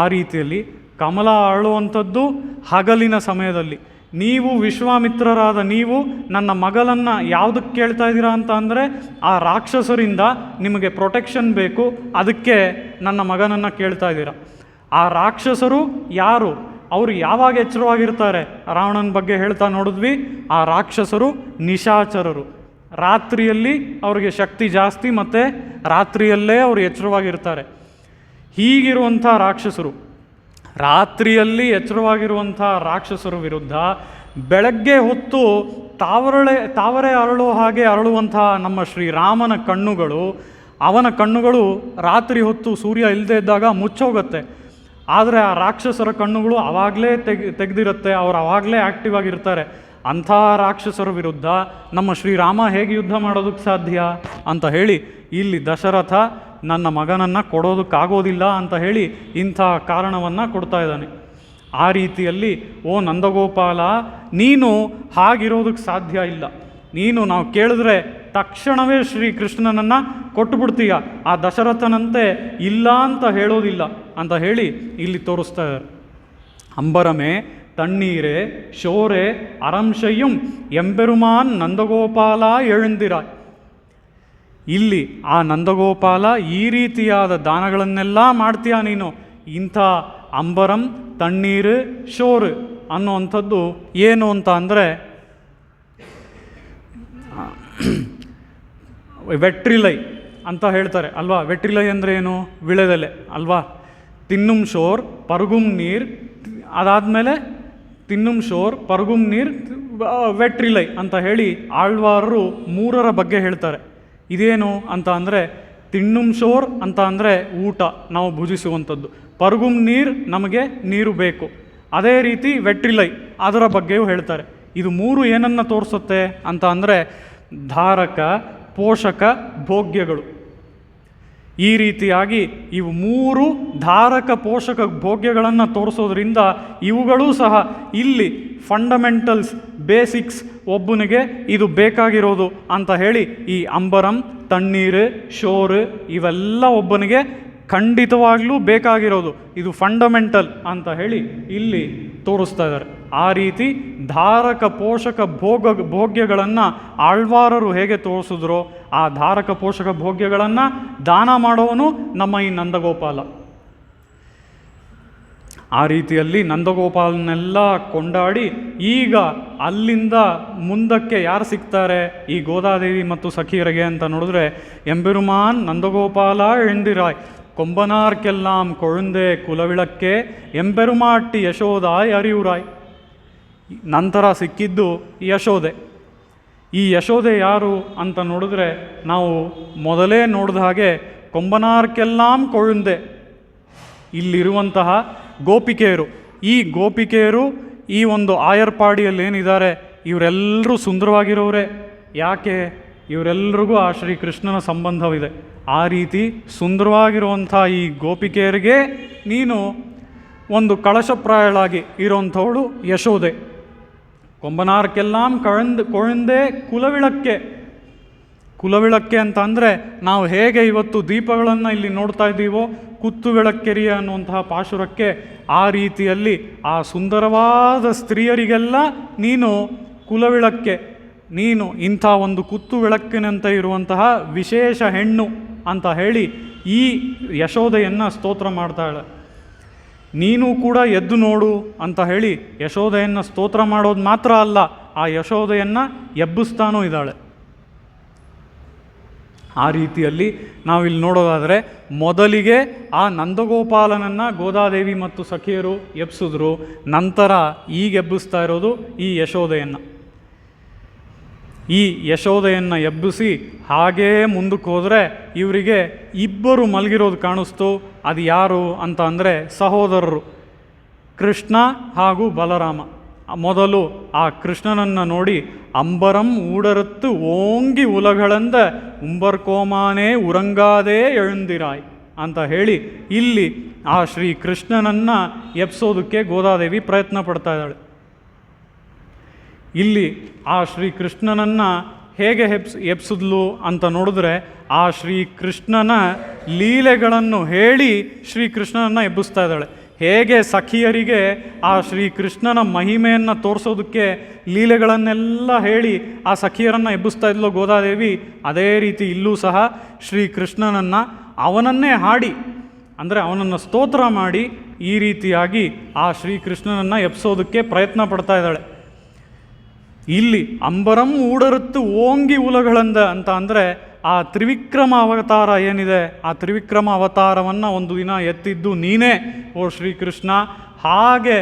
[SPEAKER 2] ಆ ರೀತಿಯಲ್ಲಿ ಕಮಲ ಅರಳುವಂಥದ್ದು ಹಗಲಿನ ಸಮಯದಲ್ಲಿ. ನೀವು ವಿಶ್ವಾಮಿತ್ರರಾದ ನೀವು ನನ್ನ ಮಗಳನ್ನು ಯಾವುದಕ್ಕೆ ಕೇಳ್ತಾ ಇದ್ದೀರಾ ಅಂತ ಅಂದರೆ, ಆ ರಾಕ್ಷಸರಿಂದ ನಿಮಗೆ ಪ್ರೊಟೆಕ್ಷನ್ ಬೇಕು, ಅದಕ್ಕೆ ನನ್ನ ಮಗನನ್ನು ಕೇಳ್ತಾ ಇದ್ದೀರಾ. ಆ ರಾಕ್ಷಸರು ಯಾರು? ಅವರು ಯಾವಾಗ ಎಚ್ಚರವಾಗಿರ್ತಾರೆ? ರಾವಣನ ಬಗ್ಗೆ ಹೇಳ್ತಾ ನೋಡಿದ್ವಿ, ಆ ರಾಕ್ಷಸರು ನಿಶಾಚರರು. ರಾತ್ರಿಯಲ್ಲಿ ಅವರಿಗೆ ಶಕ್ತಿ ಜಾಸ್ತಿ ಮತ್ತು ರಾತ್ರಿಯಲ್ಲೇ ಅವರು ಎಚ್ಚರವಾಗಿರ್ತಾರೆ. ಹೀಗಿರುವಂಥ ರಾಕ್ಷಸರು, ರಾತ್ರಿಯಲ್ಲಿ ಎಚ್ಚರವಾಗಿರುವಂಥ ರಾಕ್ಷಸರ ವಿರುದ್ಧ ಬೆಳಗ್ಗೆ ಹೊತ್ತು ತಾವರೆ ಅರಳೋ ಹಾಗೆ ಅರಳುವಂಥ ನಮ್ಮ ಶ್ರೀರಾಮನ ಕಣ್ಣುಗಳು, ಅವನ ಕಣ್ಣುಗಳು ರಾತ್ರಿ ಹೊತ್ತು ಸೂರ್ಯ ಇಲ್ಲದೆ ಇದ್ದಾಗ ಮುಚ್ಚೋಗುತ್ತೆ. ಆದರೆ ಆ ರಾಕ್ಷಸರ ಕಣ್ಣುಗಳು ಆವಾಗಲೇ ತೆಗೆದಿರುತ್ತೆ, ಅವರು ಆವಾಗಲೇ ಆ್ಯಕ್ಟಿವ್ ಆಗಿರ್ತಾರೆ. ಅಂಥ ರಾಕ್ಷಸರ ವಿರುದ್ಧ ನಮ್ಮ ಶ್ರೀರಾಮ ಹೇಗೆ ಯುದ್ಧ ಮಾಡೋದಕ್ಕೆ ಸಾಧ್ಯ ಅಂತ ಹೇಳಿ ಇಲ್ಲಿ ದಶರಥ ನನ್ನ ಮಗನನ್ನು ಕೊಡೋದಕ್ಕಾಗೋದಿಲ್ಲ ಅಂತ ಹೇಳಿ ಇಂಥ ಕಾರಣವನ್ನು ಕೊಡ್ತಾ ಇದ್ದಾನೆ. ಆ ರೀತಿಯಲ್ಲಿ ಓ ನಂದಗೋಪಾಲ, ನೀನು ಹಾಗಿರೋದಕ್ಕೆ ಸಾಧ್ಯ ಇಲ್ಲ. ನೀನು ನಾವು ಕೇಳಿದ್ರೆ ತಕ್ಷಣವೇ ಶ್ರೀಕೃಷ್ಣನನ್ನು ಕೊಟ್ಟುಬಿಡ್ತೀಯ, ಆ ದಶರಥನಂತೆ ಇಲ್ಲ ಅಂತ ಹೇಳೋದಿಲ್ಲ ಅಂತ ಹೇಳಿ ಇಲ್ಲಿ ತೋರಿಸ್ತಾ ಇದ್ದಾರೆ. ಅಂಬರಮೇ ತಣ್ಣೀರೇ ಶೋರೆ ಅರಂಶಯ್ಯಂ ಎಂಬೆರುಮಾನ್ ನಂದಗೋಪಾಲ ಎಳಂದಿರಾಯ್. ಇಲ್ಲಿ ಆ ನಂದಗೋಪಾಲ ಈ ರೀತಿಯಾದ ದಾನಗಳನ್ನೆಲ್ಲ ಮಾಡ್ತೀಯ ನೀನು. ಇಂಥ ಅಂಬರಂ ತಣ್ಣೀರು ಶೋರು ಅನ್ನುವಂಥದ್ದು ಏನು ಅಂತ ಅಂದರೆ, ವೆಟ್ರಿಲೈ ಅಂತ ಹೇಳ್ತಾರೆ ಅಲ್ವಾ? ವೆಟ್ರಿಲೈ ಅಂದರೆ ಏನು? ವಿಳೆದೆಲೆ ಅಲ್ವಾ? ತಿನ್ನುಂ ಶೋರ್ ಪರುಗುಂ ನೀರ್, ಅದಾದಮೇಲೆ ತಿನ್ನುಂ ಶೋರ್ ಪರುಗುಂ ನೀರ್ ವೆಟ್ರಿಲೈ ಅಂತ ಹೇಳಿ ಆಳ್ವಾರರು 3ರ ಬಗ್ಗೆ ಹೇಳ್ತಾರೆ. ಇದೇನು ಅಂತ ಅಂದರೆ, ತಿನ್ನುಂ ಶೋರ್ ಅಂತ ಅಂದರೆ ಊಟ, ನಾವು ಭುಜಿಸುವಂಥದ್ದು. ಪರುಗುಂ ನೀರು, ನಮಗೆ ನೀರು ಬೇಕು. ಅದೇ ರೀತಿ ವೆಟ್ರಿಲೈ, ಅದರ ಬಗ್ಗೆಯೂ ಹೇಳ್ತಾರೆ. ಇದು 3 ಏನನ್ನು ತೋರಿಸುತ್ತೆ ಅಂತ ಅಂದರೆ, ಧಾರಕ ಪೋಷಕ ಭೋಗ್ಯಗಳು. ಈ ರೀತಿಯಾಗಿ ಇವು 3 ಧಾರಕ ಪೋಷಕ ಭೋಗ್ಯಗಳನ್ನು ತೋರಿಸೋದ್ರಿಂದ ಇವುಗಳೂ ಸಹ ಇಲ್ಲಿ ಫಂಡಮೆಂಟಲ್ಸ್, ಬೇಸಿಕ್ಸ್, ಒಬ್ಬನಿಗೆ ಇದು ಬೇಕಾಗಿರೋದು ಅಂತ ಹೇಳಿ ಈ ಅಂಬರಂ ತಣ್ಣೀರು ಶೋರು ಇವೆಲ್ಲ ಒಬ್ಬನಿಗೆ ಖಂಡಿತವಾಗ್ಲೂ ಬೇಕಾಗಿರೋದು, ಇದು ಫಂಡಮೆಂಟಲ್ ಅಂತ ಹೇಳಿ ಇಲ್ಲಿ ತೋರಿಸ್ತಾ ಇದ್ದಾರೆ. ಆ ರೀತಿ ಧಾರಕ ಪೋಷಕ ಭೋಗ್ಯಗಳನ್ನು ಆಳ್ವಾರರು ಹೇಗೆ ತೋರಿಸಿದ್ರೋ ಆ ಧಾರಕ ಪೋಷಕ ಭೋಗ್ಯಗಳನ್ನು ದಾನ ಮಾಡೋವನು ನಮ್ಮ ಈ ನಂದಗೋಪಾಲ. ಆ ರೀತಿಯಲ್ಲಿ ನಂದಗೋಪಾಲನೆಲ್ಲ ಕೊಂಡಾಡಿ ಈಗ ಅಲ್ಲಿಂದ ಮುಂದಕ್ಕೆ ಯಾರು ಸಿಗ್ತಾರೆ ಈ ಗೋದಾದೇವಿ ಮತ್ತು ಸಖಿಯರಿಗೆ ಅಂತ ನೋಡಿದ್ರೆ, ಎಂಬೆರುಮಾನ್ ನಂದಗೋಪಾಲ ಎಳ್ದಿರಾಯ್ ಕೊಂಬನಾರ್ಕೆಲ್ಲಾಂ ಕೊழுந்தே ಕುಲವಿಳಕ್ಕೆ ಎಂಬೆರುಮಾಟ್ಟಿ ಯಶೋದಾಯ್ ಅರಿಯುರಾಯ್. ನಂತರ ಸಿಕ್ಕಿದ್ದು ಯಶೋದೆ. ಈ ಯಶೋದೆ ಯಾರು ಅಂತ ನೋಡಿದ್ರೆ, ನಾವು ಮೊದಲೇ ನೋಡಿದ ಹಾಗೆ ಕೊಂಬನಾರ್ಕೆಲ್ಲಾಂ ಕೊழுந்தே ಇಲ್ಲಿರುವಂತಹ ಗೋಪಿಕೆಯರು. ಈ ಗೋಪಿಕೆಯರು ಈ ಒಂದು ಆಯರ್ಪಾಡಿಯಲ್ಲಿ ಏನಿದ್ದಾರೆ ಇವರೆಲ್ಲರೂ ಸುಂದರವಾಗಿರೋರೆ. ಯಾಕೆ? ಇವರೆಲ್ಲರಿಗೂ ಆ ಶ್ರೀಕೃಷ್ಣನ ಸಂಬಂಧವಿದೆ. ಆ ರೀತಿ ಸುಂದರವಾಗಿರುವಂಥ ಈ ಗೋಪಿಕೆಯರಿಗೆ ನೀನು ಒಂದು ಕಳಶಪ್ರಾಯಳಾಗಿ ಇರೋಂಥವಳು ಯಶೋದೆ. ಕೊಂಬನಾರ್ಕೆಲ್ಲಾಂ ಕೊழுந்தே ಕುಲವಿಳಕ್ಕೆ. ಕುಲವಿಳಕ್ಕೆ ಅಂತ ಅಂದರೆ ನಾವು ಹೇಗೆ ಇವತ್ತು ದೀಪಗಳನ್ನು ಇಲ್ಲಿ ನೋಡ್ತಾ ಇದ್ದೀವೋ ಕುತ್ತು ಬೆಳಕ್ಕೆರಿಯ ಅನ್ನುವಂತಹ ಪಾಶುರಕ್ಕೆ, ಆ ರೀತಿಯಲ್ಲಿ ಆ ಸುಂದರವಾದ ಸ್ತ್ರೀಯರಿಗೆಲ್ಲ ನೀನು ಕುಲವಿಳಕ್ಕೆ, ನೀನು ಇಂಥ ಒಂದು ಕುತ್ತು ಬೆಳಕಿನಂತೆ ಇರುವಂತಹ ವಿಶೇಷ ಹೆಣ್ಣು ಅಂತ ಹೇಳಿ ಈ ಯಶೋದೆಯನ್ನು ಸ್ತೋತ್ರ ಮಾಡ್ತಾಳೆ. ನೀನು ಕೂಡ ಎದ್ದು ನೋಡು ಅಂತ ಹೇಳಿ ಯಶೋದೆಯನ್ನು ಸ್ತೋತ್ರ ಮಾಡೋದು ಮಾತ್ರ ಅಲ್ಲ, ಆ ಯಶೋದೆಯನ್ನು ಎಬ್ಬಿಸ್ತಾನೂ ಇದ್ದಾಳೆ. ಆ ರೀತಿಯಲ್ಲಿ ನಾವಿಲ್ಲಿ ನೋಡೋದಾದರೆ ಮೊದಲಿಗೆ ಆ ನಂದಗೋಪಾಲನನ್ನು ಗೋದಾದೇವಿ ಮತ್ತು ಸಖಿಯರು ಎಬ್ಸಿದ್ರು. ನಂತರ ಈಗ ಎಬ್ಬಿಸ್ತಾ ಇರೋದು ಈ ಯಶೋದೆಯನ್ನು. ಈ ಯಶೋದೆಯನ್ನು ಎಬ್ಬಿಸಿ ಹಾಗೇ ಮುಂದಕ್ಕೆ ಹೋದರೆ ಇವರಿಗೆ ಇಬ್ಬರು ಮಲಗಿರೋದು ಕಾಣಿಸ್ತು. ಅದು ಯಾರು ಅಂತ ಅಂದರೆ ಸಹೋದರರು ಕೃಷ್ಣ ಹಾಗೂ ಬಲರಾಮ. ಮೊದಲು ಆ ಕೃಷ್ಣನನ್ನು ನೋಡಿ ಅಂಬರಂ ಊಡರತ್ತು ಓಂಗಿ ಉಲಗಳಂದ ಉಂಬರ್ಕೋಮಾನೇ ಉರಂಗಾದೇ ಎಳುಂದಿರಾಯ್ ಅಂತ ಹೇಳಿ ಇಲ್ಲಿ ಆ ಶ್ರೀ ಕೃಷ್ಣನನ್ನು ಎಬ್ಸೋದಕ್ಕೆ ಗೋದಾದೇವಿ ಪ್ರಯತ್ನ ಪಡ್ತಾ ಇದ್ದಾಳೆ. ಇಲ್ಲಿ ಆ ಶ್ರೀ ಕೃಷ್ಣನನ್ನು ಹೇಗೆ ಎಬ್ಸಿದ್ಲು ಅಂತ ನೋಡಿದ್ರೆ, ಆ ಶ್ರೀಕೃಷ್ಣನ ಲೀಲೆಗಳನ್ನು ಹೇಳಿ ಶ್ರೀಕೃಷ್ಣನನ್ನು ಎಬ್ಬಿಸ್ತಾ ಇದ್ದಾಳೆ. ಹೇಗೆ ಸಖಿಯರಿಗೆ ಆ ಶ್ರೀಕೃಷ್ಣನ ಮಹಿಮೆಯನ್ನು ತೋರಿಸೋದಕ್ಕೆ ಲೀಲೆಗಳನ್ನೆಲ್ಲ ಹೇಳಿ ಆ ಸಖಿಯರನ್ನು ಎಬ್ಬಿಸ್ತಾ ಇದ್ಲು ಗೋದಾದೇವಿ, ಅದೇ ರೀತಿ ಇಲ್ಲೂ ಸಹ ಶ್ರೀಕೃಷ್ಣನನ್ನು ಅವನನ್ನೇ ಹಾಡಿ, ಅಂದರೆ ಅವನನ್ನು ಸ್ತೋತ್ರ ಮಾಡಿ ಈ ರೀತಿಯಾಗಿ ಆ ಶ್ರೀಕೃಷ್ಣನನ್ನು ಎಬ್ಸೋದಕ್ಕೆ ಪ್ರಯತ್ನ ಪಡ್ತಾ ಇದ್ದಾಳೆ. ಇಲ್ಲಿ ಅಂಬರಂ ಊಡರತ್ತು ಓಂಗಿ ಉಲಗಳಂದ ಅಂತ ಅಂದರೆ ಆ ತ್ರಿವಿಕ್ರಮ ಅವತಾರ ಏನಿದೆ, ಆ ತ್ರಿವಿಕ್ರಮ ಅವತಾರವನ್ನು ಒಂದು ದಿನ ಎತ್ತಿದ್ದು ನೀನೇ ಓ ಶ್ರೀಕೃಷ್ಣ. ಹಾಗೆ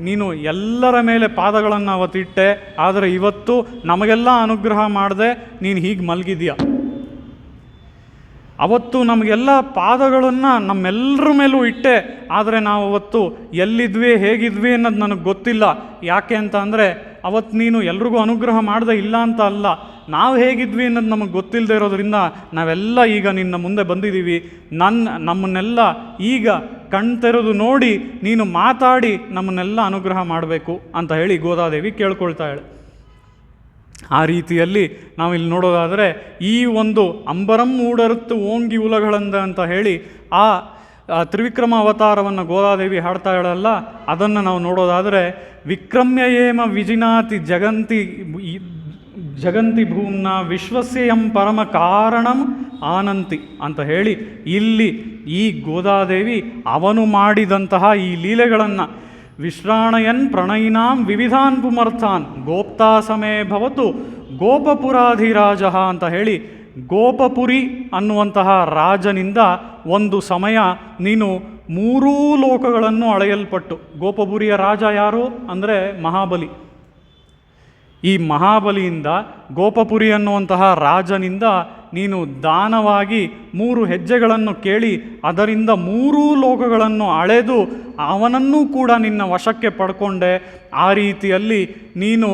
[SPEAKER 2] ನೀನು ಎಲ್ಲರ ಮೇಲೆ ಪಾದಗಳನ್ನು ಅವತ್ತಿಟ್ಟೆ, ಆದರೆ ಇವತ್ತು ನಮಗೆಲ್ಲ ಅನುಗ್ರಹ ಮಾಡದೆ ನೀನು ಹೀಗೆ ಮಲಗಿದೀಯ. ಅವತ್ತು ನಮಗೆಲ್ಲ ಪಾದಗಳನ್ನು ನಮ್ಮೆಲ್ಲರ ಮೇಲೂ ಇಟ್ಟೆ, ಆದರೆ ನಾವು ಅವತ್ತು ಎಲ್ಲಿದ್ವಿ ಹೇಗಿದ್ವಿ ಅನ್ನೋದು ನನಗೆ ಗೊತ್ತಿಲ್ಲ. ಯಾಕೆ ಅಂತ ಅಂದರೆ ಅವತ್ತು ನೀನು ಎಲ್ರಿಗೂ ಅನುಗ್ರಹ ಮಾಡದೆ ಇಲ್ಲ ಅಂತ ಅಲ್ಲ, ನಾವು ಹೇಗಿದ್ವಿ ಅನ್ನೋದು ನಮಗೆ ಗೊತ್ತಿಲ್ಲದೆ ಇರೋದ್ರಿಂದ ನಾವೆಲ್ಲ ಈಗ ನಿನ್ನ ಮುಂದೆ ಬಂದಿದ್ದೀವಿ. ನಮ್ಮನ್ನೆಲ್ಲ ಈಗ ಕಣ್ತೆರೆದು ನೋಡಿ ನೀನು ಮಾತಾಡಿ ನಮ್ಮನ್ನೆಲ್ಲ ಅನುಗ್ರಹ ಮಾಡಬೇಕು ಅಂತ ಹೇಳಿ ಗೋದಾದೇವಿ ಕೇಳ್ಕೊಳ್ತಾಳೆ. ಆ ರೀತಿಯಲ್ಲಿ ನಾವಿಲ್ಲಿ ನೋಡೋದಾದರೆ ಈ ಒಂದು ಅಂಬರಂ ಊಡರತ್ತು ಓಂಗಿ ಉಲಗಳಂದ ಅಂತ ಹೇಳಿ ಆ ತ್ರಿವಿಕ್ರಮ ಅವತಾರವನ್ನು ಗೋದಾದೇವಿ ಹಾಡ್ತಾ ಹೇಳಲ್ಲ, ಅದನ್ನು ನಾವು ನೋಡೋದಾದರೆ ವಿಕ್ರಮ್ಯ ಏಮ ವಿಜಿನಾತಿ ಜಗಂತಿ ಭೂಮ್ನ ವಿಶ್ವಸ್ಯಂ ಪರಮ ಕಾರಣಂ ಆನಂತಿ ಅಂತ ಹೇಳಿ ಇಲ್ಲಿ ಈ ಗೋದಾದೇವಿ ಅವನು ಮಾಡಿದಂತಹ ಈ ಲೀಲೆಗಳನ್ನು ವಿಶ್ರಾಣಯನ್ ಪ್ರಣಯಿನಾಂ ವಿವಿಧಾನ್ ಪುಮರ್ಥಾನ್ ಗೋಪ್ತಾ ಸಮೇ ಭವತು ಗೋಪಪುರಾಧಿರಾಜ ಅಂತ ಹೇಳಿ ಗೋಪಪುರಿ ಅನ್ನುವಂತಹ ರಾಜನಿಂದ ಒಂದು ಸಮಯ ನೀನು 3 ಲೋಕಗಳನ್ನು ಅಳೆಯಲ್ಪಟ್ಟು, ಗೋಪಪುರಿಯ ರಾಜ ಯಾರು ಅಂದರೆ ಮಹಾಬಲಿ. ಈ ಮಹಾಬಲಿಯಿಂದ ಗೋಪಪುರಿ ಅನ್ನುವಂತಹ ರಾಜನಿಂದ ನೀನು ದಾನವಾಗಿ 3 ಹೆಜ್ಜೆಗಳನ್ನು ಕೇಳಿ ಅದರಿಂದ 3 ಲೋಕಗಳನ್ನು ಅಳೆದು ಅವನನ್ನೂ ಕೂಡ ನಿನ್ನ ವಶಕ್ಕೆ ಪಡ್ಕೊಂಡೆ. ಆ ರೀತಿಯಲ್ಲಿ ನೀನು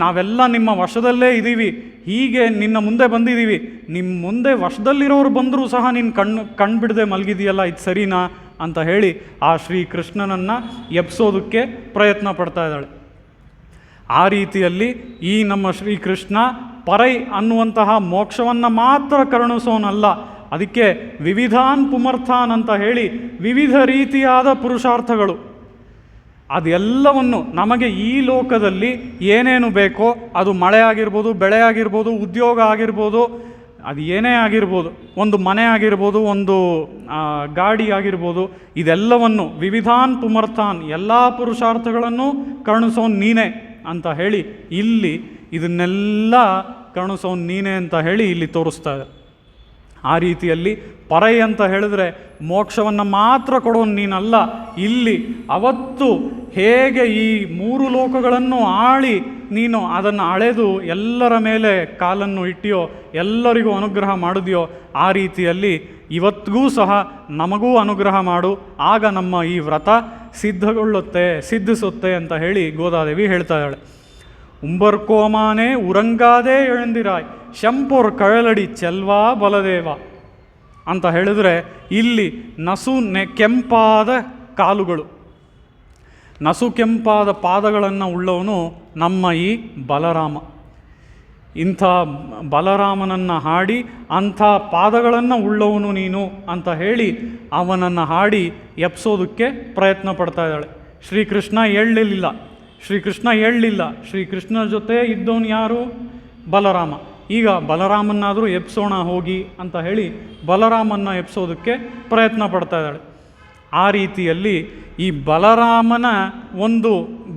[SPEAKER 2] ನಾವೆಲ್ಲ ನಿಮ್ಮ ವಶದಲ್ಲೇ ಇದ್ದೀವಿ, ಹೀಗೆ ನಿನ್ನ ಮುಂದೆ ಬಂದಿದ್ದೀವಿ, ನಿಮ್ಮ ಮುಂದೆ ವಶದಲ್ಲಿರೋರು ಬಂದರೂ ಸಹ ನೀನು ಕಣ್ಬಿಡದೆ ಮಲಗಿದೆಯಲ್ಲ, ಇದು ಸರಿನಾ ಅಂತ ಹೇಳಿ ಆ ಶ್ರೀಕೃಷ್ಣನನ್ನು ಎಬ್ಸೋದಕ್ಕೆ ಪ್ರಯತ್ನ ಪಡ್ತಾ ಇದ್ದಾಳೆ. ಆ ರೀತಿಯಲ್ಲಿ ಈ ನಮ್ಮ ಶ್ರೀಕೃಷ್ಣ ಪರೈ ಅನ್ನುವಂತಹ ಮೋಕ್ಷವನ್ನು ಮಾತ್ರ ಕರುಣಿಸೋನಲ್ಲ, ಅದಕ್ಕೆ ವಿವಿಧಾನ್ ಪುಮರ್ಥಾನ್ ಅಂತ ಹೇಳಿ ವಿವಿಧ ರೀತಿಯಾದ ಪುರುಷಾರ್ಥಗಳು, ಅದೆಲ್ಲವನ್ನು ನಮಗೆ ಈ ಲೋಕದಲ್ಲಿ ಏನೇನು ಬೇಕೋ ಅದು ಮಳೆ ಆಗಿರ್ಬೋದು, ಬೆಳೆ ಆಗಿರ್ಬೋದು, ಉದ್ಯೋಗ ಆಗಿರ್ಬೋದು, ಅದು ಏನೇ ಆಗಿರ್ಬೋದು, ಒಂದು ಮನೆ ಆಗಿರ್ಬೋದು, ಒಂದು ಗಾಡಿ ಆಗಿರ್ಬೋದು, ಇದೆಲ್ಲವನ್ನು ವಿವಿಧಾನ್ ಪುಮರ್ಥಾನ್, ಎಲ್ಲ ಪುರುಷಾರ್ಥಗಳನ್ನು ಕರುಣಿಸೋನು ನೀನೇ ಅಂತ ಹೇಳಿ ಇಲ್ಲಿ ಇದನ್ನೆಲ್ಲ ಕರುಣಿಸೋನು ನೀನೇ ಅಂತ ಹೇಳಿ ಇಲ್ಲಿ ತೋರಿಸ್ತಾ ಇದೆ. ಆ ರೀತಿಯಲ್ಲಿ ಪರೈ ಅಂತ ಹೇಳಿದ್ರೆ ಮೋಕ್ಷವನ್ನು ಮಾತ್ರ ಕೊಡೋನು ನೀನಲ್ಲ, ಇಲ್ಲಿ ಅವತ್ತು ಹೇಗೆ ಈ 3 ಲೋಕಗಳನ್ನು ಆಳಿ ನೀನು ಅದನ್ನು ಅಳೆದು ಎಲ್ಲರ ಮೇಲೆ ಕಾಲನ್ನು ಇಟ್ಟಿಯೋ, ಎಲ್ಲರಿಗೂ ಅನುಗ್ರಹ ಮಾಡಿದೆಯೋ, ಆ ರೀತಿಯಲ್ಲಿ ಇವತ್ತಿಗೂ ಸಹ ನಮಗೂ ಅನುಗ್ರಹ ಮಾಡು, ಆಗ ನಮ್ಮ ಈ ವ್ರತ ಸಿದ್ಧಿಸುತ್ತೆ ಅಂತ ಹೇಳಿ ಗೋದಾದೇವಿ ಹೇಳ್ತಾ ಇದ್ದಾಳೆ. ಉಂಬರ್ಕೋಮಾನೆ ಉರಂಗಾದೇ ಎಳೆಂದಿರಾಯ್ ಶಂಪೊರ್ ಕಳಲಡಿ ಚೆಲ್ವಾ ಬಲದೇವ ಅಂತ ಹೇಳಿದ್ರೆ ಇಲ್ಲಿ ಕೆಂಪಾದ ಕಾಲುಗಳು, ಕೆಂಪಾದ ಪಾದಗಳನ್ನು ಉಳ್ಳವನು ನಮ್ಮ ಈ ಬಲರಾಮ. ಇಂಥ ಬಲರಾಮನನ್ನು ಹಾಡಿ ಅಂಥ ಪಾದಗಳನ್ನು ಉಳ್ಳವನು ನೀನು ಅಂತ ಹೇಳಿ ಅವನನ್ನು ಹಾಡಿ ಎಪ್ಸೋದಕ್ಕೆ ಪ್ರಯತ್ನ ಪಡ್ತಾ ಇದ್ದಾಳೆ. ಶ್ರೀಕೃಷ್ಣ ಹೇಳಲಿಲ್ಲ. ಶ್ರೀಕೃಷ್ಣನ ಜೊತೆ ಇದ್ದವನು ಯಾರು? ಬಲರಾಮ. ಈಗ ಬಲರಾಮನ್ನಾದರೂ ಎಪ್ಸೋಣ ಹೋಗಿ ಅಂತ ಹೇಳಿ ಬಲರಾಮನ್ನ ಎಪ್ಸೋದಕ್ಕೆ ಪ್ರಯತ್ನ ಪಡ್ತಾ ಇದ್ದಾಳೆ. ಆ ರೀತಿಯಲ್ಲಿ ಈ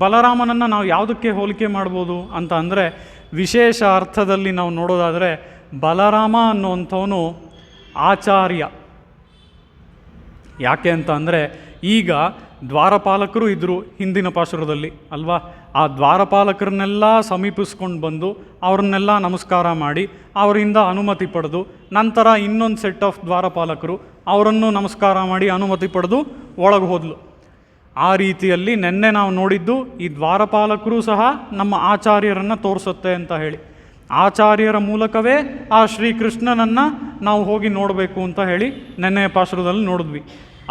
[SPEAKER 2] ಬಲರಾಮನನ್ನು ನಾವು ಯಾವುದಕ್ಕೆ ಹೋಲಿಕೆ ಮಾಡ್ಬೋದು ಅಂತ ಅಂದರೆ, ವಿಶೇಷ ಅರ್ಥದಲ್ಲಿ ನಾವು ನೋಡೋದಾದರೆ ಬಲರಾಮ ಅನ್ನುವಂಥವನು ಆಚಾರ್ಯ. ಯಾಕೆ ಅಂತ ಅಂದರೆ, ಈಗ ದ್ವಾರಪಾಲಕರು ಇದ್ದರು ಹಿಂದಿನ ಪಾಶುರದಲ್ಲಿ ಅಲ್ವಾ. ಆ ದ್ವಾರಪಾಲಕರನ್ನೆಲ್ಲ ಸಮೀಪಿಸ್ಕೊಂಡು ಬಂದು ಅವ್ರನ್ನೆಲ್ಲ ನಮಸ್ಕಾರ ಮಾಡಿ ಅವರಿಂದ ಅನುಮತಿ ಪಡೆದು, ನಂತರ ಇನ್ನೊಂದು ಸೆಟ್ ಆಫ್ ದ್ವಾರಪಾಲಕರು ಅವರನ್ನು ನಮಸ್ಕಾರ ಮಾಡಿ ಅನುಮತಿ ಪಡೆದು ಒಳಗೆ ಹೋದ್ಲು. ಆ ರೀತಿಯಲ್ಲಿ ನಿನ್ನೆ ನಾವು ನೋಡಿದ್ದು ಈ ದ್ವಾರಪಾಲಕರು ಸಹ ನಮ್ಮ ಆಚಾರ್ಯರನ್ನು ತೋರಿಸುತ್ತೆ ಅಂತ ಹೇಳಿ, ಆಚಾರ್ಯರ ಮೂಲಕವೇ ಆ ಶ್ರೀಕೃಷ್ಣನನ್ನು ನಾವು ಹೋಗಿ ನೋಡಬೇಕು ಅಂತ ಹೇಳಿ ನೆನ್ನೆಯ ಪಾಶುರದಲ್ಲಿ ನೋಡಿದ್ವಿ.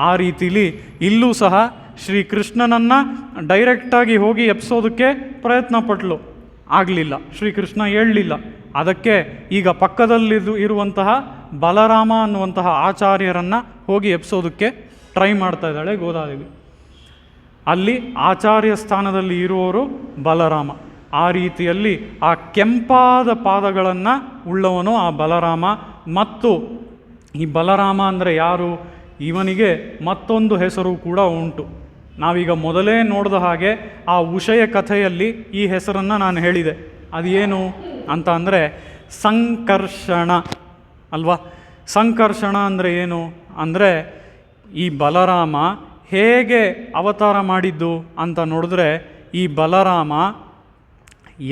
[SPEAKER 2] ಆ ರೀತಿಲಿ ಇಲ್ಲೂ ಸಹ ಶ್ರೀಕೃಷ್ಣನನ್ನು ಡೈರೆಕ್ಟಾಗಿ ಹೋಗಿ ಎಪ್ಸೋದಕ್ಕೆ ಪ್ರಯತ್ನ ಪಟ್ಲು, ಆಗಲಿಲ್ಲ. ಶ್ರೀಕೃಷ್ಣ ಹೇಳಲಿಲ್ಲ. ಅದಕ್ಕೆ ಈಗ ಪಕ್ಕದಲ್ಲಿ ಇರುವಂತಹ ಬಲರಾಮ ಅನ್ನುವಂತಹ ಆಚಾರ್ಯರನ್ನು ಹೋಗಿ ಎಪ್ಸೋದಕ್ಕೆ ಟ್ರೈ ಮಾಡ್ತಾ ಇದ್ದಾಳೆ ಗೋದಾದೇವಿ. ಅಲ್ಲಿ ಆಚಾರ್ಯ ಸ್ಥಾನದಲ್ಲಿ ಇರುವವರು ಬಲರಾಮ. ಆ ರೀತಿಯಲ್ಲಿ ಆ ಕೆಂಪಾದ ಪಾದಗಳನ್ನು ಉಳ್ಳವನು ಆ ಬಲರಾಮ. ಮತ್ತು ಈ ಬಲರಾಮ ಅಂದರೆ ಯಾರು? ಇವನಿಗೆ ಮತ್ತೊಂದು ಹೆಸರು ಕೂಡ ಉಂಟು. ನಾವೀಗ ಮೊದಲೇ ನೋಡಿದ ಹಾಗೆ ಆ ಉಷಯ ಕಥೆಯಲ್ಲಿ ಈ ಹೆಸರನ್ನು ನಾನು ಹೇಳಿದೆ. ಅದೇನು ಅಂತ ಅಂದರೆ ಸಂಕರ್ಷಣ ಅಲ್ವಾ. ಸಂಕರ್ಷಣ ಅಂದರೆ ಏನು ಅಂದರೆ, ಈ ಬಲರಾಮ ಹೇಗೆ ಅವತಾರ ಮಾಡಿದ್ದು ಅಂತ ನೋಡಿದ್ರೆ, ಈ ಬಲರಾಮ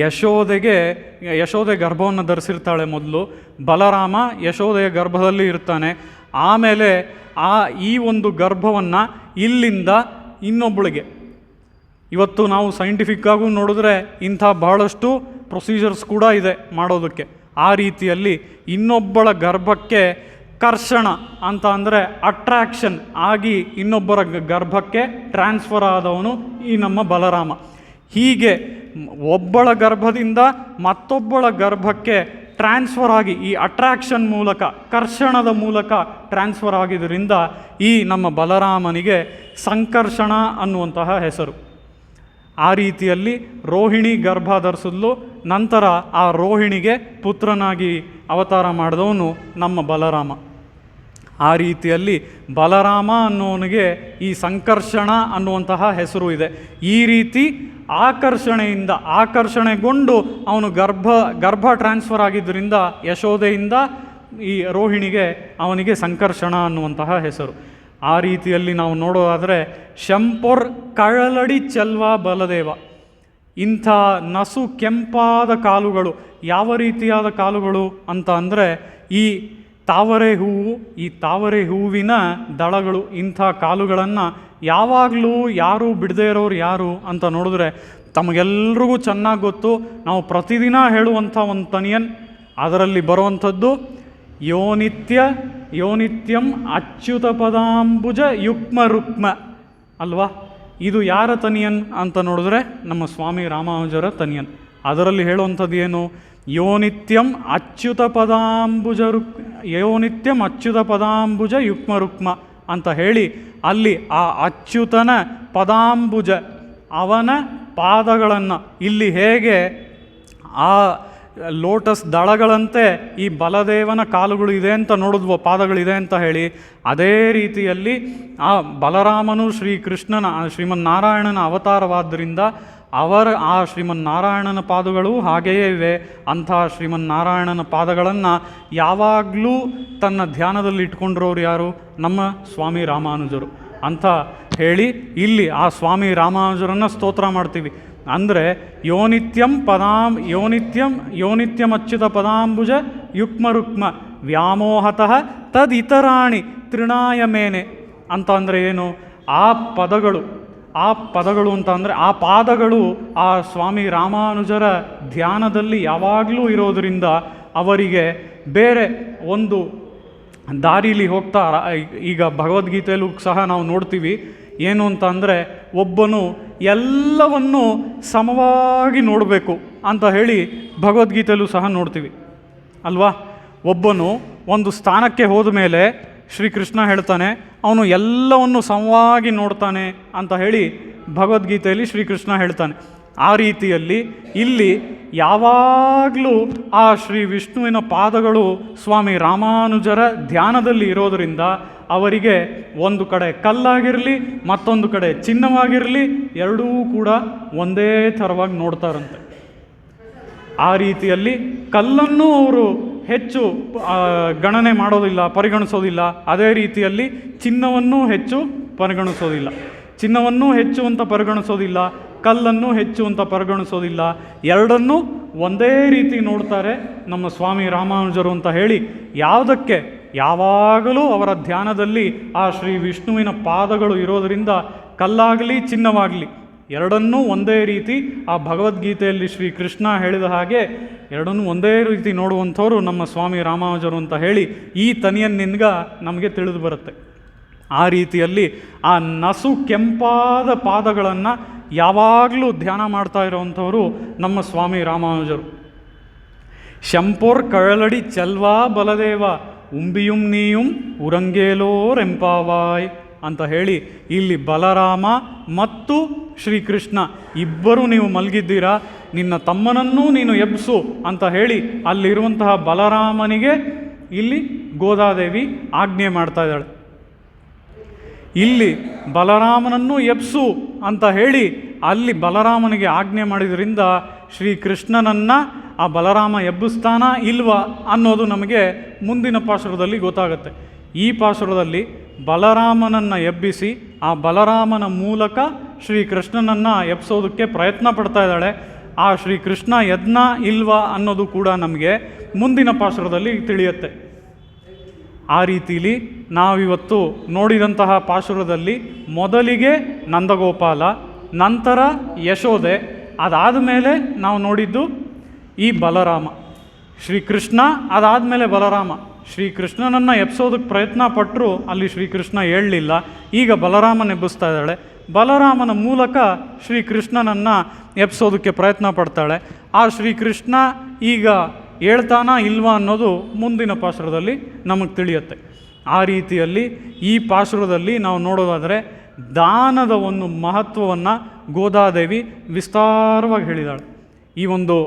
[SPEAKER 2] ಯಶೋದೆ ಗರ್ಭವನ್ನು ಧರಿಸಿರ್ತಾಳೆ ಮೊದಲು. ಬಲರಾಮ ಯಶೋದೆಯ ಗರ್ಭದಲ್ಲಿ ಇರ್ತಾನೆ. ಆಮೇಲೆ ಈ ಒಂದು ಗರ್ಭವನ್ನು ಇಲ್ಲಿಂದ ಇನ್ನೊಬ್ಬಳಿಗೆ, ಇವತ್ತು ನಾವು ಸೈಂಟಿಫಿಕ್ಕಾಗೂ ನೋಡಿದ್ರೆ ಇಂಥ ಬಹಳಷ್ಟು ಪ್ರೊಸೀಜರ್ಸ್ ಕೂಡ ಇದೆ ಮಾಡೋದಕ್ಕೆ. ಆ ರೀತಿಯಲ್ಲಿ ಇನ್ನೊಬ್ಬಳ ಗರ್ಭಕ್ಕೆ ಕರ್ಷಣ ಅಂತ ಅಂದರೆ ಅಟ್ರಾಕ್ಷನ್ ಆಗಿ ಇನ್ನೊಬ್ಬರ ಗರ್ಭಕ್ಕೆ ಟ್ರಾನ್ಸ್ಫರ್ ಆದವನು ಈ ನಮ್ಮ ಬಲರಾಮ. ಹೀಗೆ ಒಬ್ಬಳ ಗರ್ಭದಿಂದ ಮತ್ತೊಬ್ಬಳ ಗರ್ಭಕ್ಕೆ ಟ್ರಾನ್ಸ್ಫರ್ ಆಗಿ ಈ ಅಟ್ರಾಕ್ಷನ್ ಮೂಲಕ, ಕರ್ಷಣದ ಮೂಲಕ ಟ್ರಾನ್ಸ್ಫರ್ ಆಗಿದ್ದರಿಂದ ಈ ನಮ್ಮ ಬಲರಾಮನಿಗೆ ಸಂಕರ್ಷಣ ಅನ್ನುವಂತಹ ಹೆಸರು. ಆ ರೀತಿಯಲ್ಲಿ ರೋಹಿಣಿ ಗರ್ಭ ಧರಿಸಿದ್ಲು. ನಂತರ ಆ ರೋಹಿಣಿಗೆ ಪುತ್ರನಾಗಿ ಅವತಾರ ಮಾಡಿದವನು ನಮ್ಮ ಬಲರಾಮ. ಆ ರೀತಿಯಲ್ಲಿ ಬಲರಾಮ ಅನ್ನೋನಿಗೆ ಈ ಸಂಕರ್ಷಣ ಅನ್ನುವಂತಹ ಹೆಸರು ಇದೆ. ಈ ರೀತಿ ಆಕರ್ಷಣೆಗೊಂಡು ಅವನು ಗರ್ಭ ಟ್ರಾನ್ಸ್ಫರ್ ಆಗಿದ್ದರಿಂದ ಯಶೋದೆಯಿಂದ ಈ ರೋಹಿಣಿಗೆ ಅವನಿಗೆ ಸಂಕರ್ಷಣ ಅನ್ನುವಂತಹ ಹೆಸರು. ಆ ರೀತಿಯಲ್ಲಿ ನಾವು ನೋಡೋದಾದರೆ ಶಂಪೊರ್ ಕಳಲಡಿ ಚೆಲ್ವಾ ಬಲದೇವ, ಇಂಥ ಕೆಂಪಾದ ಕಾಲುಗಳು. ಯಾವ ರೀತಿಯಾದ ಕಾಲುಗಳು ಅಂತ ಅಂದರೆ, ಈ ತಾವರೆ ಹೂವಿನ ದಳಗಳು. ಇಂಥ ಕಾಲುಗಳನ್ನು ಯಾವಾಗಲೂ ಯಾರು ಬಿಡದೇ ಇರೋರು ಯಾರು ಅಂತ ನೋಡಿದ್ರೆ ತಮಗೆಲ್ರಿಗೂ ಚೆನ್ನಾಗಿ ಗೊತ್ತು. ನಾವು ಪ್ರತಿದಿನ ಹೇಳುವಂಥ ಒಂದು ತನಿಯನ್, ಅದರಲ್ಲಿ ಬರುವಂಥದ್ದು ಯೋನಿತ್ಯಂ ಅಚ್ಯುತ ಪದಾಂಬುಜ ಯುಕ್ಮ ರುಕ್ಮ ಅಲ್ವಾ. ಇದು ಯಾರ ತನಿಯನ್ ಅಂತ ನೋಡಿದ್ರೆ ನಮ್ಮ ಸ್ವಾಮಿ ರಾಮಾನುಜರ ತನಿಯನ್. ಅದರಲ್ಲಿ ಹೇಳುವಂಥದ್ದು ಏನು? ಯೋನಿತ್ಯಂ ಅಚ್ಯುತ ಪದಾಂಬುಜ ಯುಕ್ಮ ರುಕ್ಮ ಅಂತ ಹೇಳಿ, ಅಲ್ಲಿ ಆ ಅಚ್ಯುತನ ಪದಾಂಬುಜ, ಅವನ ಪಾದಗಳನ್ನು ಇಲ್ಲಿ ಹೇಗೆ ಆ ಲೋಟಸ್ ದಳಗಳಂತೆ ಈ ಬಲದೇವನ ಕಾಲುಗಳು ಇದೆ ಅಂತ ನೋಡಿದ್ವೋ, ಪಾದಗಳಿದೆ ಅಂತ ಹೇಳಿ, ಅದೇ ರೀತಿಯಲ್ಲಿ ಆ ಬಲರಾಮನು ಶ್ರೀಮನ್ನಾರಾಯಣನ ಅವತಾರವಾದ್ದರಿಂದ ಆ ಶ್ರೀಮನ್ನಾರಾಯಣನ ಪಾದಗಳು ಹಾಗೆಯೇ ಇವೆ. ಅಂಥ ಶ್ರೀಮನ್ನಾರಾಯಣನ ಪಾದಗಳನ್ನು ಯಾವಾಗಲೂ ತನ್ನ ಧ್ಯಾನದಲ್ಲಿ ಇಟ್ಕೊಂಡಿರೋರು ಯಾರು? ನಮ್ಮ ಸ್ವಾಮಿ ರಾಮಾನುಜರು ಅಂತ ಹೇಳಿ ಇಲ್ಲಿ ಆ ಸ್ವಾಮಿ ರಾಮಾನುಜರನ್ನು ಸ್ತೋತ್ರ ಮಾಡ್ತೀವಿ. ಅಂದರೆ ಯೋನಿತ್ಯಂ ಅಚ್ಯುತ ಪದಾಂಬುಜ ಯುಕ್ಮ ರುಕ್ಮ ವ್ಯಾಮೋಹತಃ ತದಿತರಾಣಿ ತೃಣಾಯ ಮೇನೆ ಅಂತ ಅಂದರೆ ಏನು? ಆ ಪದಗಳು ಅಂತ ಅಂದರೆ ಆ ಪಾದಗಳು ಆ ಸ್ವಾಮಿ ರಾಮಾನುಜರ ಧ್ಯಾನದಲ್ಲಿ ಯಾವಾಗಲೂ ಇರೋದರಿಂದ ಅವರಿಗೆ ಬೇರೆ ಒಂದು ದಾರಿಲಿ ಹೋಗ್ತಾ, ಈಗ ಭಗವದ್ಗೀತೆಯಲ್ಲೂ ಸಹ ನಾವು ನೋಡ್ತೀವಿ ಏನು ಅಂತ ಅಂದರೆ, ಒಬ್ಬನು ಎಲ್ಲವನ್ನೂ ಸಮವಾಗಿ ನೋಡಬೇಕು ಅಂತ ಹೇಳಿ ಭಗವದ್ಗೀತೆಯಲ್ಲೂ ಸಹ ನೋಡ್ತೀವಿ ಅಲ್ವಾ? ಒಬ್ಬನು ಒಂದು ಸ್ಥಾನಕ್ಕೆ ಹೋದ ಮೇಲೆ ಶ್ರೀಕೃಷ್ಣ ಹೇಳ್ತಾನೆ ಅವನು ಎಲ್ಲವನ್ನು ಸಮವಾಗಿ ನೋಡ್ತಾನೆ ಅಂತ ಹೇಳಿ ಭಗವದ್ಗೀತೆಯಲ್ಲಿ ಶ್ರೀಕೃಷ್ಣ ಹೇಳ್ತಾನೆ. ಆ ರೀತಿಯಲ್ಲಿ ಇಲ್ಲಿ ಯಾವಾಗಲೂ ಆ ಶ್ರೀ ವಿಷ್ಣುವಿನ ಪಾದಗಳು ಸ್ವಾಮಿ ರಾಮಾನುಜರ ಧ್ಯಾನದಲ್ಲಿ ಇರೋದರಿಂದ ಅವರಿಗೆ ಒಂದು ಕಡೆ ಕಲ್ಲಾಗಿರಲಿ ಮತ್ತೊಂದು ಕಡೆ ಚಿನ್ನವಾಗಿರಲಿ ಎರಡೂ ಕೂಡ ಒಂದೇ ಥರವಾಗಿ ನೋಡ್ತಾರಂತೆ. ಆ ರೀತಿಯಲ್ಲಿ ಕಲ್ಲನ್ನು ಅವರು ಹೆಚ್ಚು ಗಣನೆ ಪರಿಗಣಿಸೋದಿಲ್ಲ. ಅದೇ ರೀತಿಯಲ್ಲಿ ಚಿನ್ನವನ್ನೂ ಹೆಚ್ಚು ಅಂತ ಪರಿಗಣಿಸೋದಿಲ್ಲ, ಕಲ್ಲನ್ನು ಹೆಚ್ಚು ಅಂತ ಪರಿಗಣಿಸೋದಿಲ್ಲ. ಎರಡನ್ನೂ ಒಂದೇ ರೀತಿ ನೋಡ್ತಾರೆ ನಮ್ಮ ಸ್ವಾಮಿ ರಾಮಾನುಜರು ಅಂತ ಹೇಳಿ, ಯಾವಾಗಲೂ ಅವರ ಧ್ಯಾನದಲ್ಲಿ ಆ ಶ್ರೀ ವಿಷ್ಣುವಿನ ಪಾದಗಳು ಇರೋದರಿಂದ ಕಲ್ಲಾಗಲಿ ಚಿನ್ನವಾಗಲಿ ಎರಡನ್ನೂ ಒಂದೇ ರೀತಿ, ಆ ಭಗವದ್ಗೀತೆಯಲ್ಲಿ ಶ್ರೀಕೃಷ್ಣ ಹೇಳಿದ ಹಾಗೆ ಎರಡನ್ನೂ ಒಂದೇ ರೀತಿ ನೋಡುವಂಥವ್ರು ನಮ್ಮ ಸ್ವಾಮಿ ರಾಮಾನುಜರು ಅಂತ ಹೇಳಿ ಈ ತನಿಯನ್ನಿಂದ ನಮಗೆ ತಿಳಿದು ಬರುತ್ತೆ. ಆ ರೀತಿಯಲ್ಲಿ ಆ ನಸು ಕೆಂಪಾದ ಪಾದಗಳನ್ನು ಯಾವಾಗಲೂ ಧ್ಯಾನ ಮಾಡ್ತಾ ಇರೋವಂಥವರು ನಮ್ಮ ಸ್ವಾಮಿ ರಾಮಾನುಜರು. ಶಂಪೋರ್ ಕಳಲಡಿ ಚಲ್ವಾ ಬಲದೇವ ಉಂಬಿಯುಂ ನೀಯುಂ ಉರಂಗೇಲೋರೆಂಪಾವಾಯ್ ಅಂತ ಹೇಳಿ ಇಲ್ಲಿ ಬಲರಾಮ ಮತ್ತು ಶ್ರೀಕೃಷ್ಣ ಇಬ್ಬರೂ ನೀವು ಮಲಗಿದ್ದೀರಾ, ನಿನ್ನ ತಮ್ಮನನ್ನೂ ನೀನು ಎಬ್ಸು ಅಂತ ಹೇಳಿ ಅಲ್ಲಿರುವಂತಹ ಬಲರಾಮನಿಗೆ ಇಲ್ಲಿ ಗೋದಾದೇವಿ ಆಜ್ಞೆ ಮಾಡ್ತಾ ಇದ್ದಾಳೆ. ಇಲ್ಲಿ ಬಲರಾಮನನ್ನು ಎಬ್ಸು ಅಂತ ಹೇಳಿ ಅಲ್ಲಿ ಬಲರಾಮನಿಗೆ ಆಜ್ಞೆ ಮಾಡಿದ್ರಿಂದ ಶ್ರೀಕೃಷ್ಣನನ್ನು ಆ ಬಲರಾಮ ಎಬ್ಬಿಸ್ತಾನ ಇಲ್ವಾ ಅನ್ನೋದು ನಮಗೆ ಮುಂದಿನ ಪಾಶುರದಲ್ಲಿ ಗೊತ್ತಾಗುತ್ತೆ. ಈ ಪಾಶುರದಲ್ಲಿ ಬಲರಾಮನನ್ನು ಎಬ್ಬಿಸಿ ಆ ಬಲರಾಮನ ಮೂಲಕ ಶ್ರೀಕೃಷ್ಣನನ್ನು ಎಬ್ಸೋದಕ್ಕೆ ಪ್ರಯತ್ನ ಪಡ್ತಾ ಇದ್ದಾಳೆ. ಆ ಶ್ರೀಕೃಷ್ಣ ಯಜ್ಞ ಇಲ್ವಾ ಅನ್ನೋದು ಕೂಡ ನಮಗೆ ಮುಂದಿನ ಪಾಶುರದಲ್ಲಿ ತಿಳಿಯುತ್ತೆ. ಆ ರೀತಿಲಿ ನಾವಿವತ್ತು ನೋಡಿದಂತಹ ಪಾಶುರದಲ್ಲಿ ಮೊದಲಿಗೆ ನಂದಗೋಪಾಲ, ನಂತರ ಯಶೋದೆ, ಅದಾದ ಮೇಲೆ ನಾವು ನೋಡಿದ್ದು ಈ ಬಲರಾಮ. ಶ್ರೀಕೃಷ್ಣ ಅದಾದಮೇಲೆ ಬಲರಾಮ. ಶ್ರೀಕೃಷ್ಣನನ್ನು ಎಬ್ಸೋದಕ್ಕೆ ಪ್ರಯತ್ನ ಪಟ್ಟರು, ಅಲ್ಲಿ ಶ್ರೀಕೃಷ್ಣ ಹೇಳಲಿಲ್ಲ. ಈಗ ಬಲರಾಮನ ಎಬ್ಬಿಸ್ತಾ ಇದ್ದಾಳೆ. ಬಲರಾಮನ ಮೂಲಕ ಶ್ರೀಕೃಷ್ಣನನ್ನು ಎಬ್ಸೋದಕ್ಕೆ ಪ್ರಯತ್ನ ಪಡ್ತಾಳೆ. ಆ ಶ್ರೀಕೃಷ್ಣ ಈಗ ಹೇಳ್ತಾನ ಇಲ್ವಾ ಅನ್ನೋದು ಮುಂದಿನ ಪಾಶುರದಲ್ಲಿ ನಮಗೆ ತಿಳಿಯುತ್ತೆ. ಆ ರೀತಿಯಲ್ಲಿ ಈ ಪಾಶುರದಲ್ಲಿ ನಾವು ನೋಡೋದಾದರೆ ದಾನದ ಒಂದು ಮಹತ್ವವನ್ನು ಗೋದಾದೇವಿ ವಿಸ್ತಾರವಾಗಿ ಹೇಳಿದಾಳೆ. ಈ ಒಂದು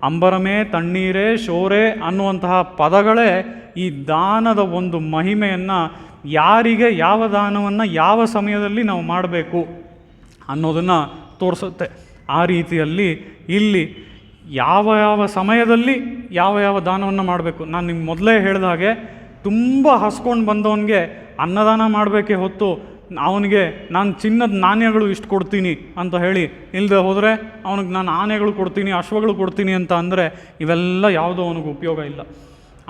[SPEAKER 2] ಅಂಬರಮೇ ತಣ್ಣೀರೇ ಶೋರೆ ಅನ್ನುವಂತಹ ಪದಗಳೇ ಈ ದಾನದ ಒಂದು ಮಹಿಮೆಯನ್ನು, ಯಾರಿಗೆ ಯಾವ ದಾನವನ್ನು ಯಾವ ಸಮಯದಲ್ಲಿ ನಾವು ಮಾಡಬೇಕು ಅನ್ನೋದನ್ನು ತೋರಿಸುತ್ತೆ. ಆ ರೀತಿಯಲ್ಲಿ ಇಲ್ಲಿ ಯಾವ ಸಮಯದಲ್ಲಿ ಯಾವ ದಾನವನ್ನು ಮಾಡಬೇಕು. ನಾನು ನಿಮ್ಗೆ ಮೊದಲೇ ಹೇಳಿದ ಹಾಗೆ ತುಂಬ ಹಸ್ಕೊಂಡು ಬಂದವನಿಗೆ ಅನ್ನದಾನ ಮಾಡಬೇಕೇ ಹೊತ್ತು ಅವನಿಗೆ ನಾನು ಚಿನ್ನದ ನಾಣ್ಯಗಳು ಇಷ್ಟು ಕೊಡ್ತೀನಿ ಅಂತ ಹೇಳಿ ಇಲ್ಲದೆ ಹೋದರೆ ಅವನಿಗೆ ನಾನು ಆನೆಗಳು ಕೊಡ್ತೀನಿ, ಅಶ್ವಗಳು ಕೊಡ್ತೀನಿ ಅಂತ ಅಂದರೆ ಇವೆಲ್ಲ ಯಾವುದೋ ಅವನಿಗೆ ಉಪಯೋಗ ಇಲ್ಲ.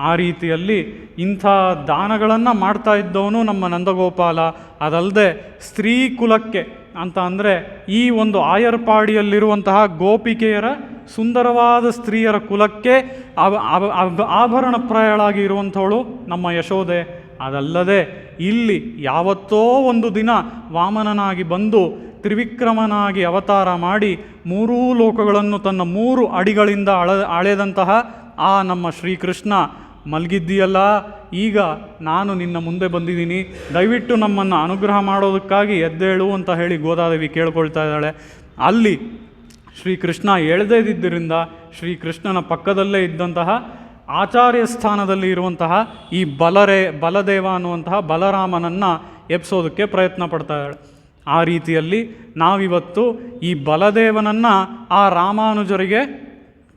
[SPEAKER 2] ಆ ರೀತಿಯಲ್ಲಿ ಇಂಥ ದಾನಗಳನ್ನು ಮಾಡ್ತಾ ಇದ್ದವನು ನಮ್ಮ ನಂದಗೋಪಾಲ. ಅದಲ್ಲದೆ ಸ್ತ್ರೀ ಕುಲಕ್ಕೆ ಅಂತ ಅಂದರೆ ಈ ಒಂದು ಆಯರ್ಪಾಡಿಯಲ್ಲಿರುವಂತಹ ಗೋಪಿಕೆಯರ ಸುಂದರವಾದ ಸ್ತ್ರೀಯರ ಕುಲಕ್ಕೆ ಆಭರಣಪ್ರಾಯಳಾಗಿ ಇರುವಂಥವಳು ನಮ್ಮ ಯಶೋದೆ. ಅದಲ್ಲದೆ ಇಲ್ಲಿ ಯಾವತ್ತೋ ಒಂದು ದಿನ ವಾಮನನಾಗಿ ಬಂದು ತ್ರಿವಿಕ್ರಮನಾಗಿ ಅವತಾರ ಮಾಡಿ ಮೂರೂ ಲೋಕಗಳನ್ನು ತನ್ನ 3 ಅಡಿಗಳಿಂದ ಅಳೆದಂತಹ ಆ ನಮ್ಮ ಶ್ರೀಕೃಷ್ಣ ಮಲಗಿದ್ದೀಯಲ್ಲ, ಈಗ ನಾನು ನಿನ್ನ ಮುಂದೆ ಬಂದಿದ್ದೀನಿ, ದಯವಿಟ್ಟು ನಮ್ಮನ್ನು ಅನುಗ್ರಹ ಮಾಡೋದಕ್ಕಾಗಿ ಎದ್ದೇಳು ಅಂತ ಹೇಳಿ ಗೋದಾದೇವಿ ಕೇಳ್ಕೊಳ್ತಾ ಇದ್ದಾಳೆ. ಅಲ್ಲಿ ಶ್ರೀಕೃಷ್ಣ ಎಳೆದಿದ್ದರಿಂದ ಶ್ರೀಕೃಷ್ಣನ ಪಕ್ಕದಲ್ಲೇ ಇದ್ದಂತಹ ಆಚಾರ್ಯ ಸ್ಥಾನದಲ್ಲಿ ಇರುವಂತಹ ಈ ಬಲದೇವ ಅನ್ನುವಂತಹ ಬಲರಾಮನನ್ನು ಎಬ್ಸೋದಕ್ಕೆ ಪ್ರಯತ್ನ ಪಡ್ತಾ ಇದ್ದಾಳೆ. ಆ ರೀತಿಯಲ್ಲಿ ನಾವಿವತ್ತು ಈ ಬಲದೇವನನ್ನು ಆ ರಾಮಾನುಜರಿಗೆ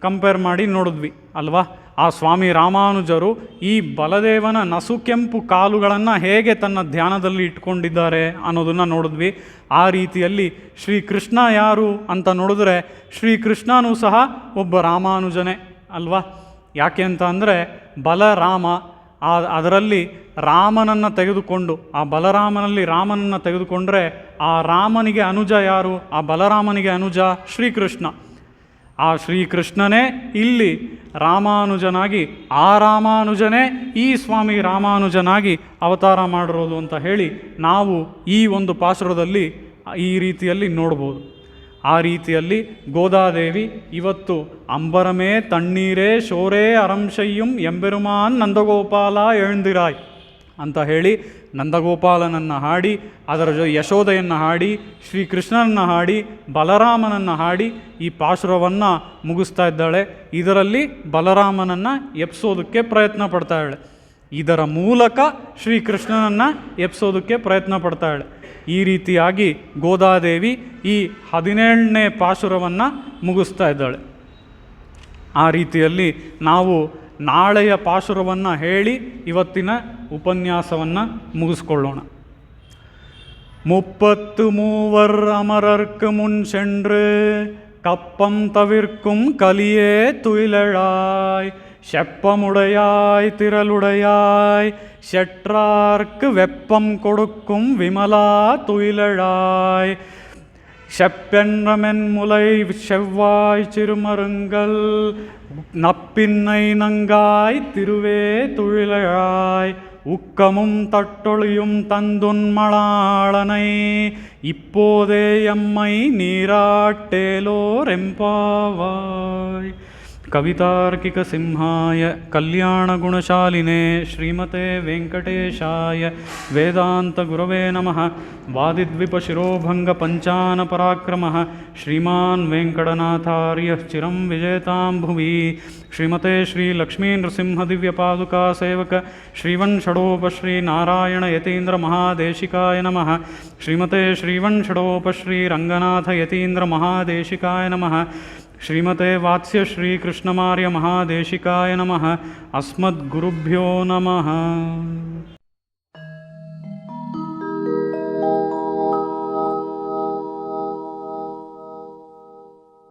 [SPEAKER 2] ಕಂಪೇರ್ ಮಾಡಿ ನೋಡಿದ್ವಿ ಅಲ್ವಾ. ಆ ಸ್ವಾಮಿ ರಾಮಾನುಜರು ಈ ಬಲದೇವನ ನಸುಕೆಂಪು ಕಾಲುಗಳನ್ನು ಹೇಗೆ ತನ್ನ ಧ್ಯಾನದಲ್ಲಿ ಇಟ್ಕೊಂಡಿದ್ದಾರೆ ಅನ್ನೋದನ್ನು ನೋಡಿದ್ವಿ. ಆ ರೀತಿಯಲ್ಲಿ ಶ್ರೀಕೃಷ್ಣ ಯಾರು ಅಂತ ನೋಡಿದ್ರೆ ಶ್ರೀಕೃಷ್ಣನೂ ಸಹ ಒಬ್ಬ ರಾಮಾನುಜನೇ ಅಲ್ವಾ. ಯಾಕೆ ಅಂತ ಅಂದರೆ ಬಲರಾಮ ಅದರಲ್ಲಿ ರಾಮನನ್ನು ತೆಗೆದುಕೊಂಡು ಆ ಬಲರಾಮನಲ್ಲಿ ರಾಮನನ್ನು ತೆಗೆದುಕೊಂಡ್ರೆ ಆ ರಾಮನಿಗೆ ಅನುಜ ಯಾರು? ಆ ಬಲರಾಮನಿಗೆ ಅನುಜ ಶ್ರೀಕೃಷ್ಣ. ಆ ಶ್ರೀಕೃಷ್ಣನೇ ಇಲ್ಲಿ ರಾಮಾನುಜನಾಗಿ ಆ ರಾಮಾನುಜನೇ ಈ ಸ್ವಾಮಿ ರಾಮಾನುಜನಾಗಿ ಅವತಾರ ಮಾಡಿರೋದು ಅಂತ ಹೇಳಿ ನಾವು ಈ ಒಂದು ಪಾಶುರದಲ್ಲಿ ಈ ರೀತಿಯಲ್ಲಿ ನೋಡ್ಬೋದು. ಆ ರೀತಿಯಲ್ಲಿ ಗೋದಾದೇವಿ ಇವತ್ತು ಅಂಬರಮೇ ತಣ್ಣೀರೇ ಶೋರೇ ಅರಂಶಯ್ಯಂ ಎಂಬೆರುಮಾನ್ ನಂದಗೋಪಾಲ ಎಳ್ದಿರಾಯ್ ಅಂತ ಹೇಳಿ ನಂದಗೋಪಾಲನನ್ನು ಹಾಡಿ ಅದರ ಯಶೋದೆಯನ್ನು ಹಾಡಿ ಶ್ರೀಕೃಷ್ಣನನ್ನು ಹಾಡಿ ಬಲರಾಮನನ್ನು ಹಾಡಿ ಈ ಪಾಶುರವನ್ನು ಮುಗಿಸ್ತಾ ಇದ್ದಾಳೆ. ಇದರಲ್ಲಿ ಬಲರಾಮನನ್ನು ಎಬ್ಸೋದಕ್ಕೆ ಪ್ರಯತ್ನ ಪಡ್ತಾಳೆ. ಇದರ ಮೂಲಕ ಶ್ರೀಕೃಷ್ಣನನ್ನು ಎಬ್ಸೋದಕ್ಕೆ ಪ್ರಯತ್ನ ಪಡ್ತಾಳೆ. ಈ ರೀತಿಯಾಗಿ ಗೋದಾದೇವಿ ಈ 17ನೇ ಪಾಶುರವನ್ನು ಮುಗಿಸ್ತಾ ಇದ್ದಾಳೆ. ಆ ರೀತಿಯಲ್ಲಿ ನಾವು ನಾಳೆಯ ಪಾಶುರವನ್ನು ಹೇಳಿ ಇವತ್ತಿನ ಉಪನ್ಯಾಸವನ್ನು ಮುಗಿಸ್ಕೊಳ್ಳೋಣ. 33 அமரர்க்கு முன் சென்று கப்பம் தவிர்க்கும் கலியே துயிலழாய் செப்பமுடையாய் திரளுடையாய் செற்றார்க்கு வெப்பம் கொடுக்கும் விமலா துயிலழாய் செப்பென்றமென் முலை செவ்வாய் சிறுமருங்கல் நப்பின்னை நங்காய் திருவே துயிலழாய் உக்கமும் தட்டொழியும் தந்துன்மளாளனை இப்போதே எம்மை நீராட்டேலோர் எம்பாவாய். ಕವಿತಾರ್ಕಿಕ ಸಿಂಹಾಯ ಕಲ್ಯಾಣ ಗುಣಶಾಲಿನೇ ಶ್ರೀಮತೆ ವೆಂಕಟೇಶಾಯ ವೇದಾಂತ ಗುರವೇ ನಮಃ. ವಾದಿದ್ವಿಪಶಿರೋಭಂಗ ಪಂಚಾನ ಪರಾಕ್ರಮಃ ಶ್ರೀಮಾನ್ ವೆಂಕಟನಾಥಾರ್ಯ ಚಿರಂ ವಿಜೇತಾಂ ಭುವಿ. ಶ್ರೀಮತೆ ಶ್ರೀ ಲಕ್ಷ್ಮೀ ನೃಸಿಂಹ ದಿವ್ಯ ಪಾದುಕಾ ಸೇವಕ ಶ್ರೀವನ್ ಷಡೋಪಶ್ರೀ ನಾರಾಯಣ ಯತೀಂದ್ರ ಮಹಾದೇಶಿಕಾಯ ನಮಃ. ಶ್ರೀಮತೆ ಶ್ರೀವನ್ ಷಡೋಪಶ್ರೀ ರಂಗನಾಥ ಯತೀಂದ್ರ ಮಹಾದೇಶಿಕಾಯ ನಮಃ. ಶ್ರೀಮತೆ ವಾತ್ಸ್ಯ ಶ್ರೀ ಕೃಷ್ಣಮಾರ್ಯ ಮಹಾದೇಶಿಕಾಯ ನಮಃ. ಅಸ್ಮದ್ಗುರುಭ್ಯೋ ನಮಃ.